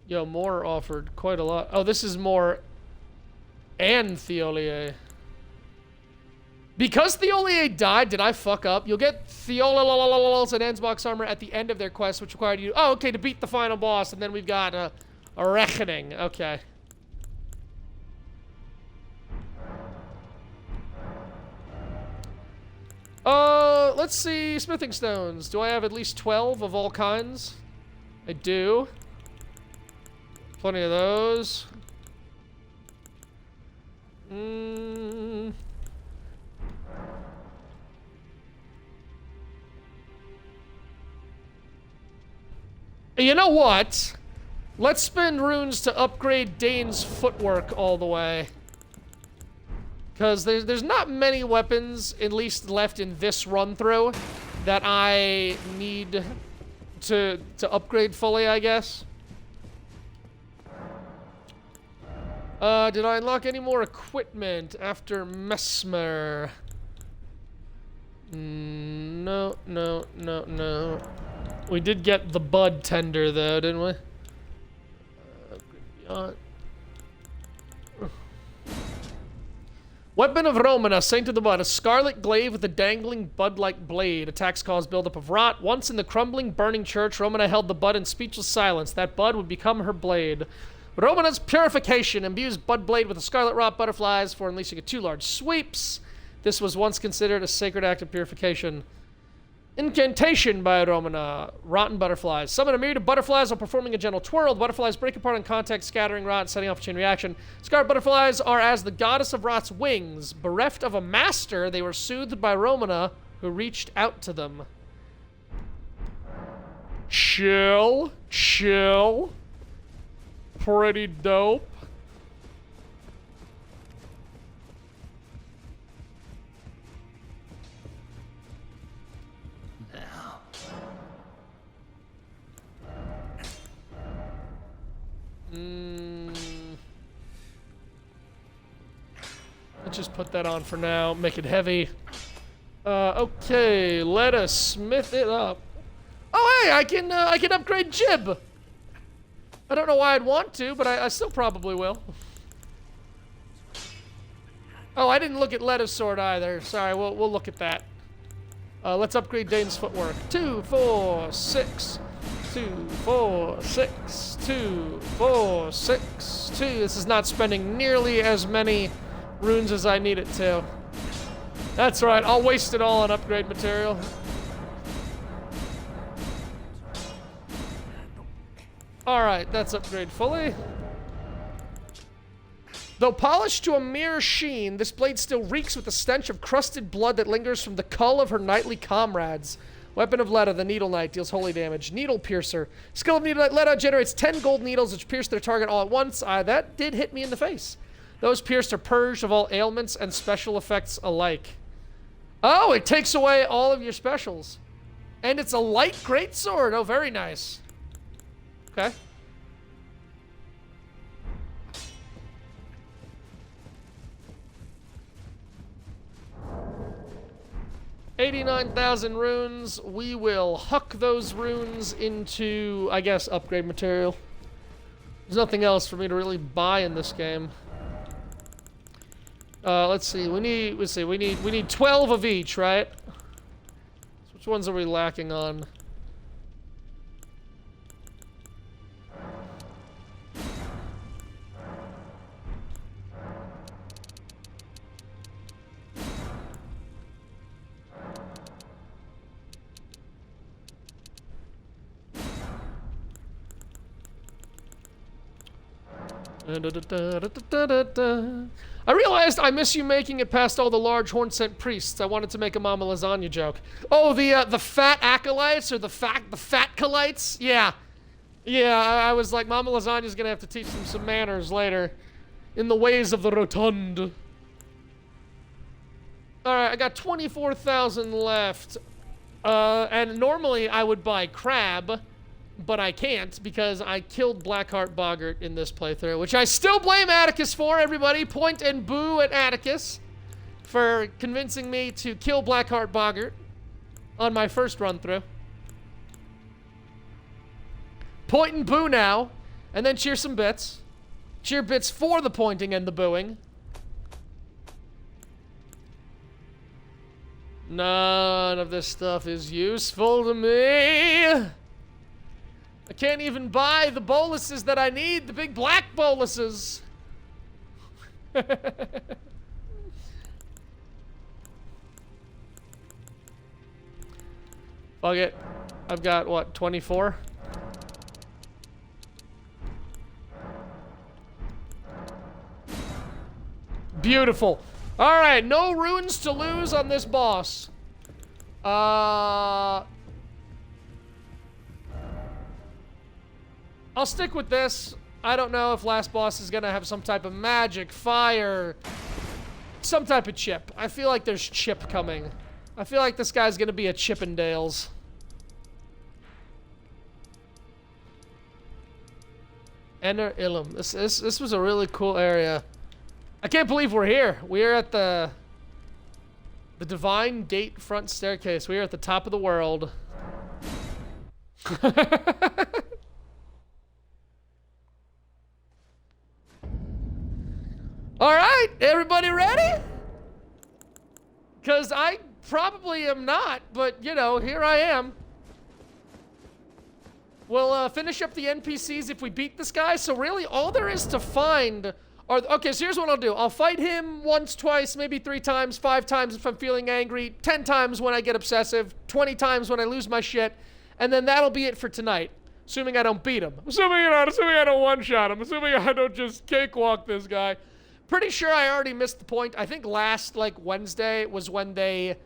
Speaker 1: Yo, Moore offered quite a lot. Oh, this is Moore and Theolier. Because Theolier died, did I fuck up? You'll get Theolers and Ansbach's armor at the end of their quest, which required you... Oh, okay, to beat the final boss, and then we've got a reckoning. Okay. Let's see. Smithing stones. Do I have at least 12 of all kinds? I do. Plenty of those. You know what? Let's spend runes to upgrade Dane's footwork all the way. Because there's not many weapons, at least left in this run-through, that I need to upgrade fully, I guess. Did I unlock any more equipment after Mesmer? No. We did get the bud tender, though, didn't we? Weapon of Romana, Saint of the Bud. A scarlet glaive with a dangling bud-like blade. Attacks cause buildup of rot. Once in the crumbling, burning church, Romana held the bud in speechless silence. That bud would become her blade. Romana's purification imbues Bud Blade with the scarlet rot butterflies for unleashing it 2 large sweeps. This was once considered a sacred act of purification. Incantation by Romana. Rotten butterflies. Summon a myriad of butterflies while performing a gentle twirl. The butterflies break apart on contact, scattering rot, setting off a chain reaction. Scarlet butterflies are as the goddess of rot's wings. Bereft of a master, they were soothed by Romana, who reached out to them. Chill. Pretty dope.
Speaker 3: Now.
Speaker 1: Let's just put that on for now. Make it heavy. Okay, let us smith it up. Oh, hey, I can upgrade Jib. I don't know why I'd want to, but I still probably will. Oh, I didn't look at Letta's sword either. Sorry, we'll look at that. Let's upgrade Dane's footwork. 2, 4, 6. 2, 4, 6. 2, 4, 6. 2. This is not spending nearly as many runes as I need it to. That's right, I'll waste it all on upgrade material. Alright, that's upgrade fully. Though polished to a mere sheen, this blade still reeks with the stench of crusted blood that lingers from the cull of her knightly comrades. Weapon of Letta, the Needle Knight, deals holy damage. Needle Piercer. Skill of Needle Knight Letta generates 10 gold needles which pierce their target all at once. That did hit me in the face. Those pierced are purged of all ailments and special effects alike. Oh, it takes away all of your specials. And it's a light greatsword. Oh, very nice. Okay. 89,000 runes. We will huck those runes into, I guess, upgrade material. There's nothing else for me to really buy in this game. Let's see. We need 12 of each, right? Which ones are we lacking on? I realized I miss you making it past all the large horn-sent priests. I wanted to make a Mama Lasagna joke. Oh, the fat acolytes or the fat colites? Yeah. Yeah, I was like, Mama Lasagna's gonna have to teach them some manners later. In the ways of the rotund. Alright, I got 24,000 left. And normally I would buy crab, but I can't because I killed Blackheart Boggart in this playthrough, which I still blame Atticus for, everybody. Point and boo at Atticus for convincing me to kill Blackheart Boggart on my first run through. Point and boo now, and then cheer some bits. Cheer bits for the pointing and the booing. None of this stuff is useful to me. I can't even buy the boluses that I need, the big black boluses. Fuck it. I've got, what, 24? Beautiful. Alright, no runes to lose on this boss. I'll stick with this. I don't know if last boss is gonna have some type of magic, fire, some type of chip. I feel like there's chip coming. I feel like this guy's gonna be a Chippendales. Enter Ilum. This was a really cool area. I can't believe we're here. We're at the Divine Gate front staircase. We are at the top of the world. All right, everybody ready? Because I probably am not, but, you know, here I am. We'll finish up the NPCs if we beat this guy. So really, all there is to find are... Okay, so here's what I'll do. I'll fight him once, twice, maybe 3 times, 5 times if I'm feeling angry, 10 times when I get obsessive, 20 times when I lose my shit, and then that'll be it for tonight. Assuming I don't beat him. Assuming I don't one-shot him. Assuming I don't just cakewalk this guy. Pretty sure I already missed the point. I think last, like, Wednesday was when they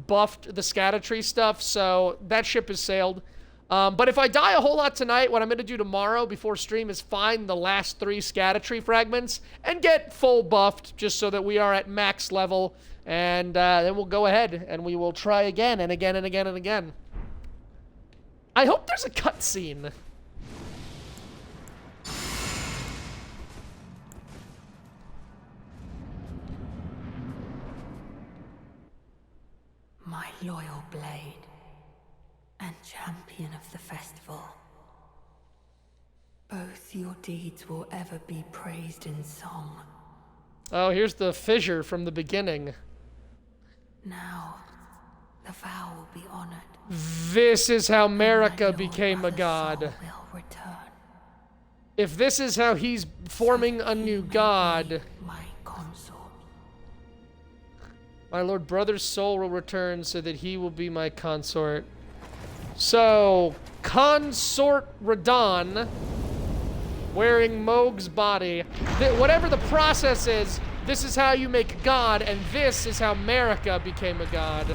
Speaker 1: buffed the Scattertree stuff, so that ship has sailed. But if I die a whole lot tonight, what I'm going to do tomorrow before stream is find the last 3 Scattertree fragments and get full buffed just so that we are at max level. And then we'll go ahead and we will try again and again and again and again. I hope there's a cutscene.
Speaker 4: My loyal blade and champion of the festival. Both your deeds will ever be praised in song.
Speaker 1: Oh, here's the fissure from the beginning.
Speaker 2: Now, the vow will be honored.
Speaker 1: This is how Marika
Speaker 2: Your
Speaker 1: became a
Speaker 2: brother's
Speaker 1: god.
Speaker 2: soul will return.
Speaker 1: If this is how he's forming a new god,
Speaker 2: My consort.
Speaker 1: my lord brother's soul will return so that he will be my consort. So, consort Radon, wearing Mohg's body. Whatever the process is, this is how you make a god, and this is how Marika became a god.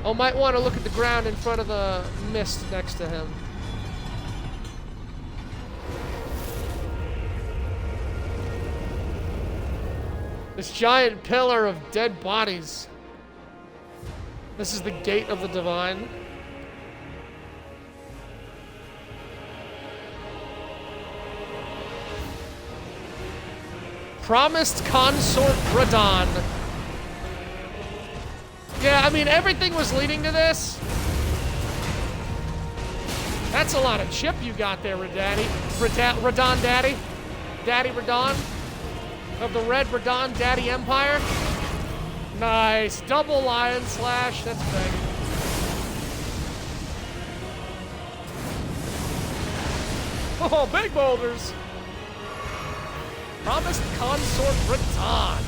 Speaker 1: Oh, might want to look at the ground in front of the mist next to him. This giant pillar of dead bodies. This is the gate of the divine. Promised consort Radon. Yeah, I mean, everything was leading to this. That's a lot of chip you got there, Radaddy. Radon Daddy. Daddy Radon. Of the Red Radon Daddy Empire. Nice. Double Lion Slash. That's big. Oh, big boulders. Promised consort Radon.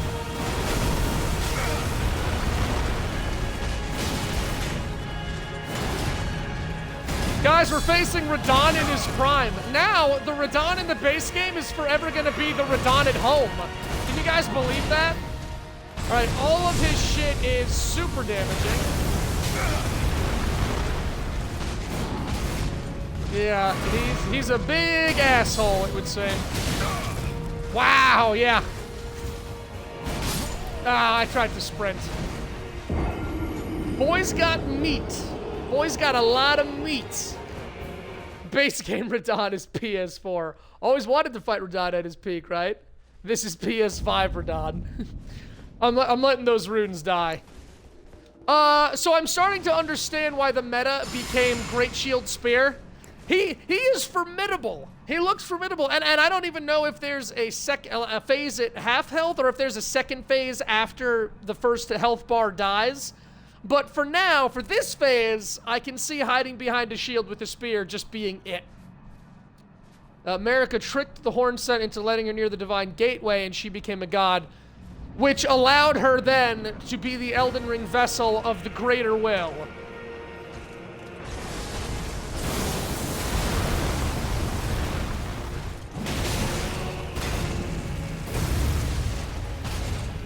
Speaker 1: Guys, we're facing Radon in his prime. Now, the Radon in the base game is forever gonna be the Radon at home. Can you guys believe that? Alright, all of his shit is super damaging. Yeah, he's a big asshole, it would seem. Wow, yeah. Ah, I tried to sprint. Boy's got meat. Boy's got a lot of meat. Base game Radon is PS4. Always wanted to fight Radon at his peak, right? This is PS5 Radon. I'm letting those runes die. So I'm starting to understand why the meta became Great Shield Spear. He is formidable. He looks formidable, and I don't even know if there's a phase at half health or if there's a second phase after the first health bar dies. But for now, for this phase, I can see hiding behind a shield with a spear just being it. Marika tricked the Horn Set into letting her near the Divine Gateway, and she became a god, which allowed her then to be the Elden Ring vessel of the Greater Will.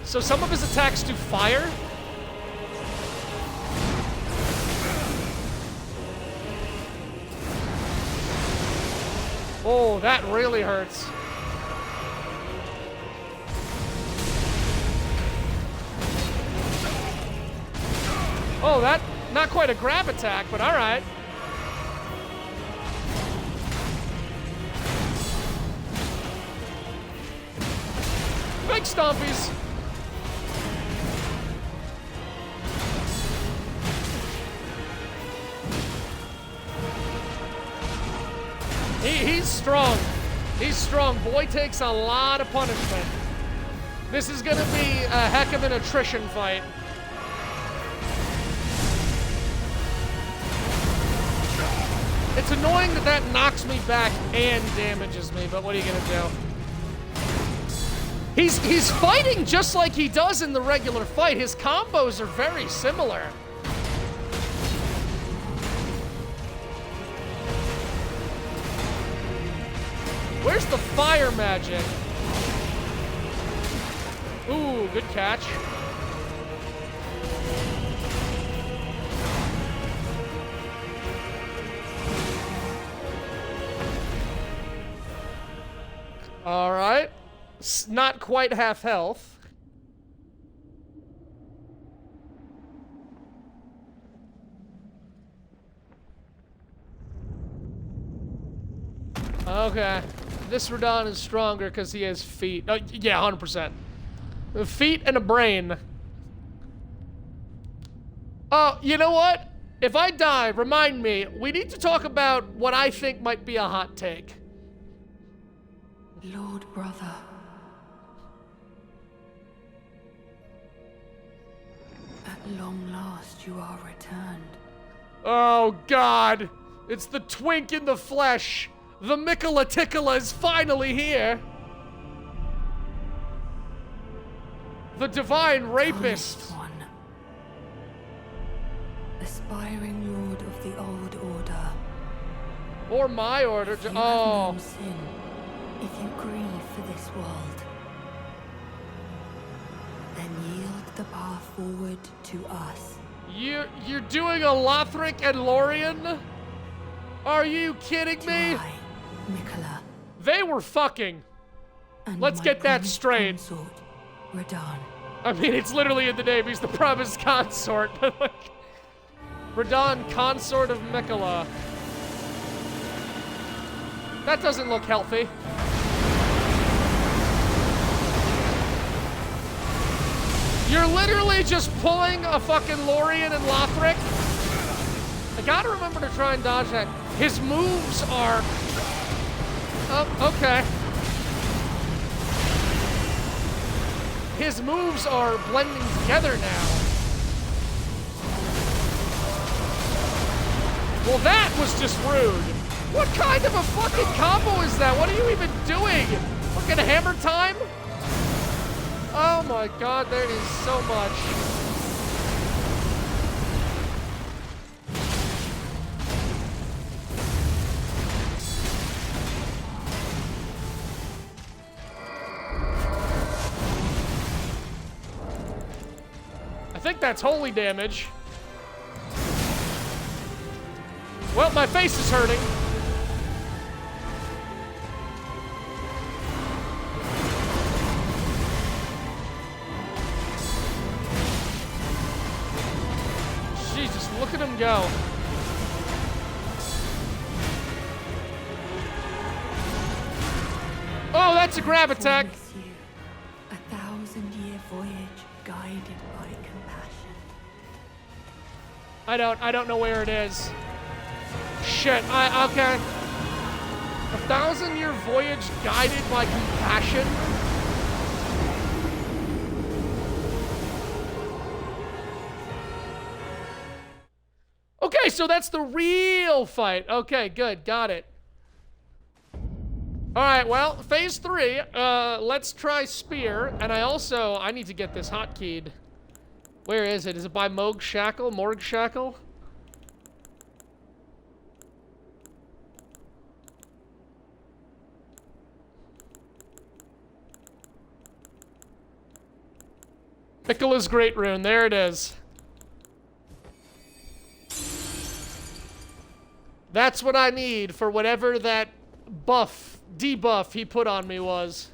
Speaker 1: So some of his attacks do fire. Oh, that really hurts. Oh, that, not quite a grab attack, but all right. Big stompies. He's strong. He's strong. Boy takes a lot of punishment. This is gonna be a heck of an attrition fight. It's annoying that that knocks me back and damages me, but what are you gonna do? He's fighting just like he does in the regular fight. His combos are very similar. Where's the fire magic? Ooh, good catch. All right. Not quite half health. Okay. This Radon is stronger because he has feet. Oh, yeah, 100%. Feet and a brain. Oh, you know what? If I die, remind me, we need to talk about what I think might be a hot take.
Speaker 4: Lord brother, long last you are returned.
Speaker 1: Oh, God. It's the twink in the flesh. The Mikola Tickla is finally here. The divine rapist.
Speaker 4: Honest one. Aspiring lord of the old order.
Speaker 1: Or my order.
Speaker 4: If you have
Speaker 1: Oh.
Speaker 4: known sin, if you grieve for this world, then yield the path forward to us.
Speaker 1: You're doing a Lothric and Lorien? Are you kidding me?
Speaker 4: I, Mikola,
Speaker 1: They were fucking.
Speaker 4: and
Speaker 1: Let's
Speaker 4: my
Speaker 1: get that
Speaker 4: promised
Speaker 1: straight.
Speaker 4: consort, Radahn.
Speaker 1: I mean, it's literally in the name. He's the promised consort. But like, Radahn, consort of Mikola. That doesn't look healthy. You're literally just pulling a fucking Lorien and Lothric. I gotta remember to try and dodge that. His moves are... Oh, okay. His moves are blending together now. Well, that was just rude. What kind of a fucking combo is that? What are you even doing? Fucking hammer time? Oh my god, there is so much. I think that's holy damage. Well, my face is hurting. Jesus, look at him go. Oh, that's a grab attack.
Speaker 4: Promise you a 1,000-year voyage guided by compassion.
Speaker 1: I don't know where it is. Shit, okay. 1,000-year voyage guided by compassion? Okay, so that's the real fight. Okay, good, got it. Alright, well, phase 3, let's try Spear, and I need to get this hotkeyed. Where is it? Is it by Morg Shackle? Mikola's Great Rune, there it is. That's what I need for whatever that debuff he put on me was.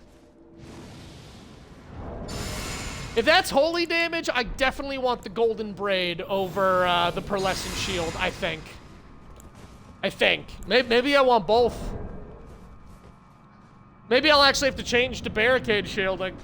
Speaker 1: If that's holy damage, I definitely want the Golden Braid over the Pearlescent Shield, I think. Maybe I want both. Maybe I'll actually have to change to Barricade Shielding.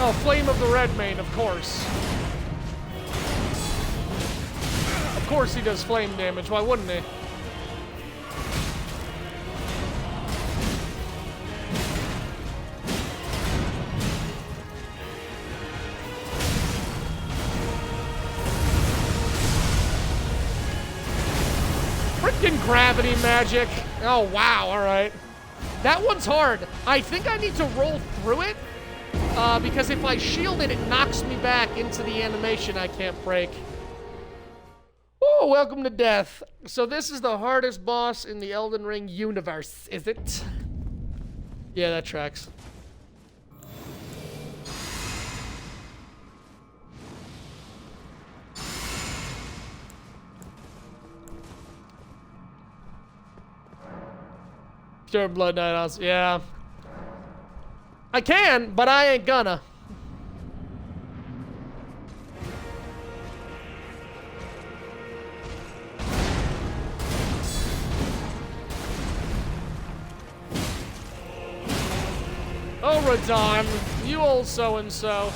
Speaker 1: Oh, Flame of the Redmane, of course. Of course he does flame damage, why wouldn't he? Freaking gravity magic. Oh, wow, alright. That one's hard. I think I need to roll through it. Because if I shield it, it knocks me back into the animation I can't break. Oh, welcome to death. So this is the hardest boss in the Elden Ring universe, is it? Yeah, that tracks. Pure Blood Knight also, yeah. I can, but I ain't gonna. it on. You old so-and-so.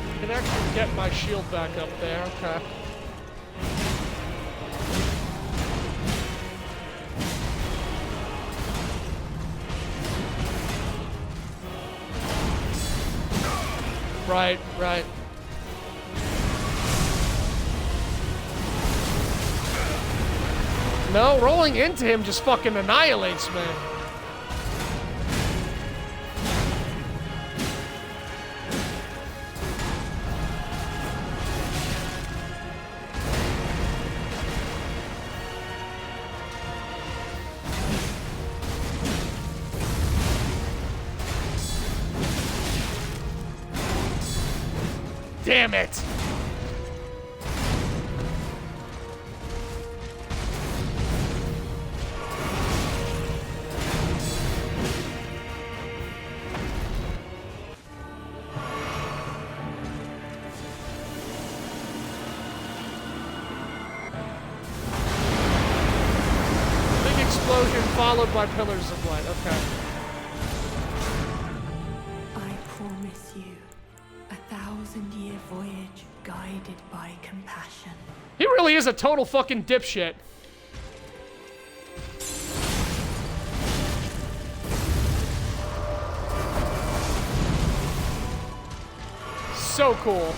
Speaker 1: I can actually get my shield back up there. Okay. Right, right. No, rolling into him just fucking annihilates me. Damn it! Big explosion followed by pillars of light. Okay.
Speaker 4: I promise you, 1,000-year voyage guided by compassion.
Speaker 1: He really is a total fucking dipshit. So cool.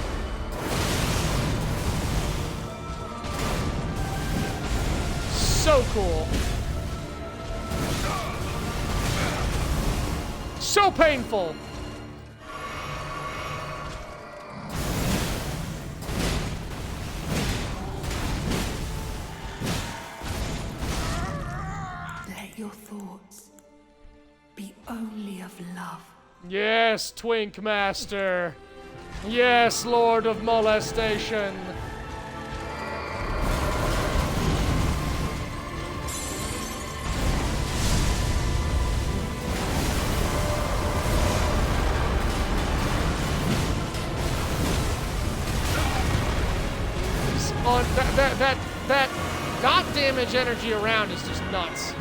Speaker 1: So cool. So painful.
Speaker 4: Let your thoughts be only of love.
Speaker 1: Yes, Twink Master. Yes, Lord of Molestation. On that dot damage energy around is just nuts.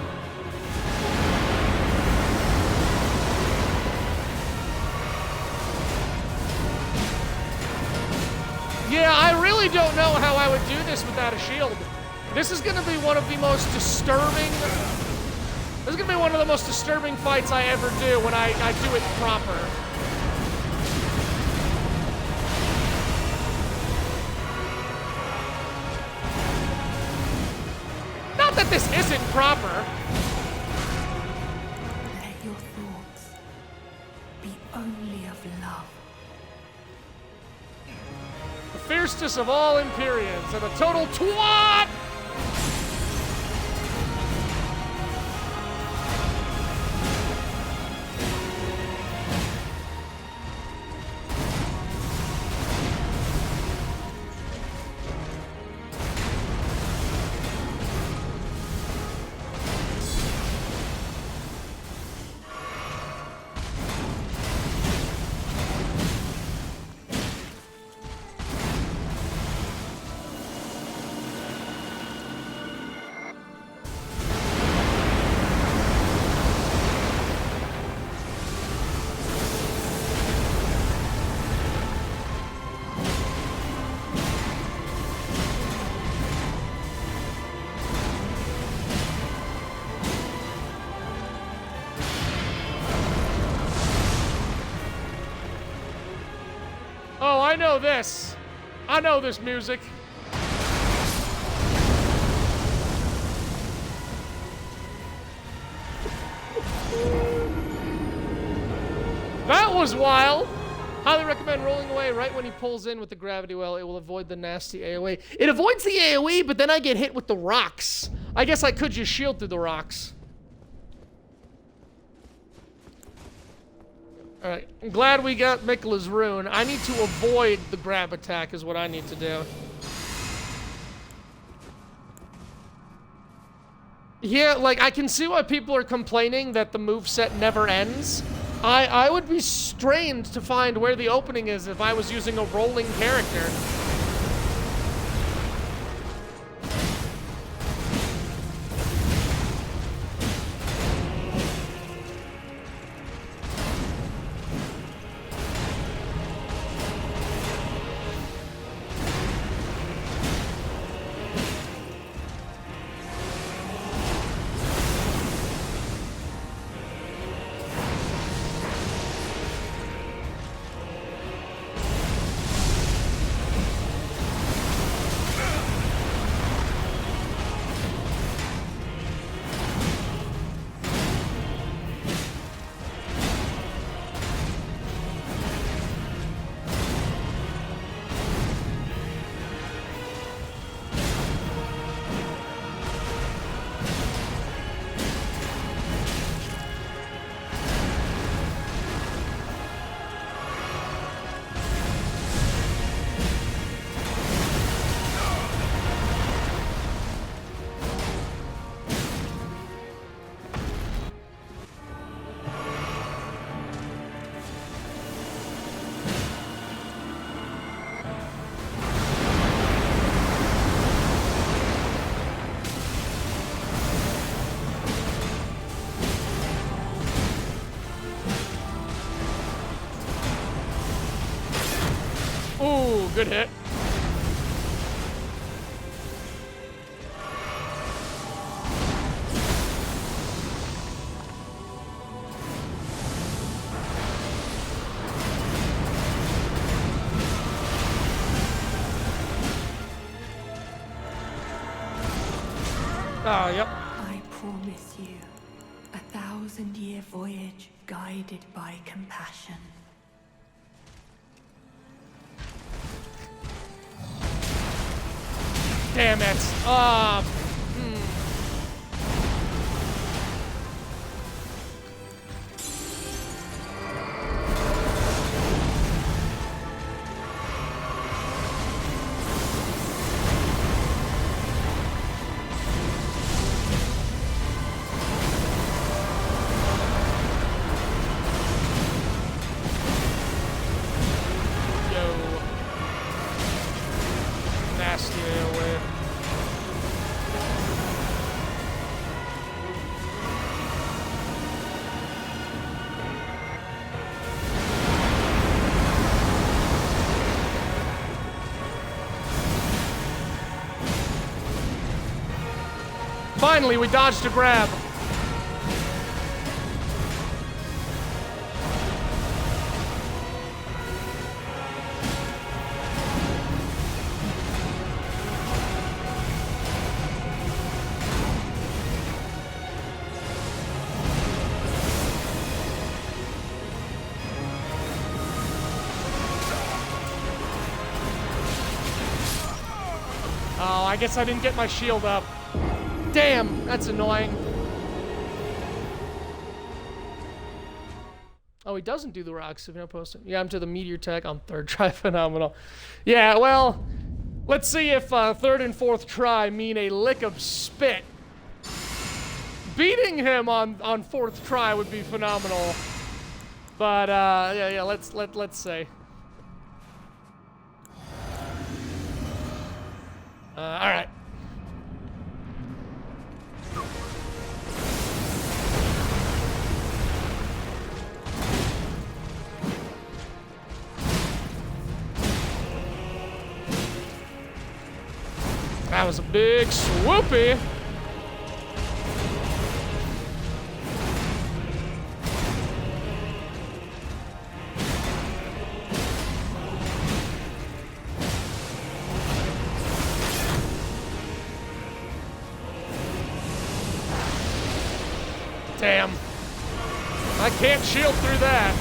Speaker 1: Yeah, I really don't know how I would do this without a shield. This is gonna be one of the most disturbing. This is gonna be one of the most disturbing fights I ever do when I do it proper. Not that this isn't proper.
Speaker 4: Let your thoughts be only of love.
Speaker 1: The fiercest of all Empyreans and a total twat! Oh, I know this. I know this music. That was wild. Highly recommend rolling away right when he pulls in with the gravity well. It will avoid the nasty AoE. It avoids the AoE, but then I get hit with the rocks. I guess I could just shield through the rocks. Alright, I'm glad we got Mikla's rune. I need to avoid the grab attack is what I need to do. Yeah, like, I can see why people are complaining that the moveset never ends. I would be strained to find where the opening is if I was using a rolling character. Ooh, good hit. Oh, yep.
Speaker 4: I promise you, 1,000-year voyage guided by compassion.
Speaker 1: Damn it. Nasty away. Finally, we dodged a grab. Oh, I guess I didn't get my shield up. Damn, that's annoying. Oh, he doesn't do the rocks if you don't post it. Yeah, I'm to the meteor tech on third try. Phenomenal. Yeah, well, let's see if third and fourth try mean a lick of spit. Beating him on fourth try would be phenomenal. But yeah, let's see. All right. That was a big swoopy. Damn. I can't shield through that.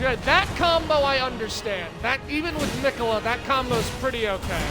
Speaker 1: Yeah, that combo I understand. That even with Nicola, that combo's pretty okay.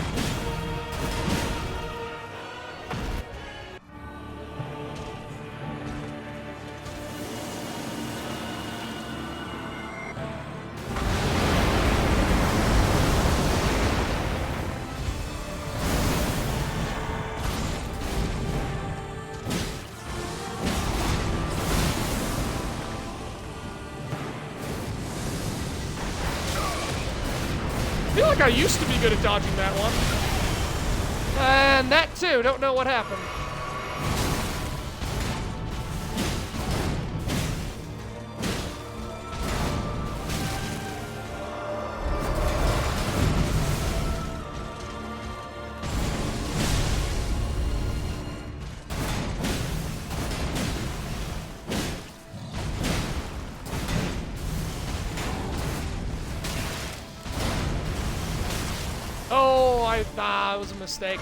Speaker 1: like I used to be good at dodging that one. And that too, don't know what happened. Oh, it was a mistake.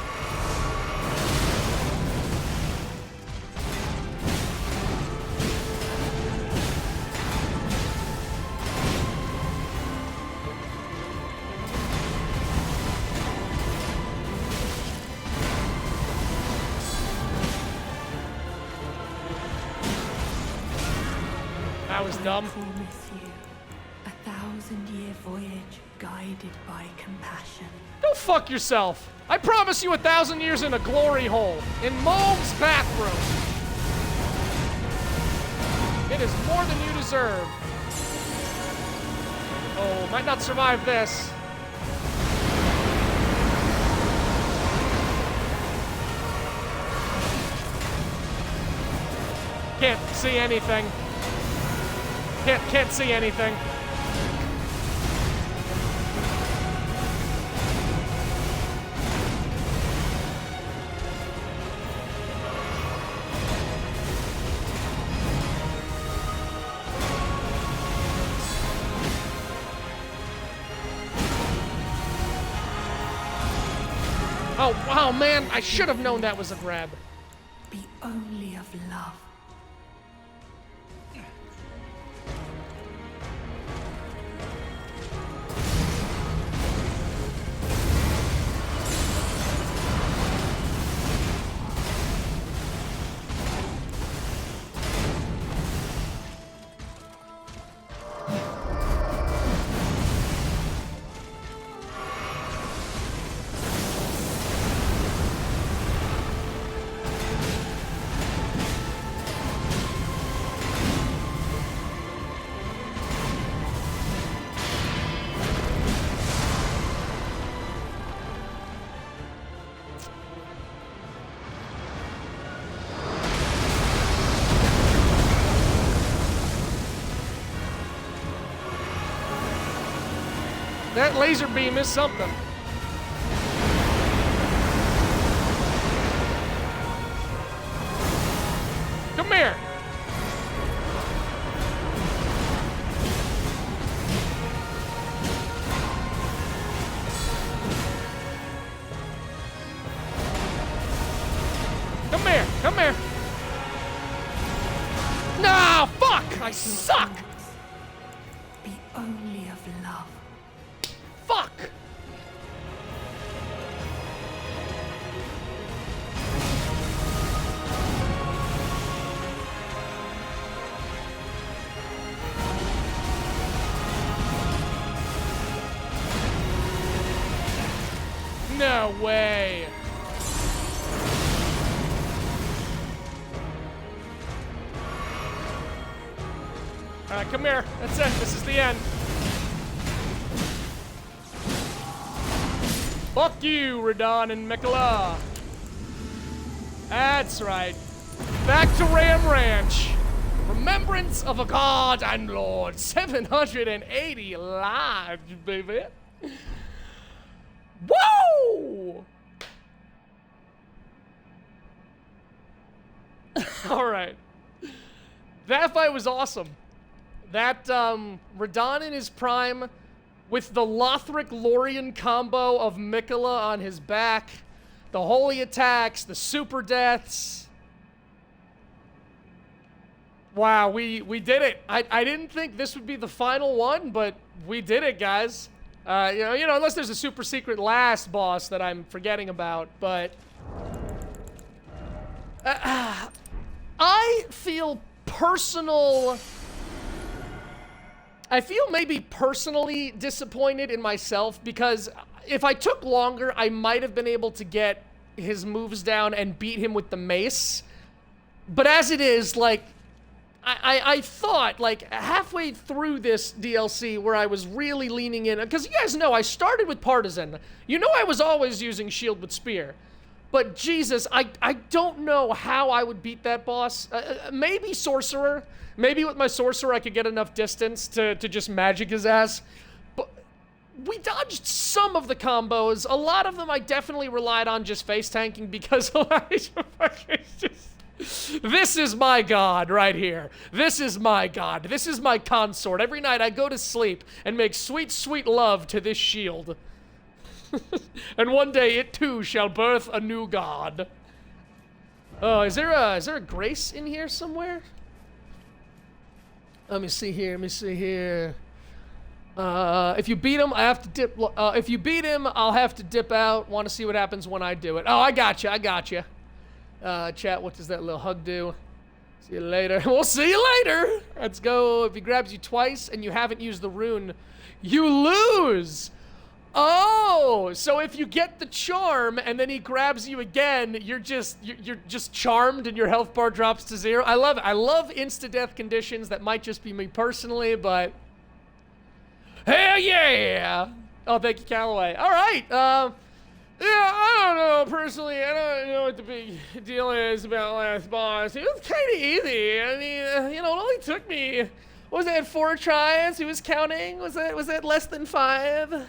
Speaker 1: That was dumb.
Speaker 4: I promise you, 1,000-year voyage guided by compassion.
Speaker 1: Go fuck yourself. I promise you 1,000 years in a glory hole. In Mom's bathroom. It is more than you deserve. Oh, might not survive this. Can't see anything. Can't see anything. Oh, wow, man, I should have known that was a grab.
Speaker 4: Be only of love.
Speaker 1: That laser beam is something. Come here. Come here. Come here. No, fuck! I suck!
Speaker 4: Be only of love.
Speaker 1: Fuck! No way. All right, come here. That's it. This is the end. Fuck you, Radon and Mikola. That's right. Back to Ram Ranch. Remembrance of a God and Lord. 780 lives, baby. Woo! All right. That fight was awesome. That, Radon in his prime with the Lothric Lorien combo of Mikola on his back, the holy attacks, the super deaths. Wow, we did it. I didn't think this would be the final one, but we did it, guys. You know, unless there's a super secret last boss that I'm forgetting about, but I feel maybe personally disappointed in myself because if I took longer, I might have been able to get his moves down and beat him with the mace. But as it is, like, I thought, like, halfway through this DLC where I was really leaning in, because you guys know I started with Partisan. You know I was always using Shield with Spear. But Jesus, I don't know how I would beat that boss. Maybe Sorcerer. Maybe with my Sorcerer I could get enough distance to just magic his ass. But we dodged some of the combos. A lot of them I definitely relied on just face tanking because Elijah fucking just... This is my god right here. This is my god. This is my consort. Every night I go to sleep and make sweet, sweet love to this shield. And one day it too shall birth a new god. Oh, is there a grace in here somewhere? Let me see here. If you beat him, I have to dip. If you beat him, I'll have to dip out. Want to see what happens when I do it. Oh, I got you. Chat, what does that little hug do? See you later. We'll see you later. Let's go. If he grabs you twice and you haven't used the rune, you lose. Oh, so if you get the charm and then he grabs you again, you're just charmed and your health bar drops to 0. I love it. I love insta-death conditions. That might just be me personally, but hell yeah. Oh, thank you, Callaway. All right. Yeah, I don't know, personally. I don't know what the big deal is about last boss. It was kind of easy. I mean, you know, it only took me, what was that, 4 tries? Who was counting? Was that less than 5?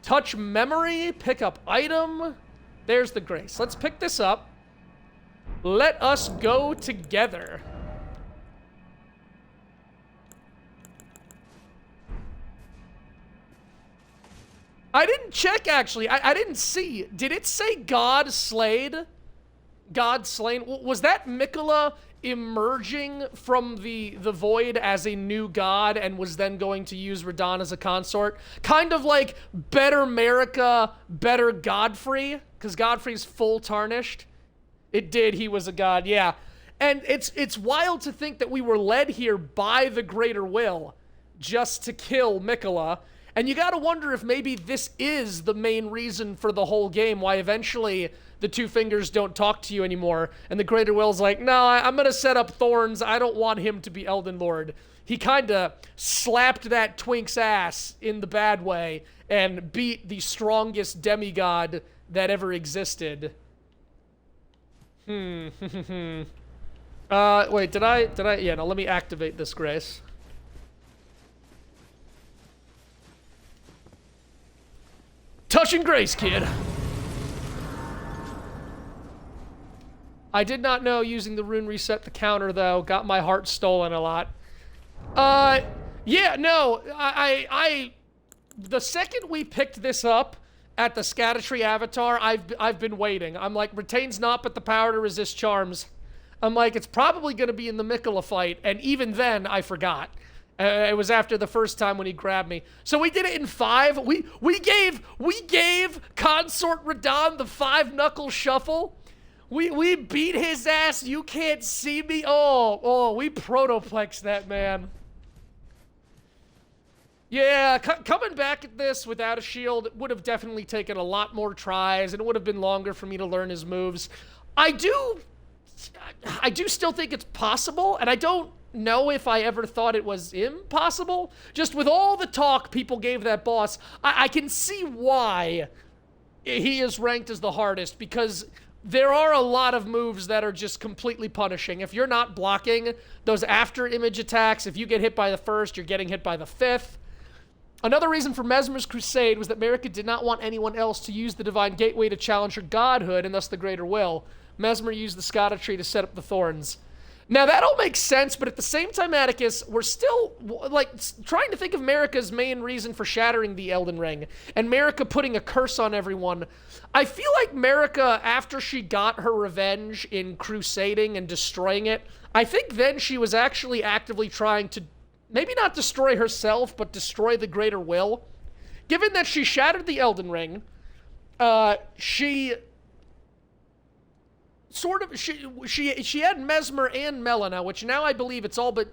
Speaker 1: Touch memory, pick up item. There's the grace. Let's pick this up. Let us go together. I didn't check, actually. I didn't see. Did it say God slayed? God slain? Was that Mikola emerging from the void as a new god and was then going to use Radahn as a consort? Kind of like better America, better Godfrey, because Godfrey's full tarnished. It did, he was a god, yeah. And it's wild to think that we were led here by the greater will just to kill Mikola. And you gotta wonder if maybe this is the main reason for the whole game, why eventually the Two Fingers don't talk to you anymore, and the Greater Will's like, no, I'm gonna set up thorns, I don't want him to be Elden Lord. He kinda slapped that twink's ass in the bad way, and beat the strongest demigod that ever existed. Wait, did I, yeah, no, let me activate this grace. Touch and grace, kid. I did not know using the rune reset the counter, though. Got my heart stolen a lot. Yeah, no, the second we picked this up at the Scattertree Avatar, I've been waiting. I'm like, retains not but the power to resist charms. I'm like, it's probably gonna be in the Mikola fight, and even then, I forgot. It was after the first time when he grabbed me. So we did it in 5. We gave Consort Radahn the 5-knuckle shuffle. We beat his ass. You can't see me. Oh, we protoplexed that man. Yeah, coming back at this without a shield would have definitely taken a lot more tries, and it would have been longer for me to learn his moves. I do still think it's possible, and I don't know if I ever thought it was impossible. Just with all the talk people gave that boss, I can see why he is ranked as the hardest, because there are a lot of moves that are just completely punishing. If you're not blocking those after image attacks, if you get hit by the first, you're getting hit by the 5th. Another reason for Mesmer's crusade was that Marika did not want anyone else to use the Divine Gateway to challenge her godhood, and thus the Greater Will. Mesmer used the Scattertree to set up the thorns. Now, that all makes sense, but at the same time, Atticus, we're still, like, trying to think of Marika's main reason for shattering the Elden Ring, and Marika putting a curse on everyone. I feel like Marika, after she got her revenge in crusading and destroying it, I think then she was actually actively trying to, maybe not destroy herself, but destroy the Greater Will. Given that she shattered the Elden Ring, she had Mesmer and Melina, which now I believe it's all but,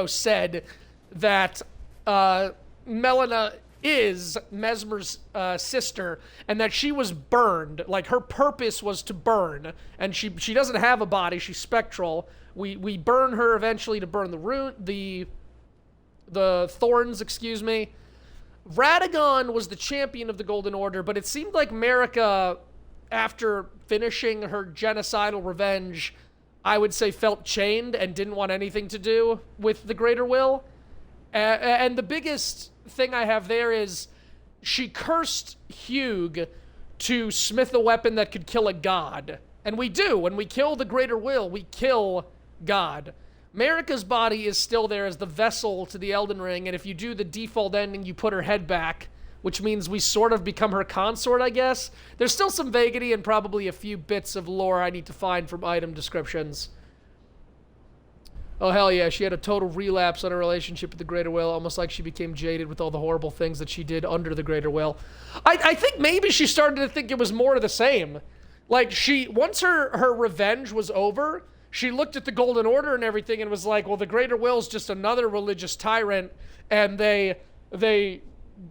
Speaker 1: said that Melina is Mesmer's sister, and that she was burned. Like, her purpose was to burn, and she doesn't have a body. She's spectral. We burn her eventually to burn the thorns, excuse me. Radagon was the champion of the Golden Order, but it seemed like Marika, after finishing her genocidal revenge, I would say felt chained and didn't want anything to do with the Greater Will. And the biggest thing I have there is she cursed Hugh to smith a weapon that could kill a god. And we do. When we kill the Greater Will, we kill God. Marika's body is still there as the vessel to the Elden Ring, and if you do the default ending, you put her head back, which means we sort of become her consort, I guess. There's still some vaguity and probably a few bits of lore I need to find from item descriptions. Oh, hell yeah, she had a total relapse on her relationship with the Greater Will, almost like she became jaded with all the horrible things that she did under the Greater Will. I think maybe she started to think it was more of the same. Like, once her revenge was over, she looked at the Golden Order and everything and was like, well, the Greater Will's just another religious tyrant, and they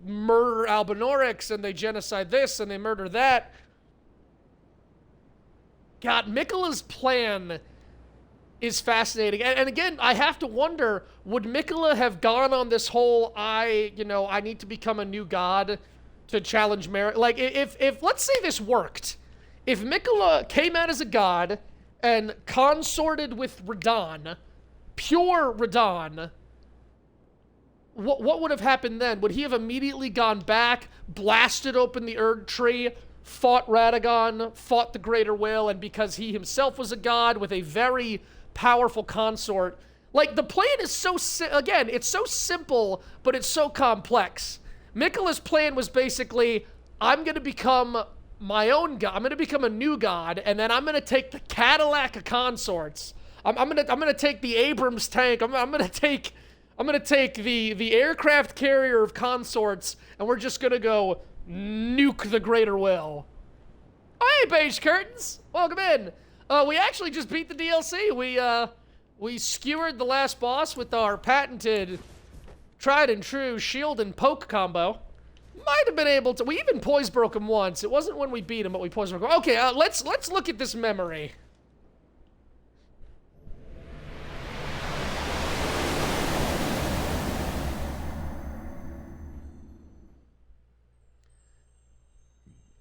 Speaker 1: murder Albinorix, and they genocide this, and they murder that. God, Miquella's plan is fascinating. And again, I have to wonder, would Miquella have gone on this whole, I need to become a new god to challenge Marika? Like, if let's say this worked. If Miquella came out as a god and consorted with Radahn, pure Radahn, what would have happened then? Would he have immediately gone back, blasted open the Erd Tree, fought Radagon, fought the Greater Will, and because he himself was a god with a very powerful consort? Like, the plan is so, again, it's so simple, but it's so complex. Miquella's plan was basically, I'm going to become my own god. I'm going to become a new god, and then I'm going to take the Cadillac of consorts. I'm going to take the Abrams tank. I'm going to take the aircraft carrier of consorts, and we're just going to go nuke the Greater Will. Oh, hey, Beige Curtains. Welcome in. We actually just beat the DLC. We skewered the last boss with our patented tried and true shield and poke combo. Might have been able to. We even poise broke him once. It wasn't when we beat him, but we poise broke him. Okay, let's look at this memory.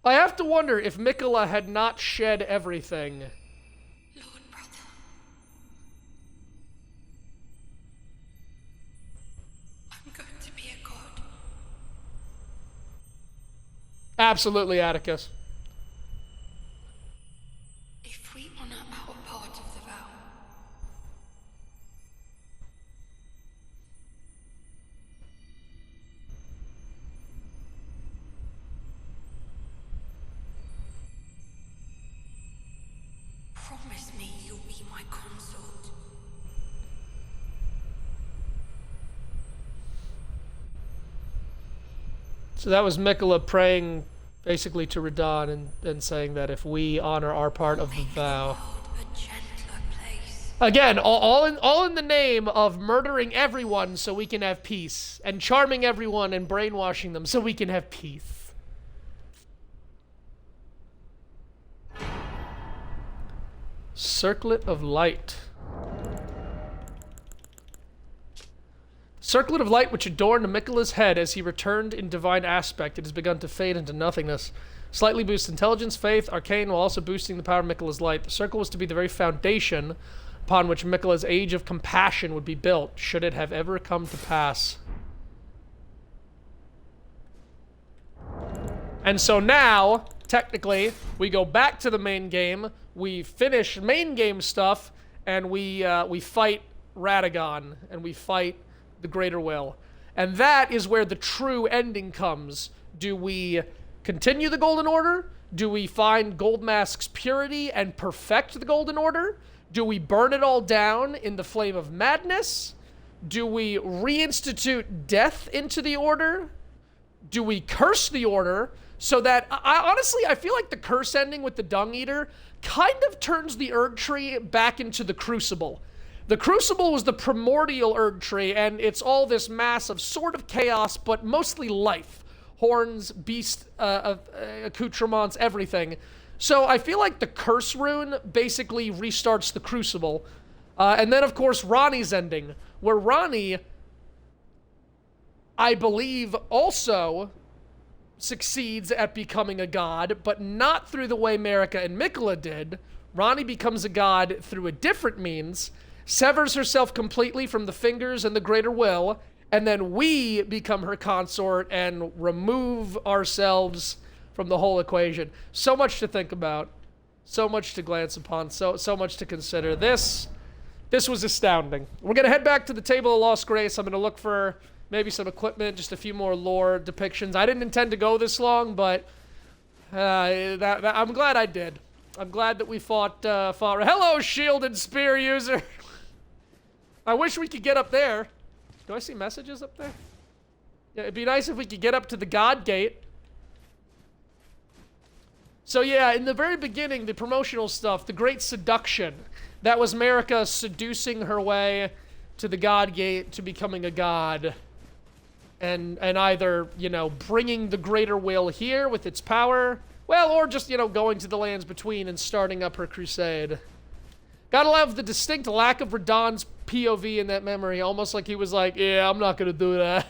Speaker 1: I have to wonder if Miquella had not shed everything.
Speaker 6: Lord brother. I'm going to be a god.
Speaker 1: Absolutely, Atticus.
Speaker 6: If we honor our part of the vow, promise me you'll be my consort.
Speaker 1: So that was Miquella praying basically to Radahn and saying that if we honor our part of the vow.
Speaker 6: A gentler place.
Speaker 1: Again, all in the name of murdering everyone so we can have peace, and charming everyone and brainwashing them so we can have peace. Circlet of Light. Circlet of light which adorned Miquella's head as he returned in divine aspect. It has begun to fade into nothingness. Slightly boosts intelligence, faith, arcane, while also boosting the power of Miquella's light. The circle was to be the very foundation upon which Miquella's age of compassion would be built, should it have ever come to pass. And so now, technically, we go back to the main game, we finish main game stuff, and we fight Radagon, and we fight the Greater Will. And that is where the true ending comes. Do we continue the Golden Order? Do we find Goldmask's purity and perfect the Golden Order? Do we burn it all down in the flame of madness? Do we reinstitute death into the Order? Do we curse the Order so that... honestly, I feel like the curse ending with the Dung Eater kind of turns the Erd Tree back into the Crucible. The Crucible was the primordial Erd Tree, and it's all this mass of sort of chaos, but mostly life. horns, beast accoutrements, everything. So I feel like the curse rune basically restarts the crucible. And then, of course, Ranni's ending, where Ranni, I believe, also succeeds at becoming a god, but not through the way Marika and Mikula did. Ranni becomes a god through a different means, severs herself completely from the fingers and the greater will, and then we become her consort and remove ourselves from the whole equation. So much to think about, so much to glance upon, so much to consider. This was astounding. We're gonna head back to the Table of Lost Grace. I'm gonna look for maybe some equipment, just a few more lore depictions. I didn't intend to go this long, but I'm glad I did. I'm glad that we fought. Hello, shield and spear user. I wish we could get up there. Do I see messages up there? Yeah, it'd be nice if we could get up to the God Gate. So yeah, in the very beginning, the promotional stuff, the Great Seduction, that was Marika seducing her way to the God Gate to becoming a god. And either, you know, bringing the greater will here with its power, well, or just, you know, going to the lands between and starting up her crusade. Gotta love the distinct lack of Radahn's POV in that memory, almost like he was like, yeah, I'm not gonna do that.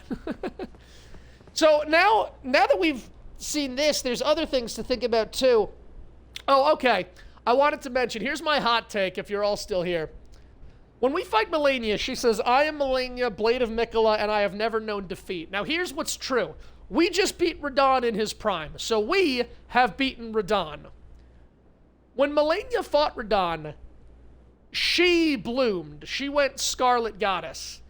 Speaker 1: So now that we've seen this, there's other things to think about too. Oh, okay. I wanted to mention, here's my hot take if you're all still here. When we fight Malenia, she says, I am Malenia, Blade of Mikula, and I have never known defeat. Now, here's what's true. We just beat Radahn in his prime, so we have beaten Radahn. When Malenia fought Radahn, she bloomed. She went Scarlet Goddess.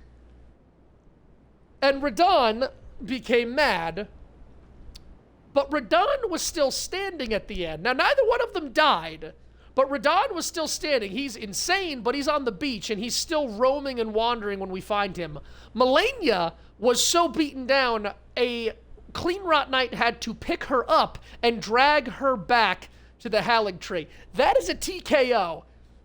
Speaker 1: And Radahn became mad, but Radahn was still standing at the end. Now, neither one of them died, but Radahn was still standing. He's insane, but he's on the beach, and he's still roaming and wandering when we find him. Malenia was so beaten down, a Clean Rot Knight had to pick her up and drag her back to the Halig Tree. That is a TKO,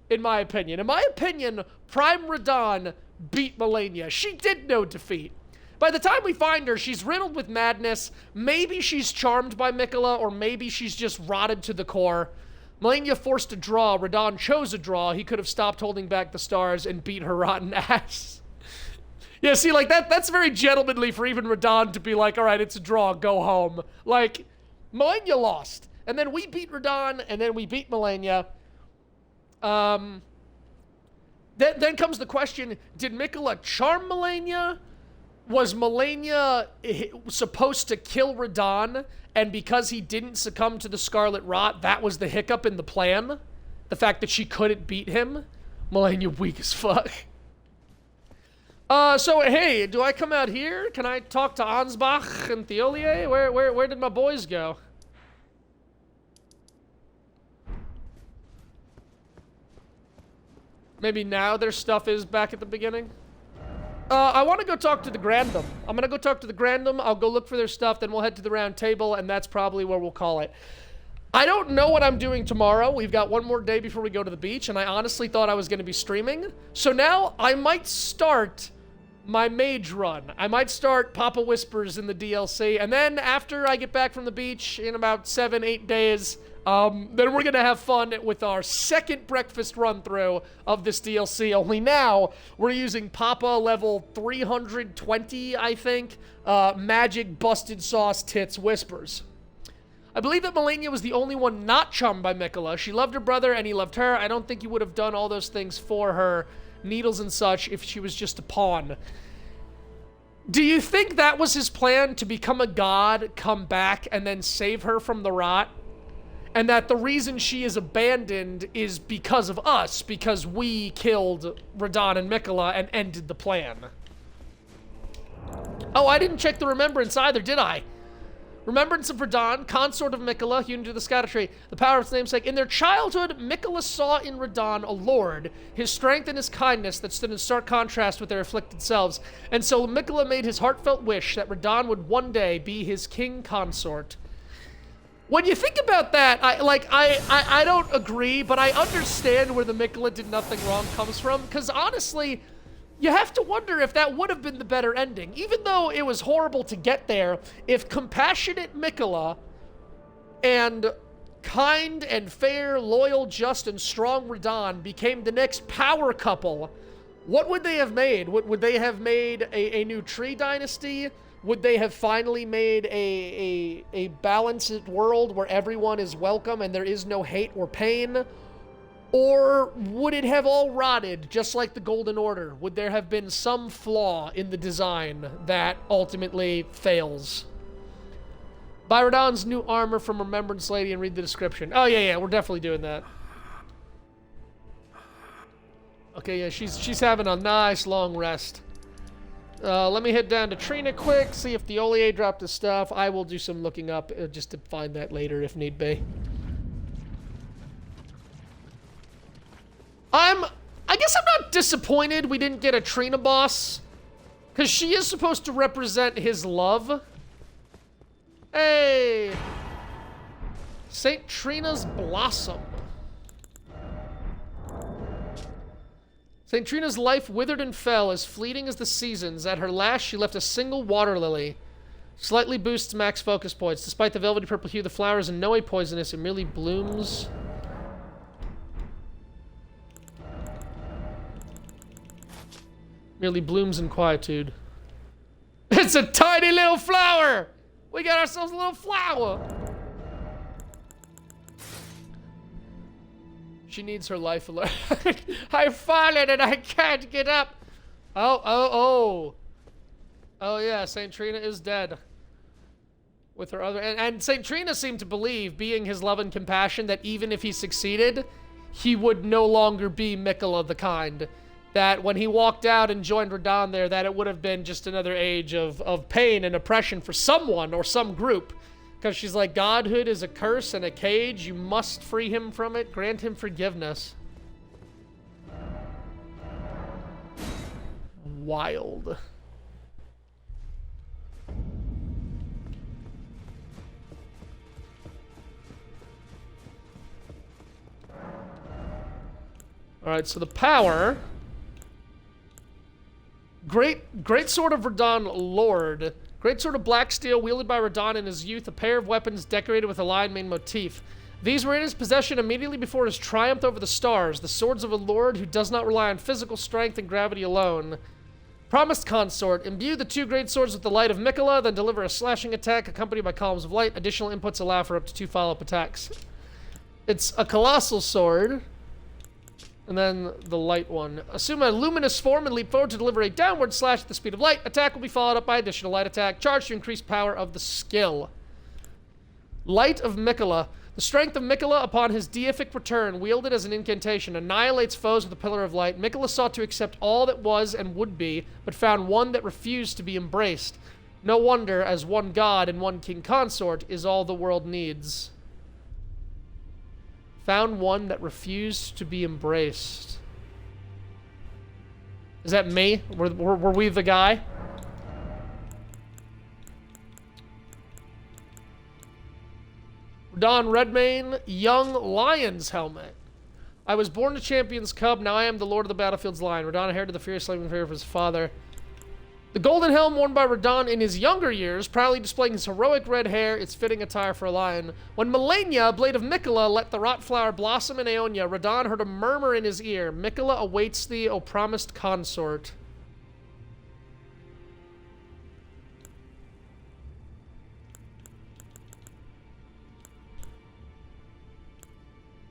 Speaker 1: in my opinion. In my opinion, Prime Radahn beat Malenia. She did no defeat. By the time we find her, she's riddled with madness. Maybe she's charmed by Mikula, or maybe she's just rotted to the core. Malenia forced a draw. Radahn chose a draw. He could have stopped holding back the stars and beat her rotten ass. Yeah, see, like, that's very gentlemanly for even Radahn to be like, all right, it's a draw, go home. Like, Malenia lost. And then we beat Radahn, and then we beat Malenia. Then comes the question, did Mikula charm Malenia? Was Malenia supposed to kill Radahn, and because he didn't succumb to the Scarlet Rot, that was the hiccup in the plan? The fact that she couldn't beat him? Malenia weak as fuck. So, hey, do I come out here? Can I talk to Ansbach and Theolier? Where did my boys go? Maybe now their stuff is back at the beginning? I want to go talk to the Grandum. I'm going to go talk to the Grandum. I'll go look for their stuff, then we'll head to the round table, and that's probably where we'll call it. I don't know what I'm doing tomorrow. We've got one more day before we go to the beach, and I honestly thought I was going to be streaming. So now I might start my mage run. I might start Papa Whispers in the DLC, and then after I get back from the beach in about 7-8 days, then we're going to have fun with our second breakfast run-through of this DLC. Only now, we're using Papa level 320, I think, Magic Busted Sauce Tits Whispers. I believe that Malenia was the only one not charmed by Mikula. She loved her brother, and he loved her. I don't think he would have done all those things for her, needles and such, if she was just a pawn. Do you think that was his plan, to become a god, come back, and then save her from the rot? And that the reason she is abandoned is because of us, because we killed Radahn and Mikula and ended the plan. Oh, I didn't check the remembrance either, did I? Remembrance of Radahn, consort of Mikula, hewn to the scatter tree, the power of its namesake. In their childhood, Mikula saw in Radahn a lord, his strength and his kindness that stood in stark contrast with their afflicted selves. And so Mikula made his heartfelt wish that Radahn would one day be his king consort. When you think about that, I don't agree, but I understand where the Mikula did nothing wrong comes from, because honestly, you have to wonder if that would have been the better ending. Even though it was horrible to get there, if compassionate Miquella and kind and fair, loyal, just, and strong Radahn became the next power couple, what would they have made? Would they have made a new tree dynasty? Would they have finally made a balanced world where everyone is welcome and there is no hate or pain? Or would it have all rotted, just like the Golden Order? Would there have been some flaw in the design that ultimately fails? Buy Radahn's new armor from Remembrance Lady and read the description. Oh, yeah, we're definitely doing that. Okay, yeah, she's having a nice long rest. Let me head down to Trina quick, see if the Ollier dropped his stuff. I will do some looking up just to find that later if need be. I guess I'm not disappointed we didn't get a Trina boss, because she is supposed to represent his love. Hey! St. Trina's Blossom. St. Trina's life withered and fell as fleeting as the seasons. At her last, she left a single water lily. Slightly boosts max focus points. Despite the velvety purple hue, the flower is in no way poisonous. It merely blooms. Merely blooms in quietude. It's a tiny little flower! We got ourselves a little flower! She needs her life alert. I've fallen and I can't get up! Oh yeah, St. Trina is dead. With her other... And St. Trina seemed to believe, being his love and compassion, that even if he succeeded, he would no longer be Miquella the Kind. That when he walked out and joined Radahn there, that it would have been just another age of pain and oppression for someone or some group. Because she's like, godhood is a curse and a cage. You must free him from it. Grant him forgiveness. Wild. Alright, so the power... Great Sword of Radahn Lord. Great Sword of Black Steel wielded by Radahn in his youth, a pair of weapons decorated with a lion mane motif. These were in his possession immediately before his triumph over the stars, the swords of a lord who does not rely on physical strength and gravity alone. Promised Consort. Imbue the two great swords with the light of Miquella, then deliver a slashing attack accompanied by columns of light. Additional inputs allow for up to 2 follow-up attacks. It's a colossal sword. And then the light one. Assume a luminous form and leap forward to deliver a downward slash at the speed of light. Attack will be followed up by additional light attack. Charge to increase power of the skill. Light of Miquella. The strength of Miquella upon his deific return, wielded as an incantation, annihilates foes with a pillar of light. Miquella sought to accept all that was and would be, but found one that refused to be embraced. No wonder, as one god and one king consort is all the world needs. Found one that refused to be embraced. Is that me? Were we the guy? Radahn Redmane, Young Lion's Helmet. I was born a champion's cub, now I am the lord of the battlefield's lion. Radahn inherited the fierce slaving fear of his father. The golden helm worn by Radahn in his younger years, proudly displaying his heroic red hair, its fitting attire for a lion. When Malenia, blade of Miquella, let the rot flower blossom in Aeonia, Radahn heard a murmur in his ear. Miquella awaits thee, O promised consort.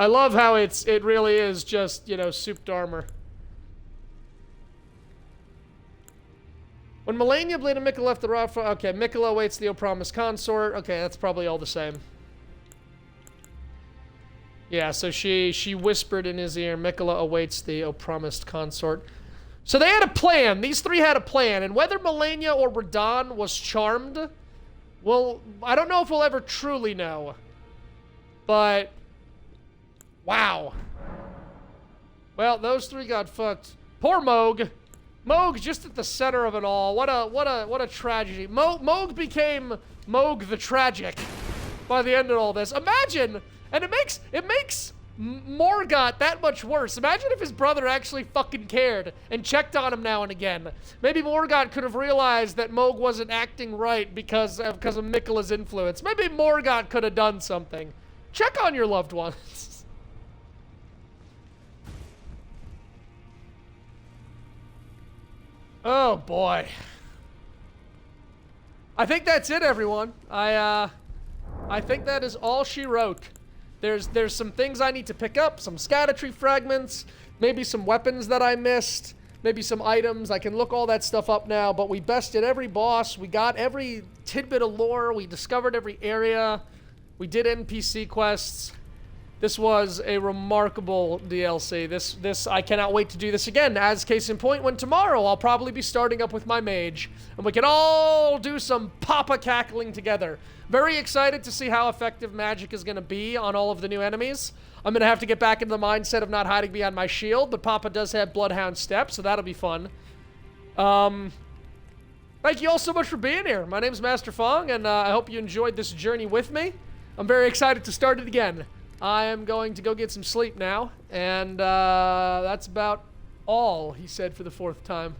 Speaker 1: I love how it really is just, you know, souped armor. When Malenia, blade of Miquella, left the rock, okay, Miquella awaits the O promised consort. Okay, that's probably all the same. Yeah, so she whispered in his ear, Miquella awaits the O promised consort. So they had a plan. These three had a plan, and whether Malenia or Radahn was charmed, well, I don't know if we'll ever truly know. But wow. Well, those three got fucked. Poor Mohg. Mohg just at the center of it all. What a tragedy. Mohg became Mohg the Tragic by the end of all this. Imagine, and it makes Morgott, that much worse. Imagine if his brother actually fucking cared and checked on him now and again. Maybe Morgott could have realized that Moog wasn't acting right because of Miquella's influence. Maybe Morgott could have done something. Check on your loved ones. Oh, boy. I think that's it, everyone. I think that is all she wrote. There's some things I need to pick up, some scattry fragments, maybe some weapons that I missed, maybe some items. I can look all that stuff up now, but we bested every boss. We got every tidbit of lore. We discovered every area. We did NPC quests. This was a remarkable DLC. This I cannot wait to do this again. As case in point, when tomorrow I'll probably be starting up with my mage, and we can all do some Papa cackling together. Very excited to see how effective magic is going to be on all of the new enemies. I'm going to have to get back into the mindset of not hiding behind my shield, but Papa does have Bloodhound Step, so that'll be fun. Thank you all so much for being here. My name's Master Fong, and I hope you enjoyed this journey with me. I'm very excited to start it again. I am going to go get some sleep now, and that's about all, he said for the 4th time.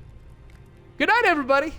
Speaker 1: Good night, everybody!